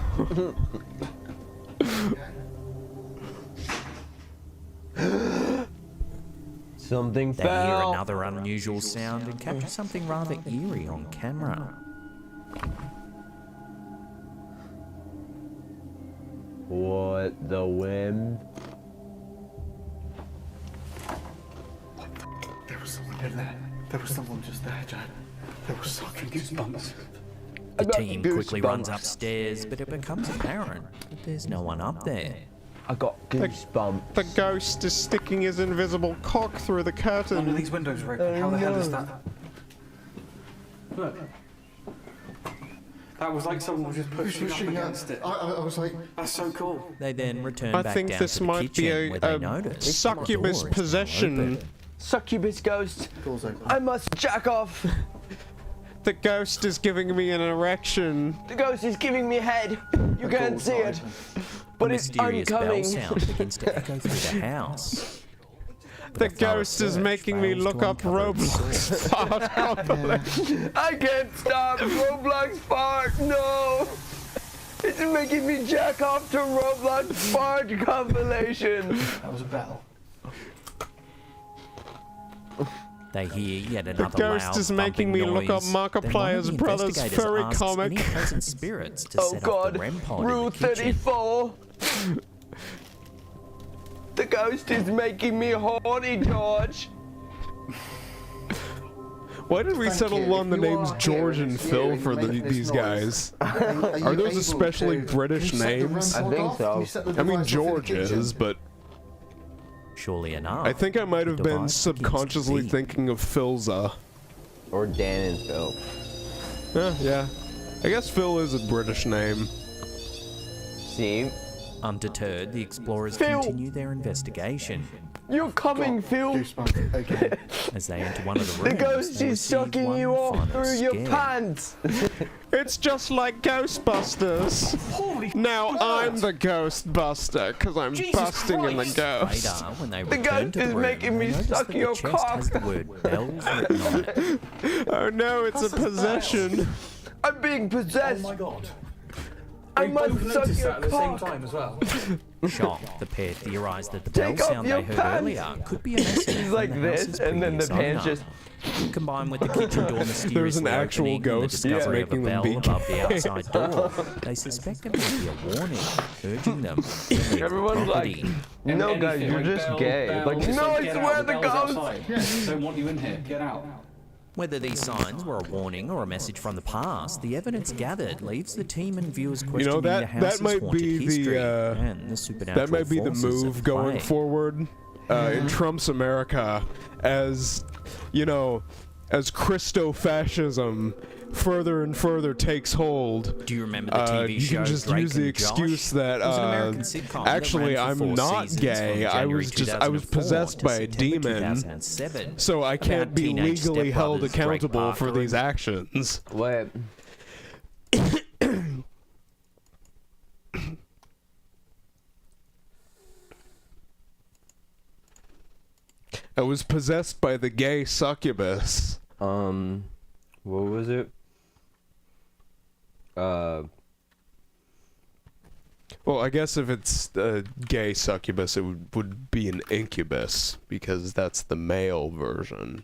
Something They fell. hear another unusual sound and capture something rather eerie on camera. What the wind? There was someone in there. There was someone just there, Jack. There was sucking goosebumps. The team quickly runs upstairs, but it becomes apparent that there's no one up there. I got goosebumps. The ghost is sticking his invisible cock through the curtain. One of these windows are open. How the hell is that? Look. That was like someone was just pushing up against it. I was like, that's so cool. They then return I back think down this to the might be kitchen where they notice succubus the door is possession. open. Succubus ghost. I must jack off. The ghost is giving me an erection. The ghost is giving me head. You can't see it, but it's Mysterious bell oncoming. sound begins to echo through the house. The ghost is making me look up Roblox fart compilation. I can't stop Roblox fart. No. It's making me jack off to Roblox fart compilation. That was a bell. They hear yet The another ghost loud is making me look up thumping noise. Then one of Markiplier's the brother's investigators furry asks comic. any present spirits to Oh set up God, the REM pod Rule in the kitchen. 34. The ghost is making me horny, George. Why did we settle on the names George and Phil for these guys? Are those especially British names? I think so. I mean, George is, but Surely enough. I think I might have the been device subconsciously thinking of Philza. Or Dan and Phil. Yeah. I guess Phil is a British name. See? Undeterred, the explorers Phil! continue their investigation. You're coming, Phil. As they enter one of the The rooms, ghost they is receive sucking one you off final through your scare. pants. It's just like Ghostbusters. Now I'm the Ghostbuster, because I'm busting in the ghost. Later, when they The return ghost to the is room, making they me notice suck that your the chest has the cock. word bells written on it. Oh no, it's a possession. I'm being possessed. Oh my god. We both noticed that at the same time as well. Shocked, the pair theorised that the bell sound they heard earlier could be a message from like the this, house's and then the previous pan's owner. just... Combined with the kitchen door mysteriously There's an actual opening ghost and the discovery of a making them bell be above the gay. outside door, they suspect it might be a warning, urging them to leave Everyone's the like, property. no guys, you're just gay. Like, It's no, I get swear out, the bell's ghost. outside. Yeah, don't want you in here. Get out. Whether these signs were a warning or a message from the past, the evidence gathered leaves the team and viewers questioning the house's haunted history and the supernatural that might be the forces move at going play. forward in Trump's America, as as Christo-fascism further and further takes hold. Do you remember the TV you show can just Drake use the and Josh? excuse that It was an American sitcom that actually ran for I'm 4 not seasons gay. from I January was 2004 possessed to by a September demon. 2007. So I can't About be teenage legally held stepbrothers Drake accountable for Parker these actions. What? I was possessed by the gay succubus. What was it? Well, I guess if it's a gay succubus, it would be an incubus, because that's the male version.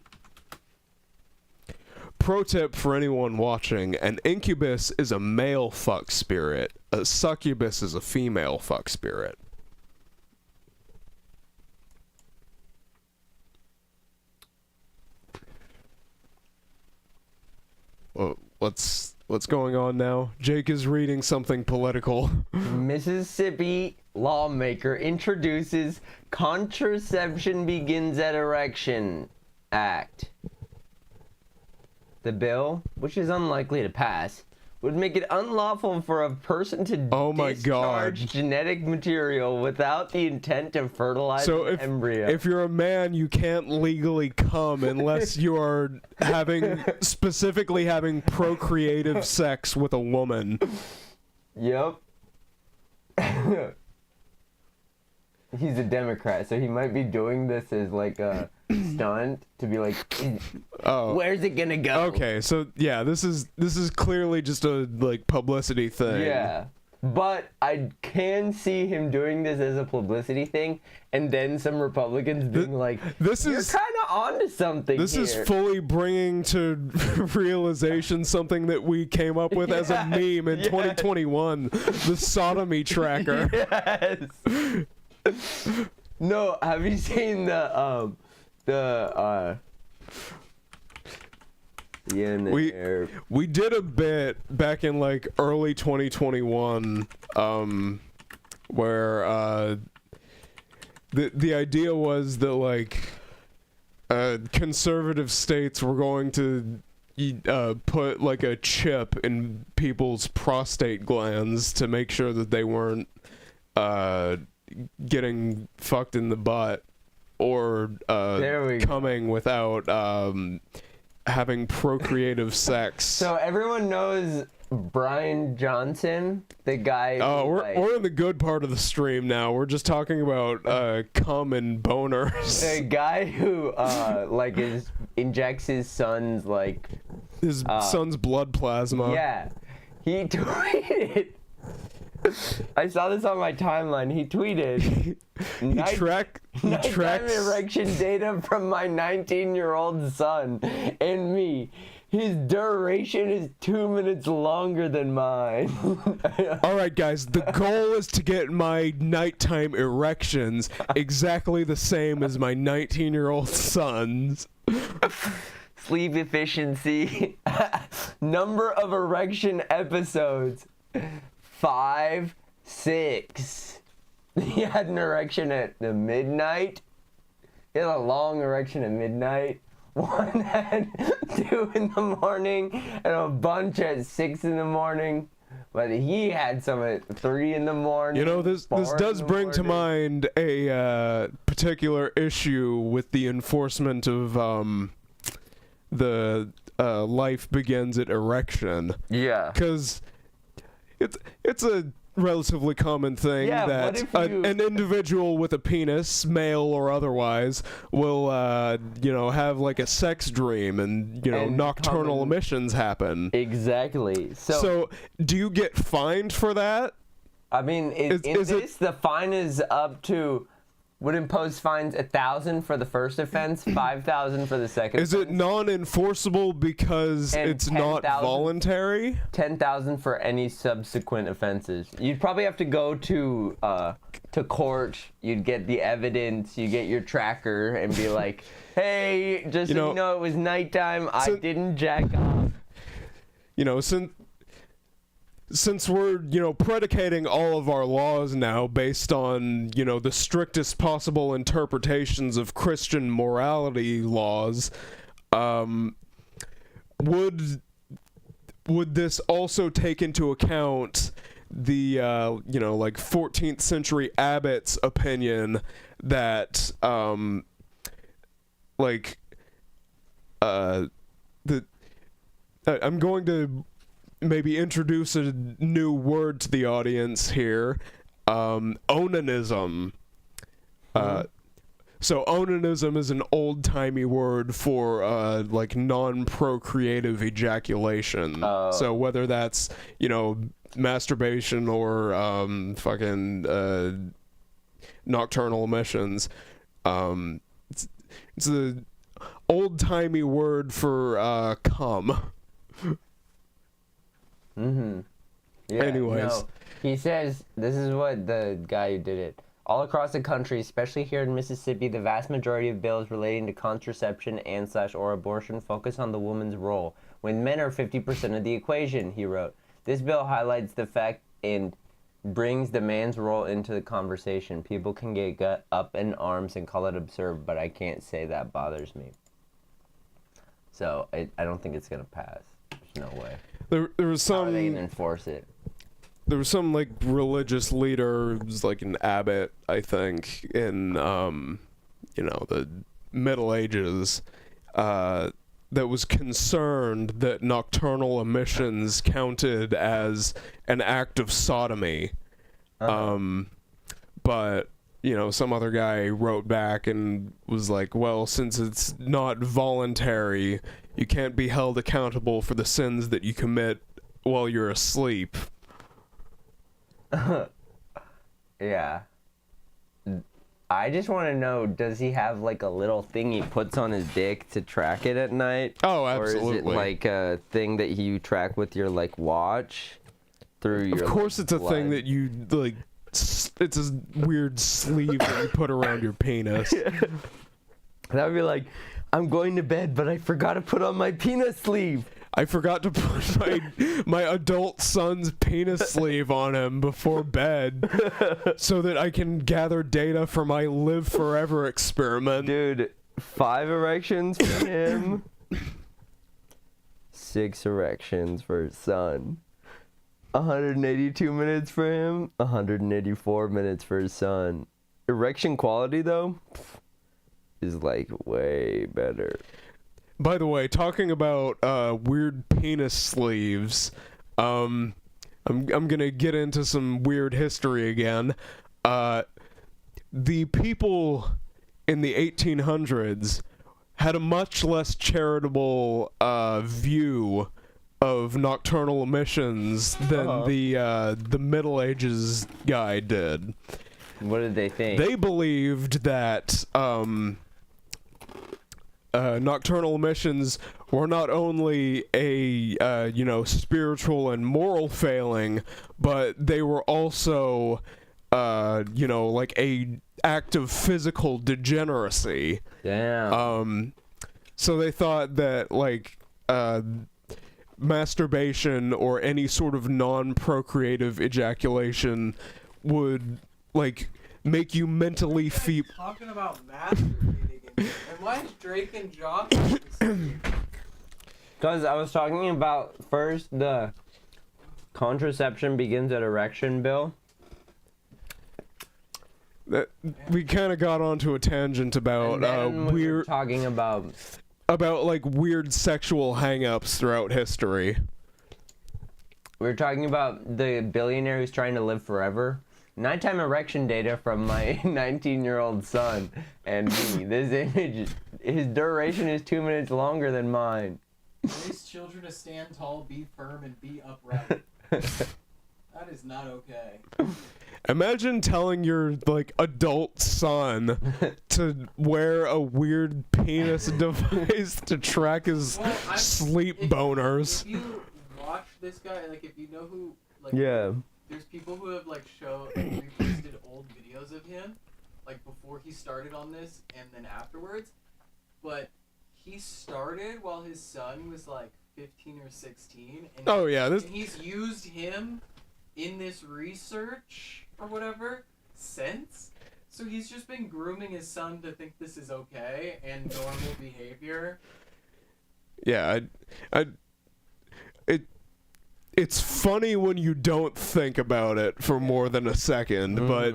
Pro tip for anyone watching, an incubus is a male fuck spirit. A succubus is a female fuck spirit. Well, what's going on now? Jake is reading something political. Mississippi lawmaker introduces Contraception Begins at Erection Act. The bill, which is unlikely to pass, would make it unlawful for a person to discharge genetic material without the intent to fertilize an embryo. If you're a man, you can't legally come unless you are specifically having procreative sex with a woman. Yep. He's a Democrat, so he might be doing this as like a stunt to be like, where's it gonna go? Okay, so yeah, this is clearly just a like publicity thing. Yeah. But I can see him doing this as a publicity thing, and then some Republicans being like, you're kind of onto something This here. is fully bringing to realization something that we came up with as a meme in 2021, the sodomy tracker. Yes. No, have you seen we did a bit back in like early 2021 where the idea was that like conservative states were going to put like a chip in people's prostate glands to make sure that they weren't getting fucked in the butt or coming without having procreative sex. So everyone knows Brian Johnson, the guy. Oh, who, we're in the good part of the stream now. We're just talking about cum and boners. The guy who injects his son's son's blood plasma. Yeah, he tweeted. I saw this on my timeline. He tweeted. Nighttime erection data from my 19-year-old son and me. His duration is 2 minutes longer than mine. All right, guys. The goal is to get my nighttime erections exactly the same as my 19-year-old son's. Sleep efficiency. Number of erection episodes. 5, 6. He had an erection at the midnight. He had a long erection at midnight. One at 2 in the morning and a bunch at 6 in the morning. But he had some at 3 in the morning. You know, this does bring to mind a particular issue with the enforcement of the life begins at erection. Yeah. Because it's a relatively common thing that an individual with a penis, male or otherwise, will, have like a sex dream and, nocturnal emissions happen. Exactly. So, do you get fined for that? I mean, the fine is up to... would impose fines 1,000 for the first offense, 5,000 for the second. Is it non-enforceable because it's not voluntary? 10,000 for any subsequent offenses. You'd probably have to go to court. You'd get the evidence. You get your tracker and be like, "Hey, just so you know, it was nighttime. I didn't jack off." Since we're, predicating all of our laws now based on, the strictest possible interpretations of Christian morality laws, would this also take into account the, 14th century abbot's opinion that, I'm going to maybe introduce a new word to the audience here. Onanism. So onanism is an old-timey word for non-procreative ejaculation. So whether that's masturbation or nocturnal emissions, it's an old-timey word for cum. Mm-hmm. Yeah, Anyways. No. He says, this is what the guy who did it. All across the country, especially here in Mississippi, the vast majority of bills relating to contraception and/or abortion focus on the woman's role, when men are 50% of the equation, he wrote. This bill highlights the fact and brings the man's role into the conversation. People can get up in arms and call it absurd, but I can't say that bothers me. So I don't think it's going to pass. There's no way. There was some... How are they going to enforce it? There was some, religious leader, it was an abbot, I think, in, the Middle Ages, that was concerned that nocturnal emissions counted as an act of sodomy. But, some other guy wrote back and was like, well, since it's not voluntary, you can't be held accountable for the sins that you commit while you're asleep. Yeah. I just want to know, does he have a little thing he puts on his dick to track it at night? Oh, absolutely. Or is it a thing that you track with your watch through your... Of course it's a thing that you it's a weird sleeve that you put around your penis. That would be I'm going to bed, but I forgot to put on my penis sleeve. I forgot to put my adult son's penis sleeve on him before bed so that I can gather data for my live forever experiment. Dude, 5 erections for him. 6 erections for his son. 182 minutes for him. 184 minutes for his son. Erection quality, though, is way better. By the way, talking about weird penis sleeves, I'm gonna get into some weird history again. The people in the 1800s had a much less charitable view of nocturnal emissions than the Middle Ages guy did. What did they think? They believed that nocturnal emissions were not only a spiritual and moral failing, but they were also a act of physical degeneracy. Damn. So they thought that masturbation or any sort of non-procreative ejaculation would make you mentally feeble. Talking about masturbating, and why is Drake and Josh? Because I was talking about first the contraception begins at erection bill. We kind of got onto a tangent about weird talking about weird sexual hang-ups throughout history. we were talking about the billionaire who's trying to live forever. Nighttime erection data from my 19-year-old son and me. This image, his duration is 2 minutes longer than mine. Raise children to stand tall, be firm, and be upright. That is not okay. Imagine telling your like adult son to wear a weird penis device to track his sleep boners. If you watch this guy, like if you know who, like there's people who have like reposted old videos of him, like before he started on this and then afterwards. But he started while his son was like 15 or 16, and and he's used him in this research or whatever since. So he's just been grooming his son to think this is okay and normal behavior. Yeah, it's funny when you don't think about it for more than a second, but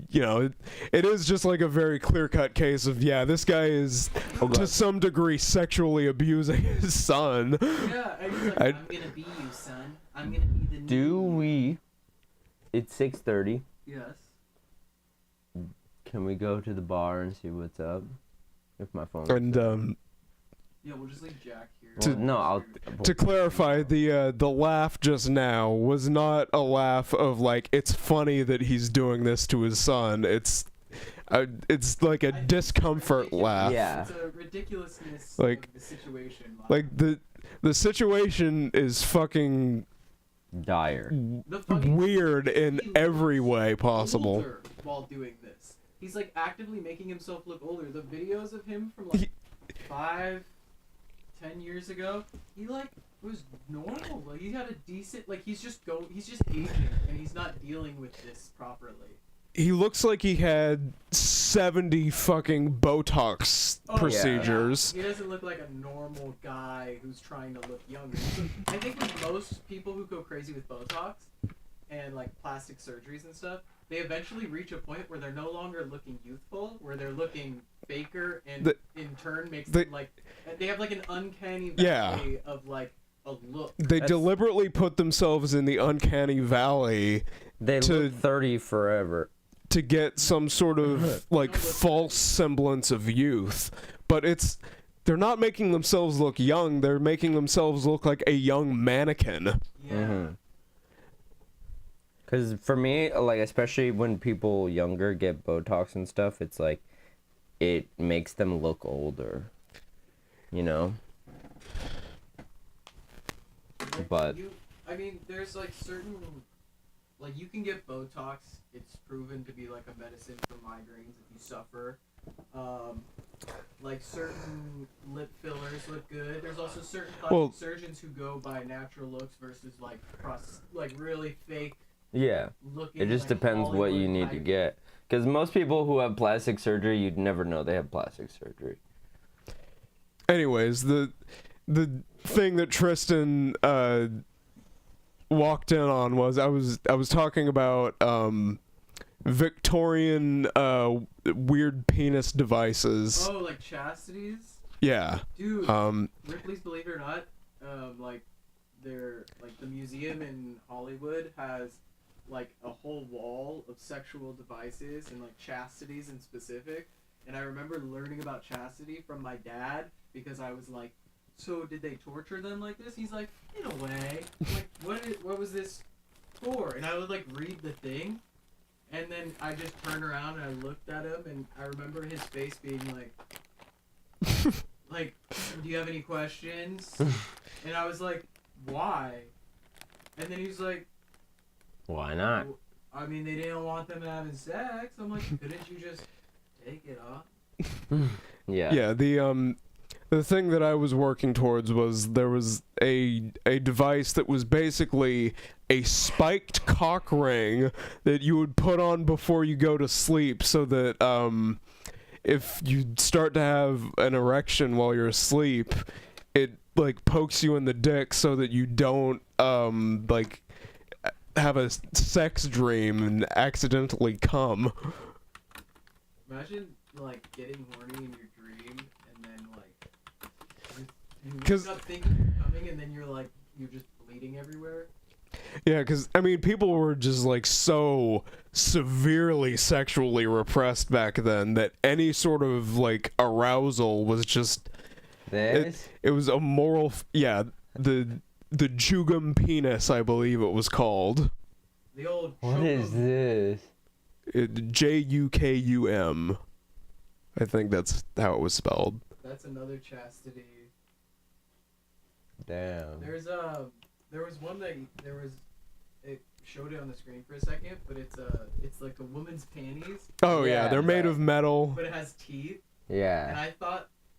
you know, it is just like a very clear-cut case of this guy is to some degree sexually abusing his son. Yeah, and he's like, I'm gonna be you, son. I'm gonna be the new. It's 6:30. Yes. Can we go to the bar and see what's up? If my phone. And yeah, we'll just leave Jack here. To clarify, the laugh just now was not a laugh of like it's funny that he's doing this to his son. It's like a discomfort laugh. Yeah. It's a ridiculousness like of the situation. Like the situation is fucking dire, weird in every way possible. Older while doing this, he's like actively making himself look older. The videos of him from like 5-10 years ago, he like was normal. Like he had a decent, like he's just aging and he's not dealing with this properly. He looks like he had 70 fucking Botox procedures. Yeah. He doesn't look like a normal guy who's trying to look younger. I think with most people who go crazy with Botox and like plastic surgeries and stuff, they eventually reach a point where they're no longer looking youthful, where they're looking faker, and in turn makes them like they have like an uncanny valley of like a look. They deliberately put themselves in the uncanny valley. They look 30 forever. To get some sort of like false semblance of youth, but they're not making themselves look young. They're making themselves look like a young mannequin. Yeah. Because for me, like especially when people younger get Botox and stuff, it's like it makes them look older. You know. But I mean, there's like certain. Like, you can get Botox. It's proven to be, like, a medicine for migraines if you suffer. Like, certain lip fillers look good. There's also certain plastic surgeons who go by natural looks versus, like, really fake looking. It just depends what you need to get. Because most people who have plastic surgery, you'd never know they have plastic surgery. Anyways, the thing that Tristan... walked in on was I was talking about Victorian weird penis devices. Oh, like chastities? Yeah. Dude, Ripley's Believe It or Not, like the museum in Hollywood has like a whole wall of sexual devices and like chastities in specific. And I remember learning about chastity from my dad because I was like, so did they torture them like this? He's like, in a way. Like, what was this for? And I would like read the thing, and then I just turned around and I looked at him, and I remember his face being like, do you have any questions? And I was like, why? And then he's like, why not? I mean, they didn't want them having sex. I'm like, couldn't you just take it off? Yeah, the thing that I was working towards was there was a device that was basically a spiked cock ring that you would put on before you go to sleep so that if you start to have an erection while you're asleep, it like pokes you in the dick so that you don't like have a sex dream and accidentally come. Imagine like getting horny in your dream and then like you wake up thinking you're coming and then you're just bleeding everywhere. Yeah, because, I mean, people were just, like, so severely sexually repressed back then that any sort of, like, arousal was just... This? It was a moral... Yeah, the jugum penis, I believe it was called. The old What is this? Jukum. I think that's how it was spelled. That's another chastity. Damn. There was one that it showed it on the screen for a second, but it's like a woman's panties. Oh yeah, they're made of metal. But it has teeth. Yeah. And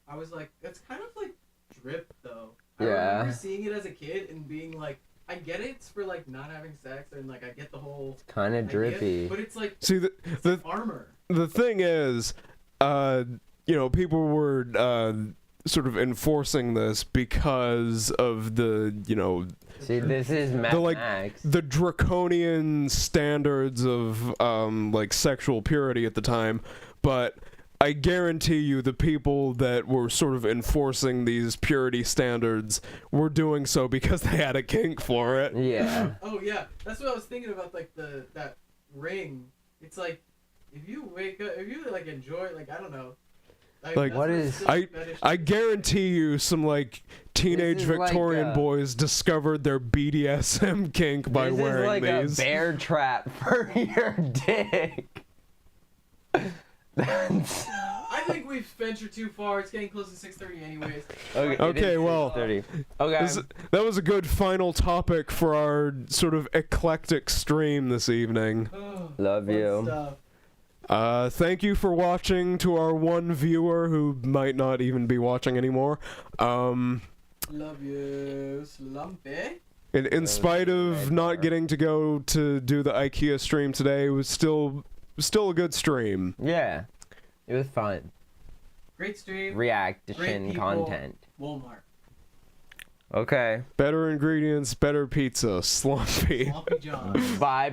I was like, that's kind of like drip though. Yeah. I remember seeing it as a kid and being like, I get it, it's for like not having sex and like I get the whole. It's kind of drippy. But it's like see it's like armor. The thing is, people were sort of enforcing this because of the, See, this is Mad Max. The draconian standards of like sexual purity at the time, but I guarantee you the people that were sort of enforcing these purity standards were doing so because they had a kink for it. Yeah. Oh yeah, that's what I was thinking about. Like that ring. It's like if you wake up, if you like enjoy, like I don't know. Like what is? I guarantee you some like teenage Victorian like boys discovered their BDSM kink by wearing this is like these. a bear trap for your dick. I think we've ventured too far. It's getting close to 6:30 anyways. Okay, well, okay. That was a good final topic for our sort of eclectic stream this evening. Love you. Stuff. Thank you for watching to our one viewer who might not even be watching anymore. Love you, Slompy. In spite of not getting to go to do the IKEA stream today, it was still a good stream. Yeah, it was fun. Great stream. Reaction content. Walmart. Okay. Better ingredients, better pizza. Slompy. Slompy John. Bye.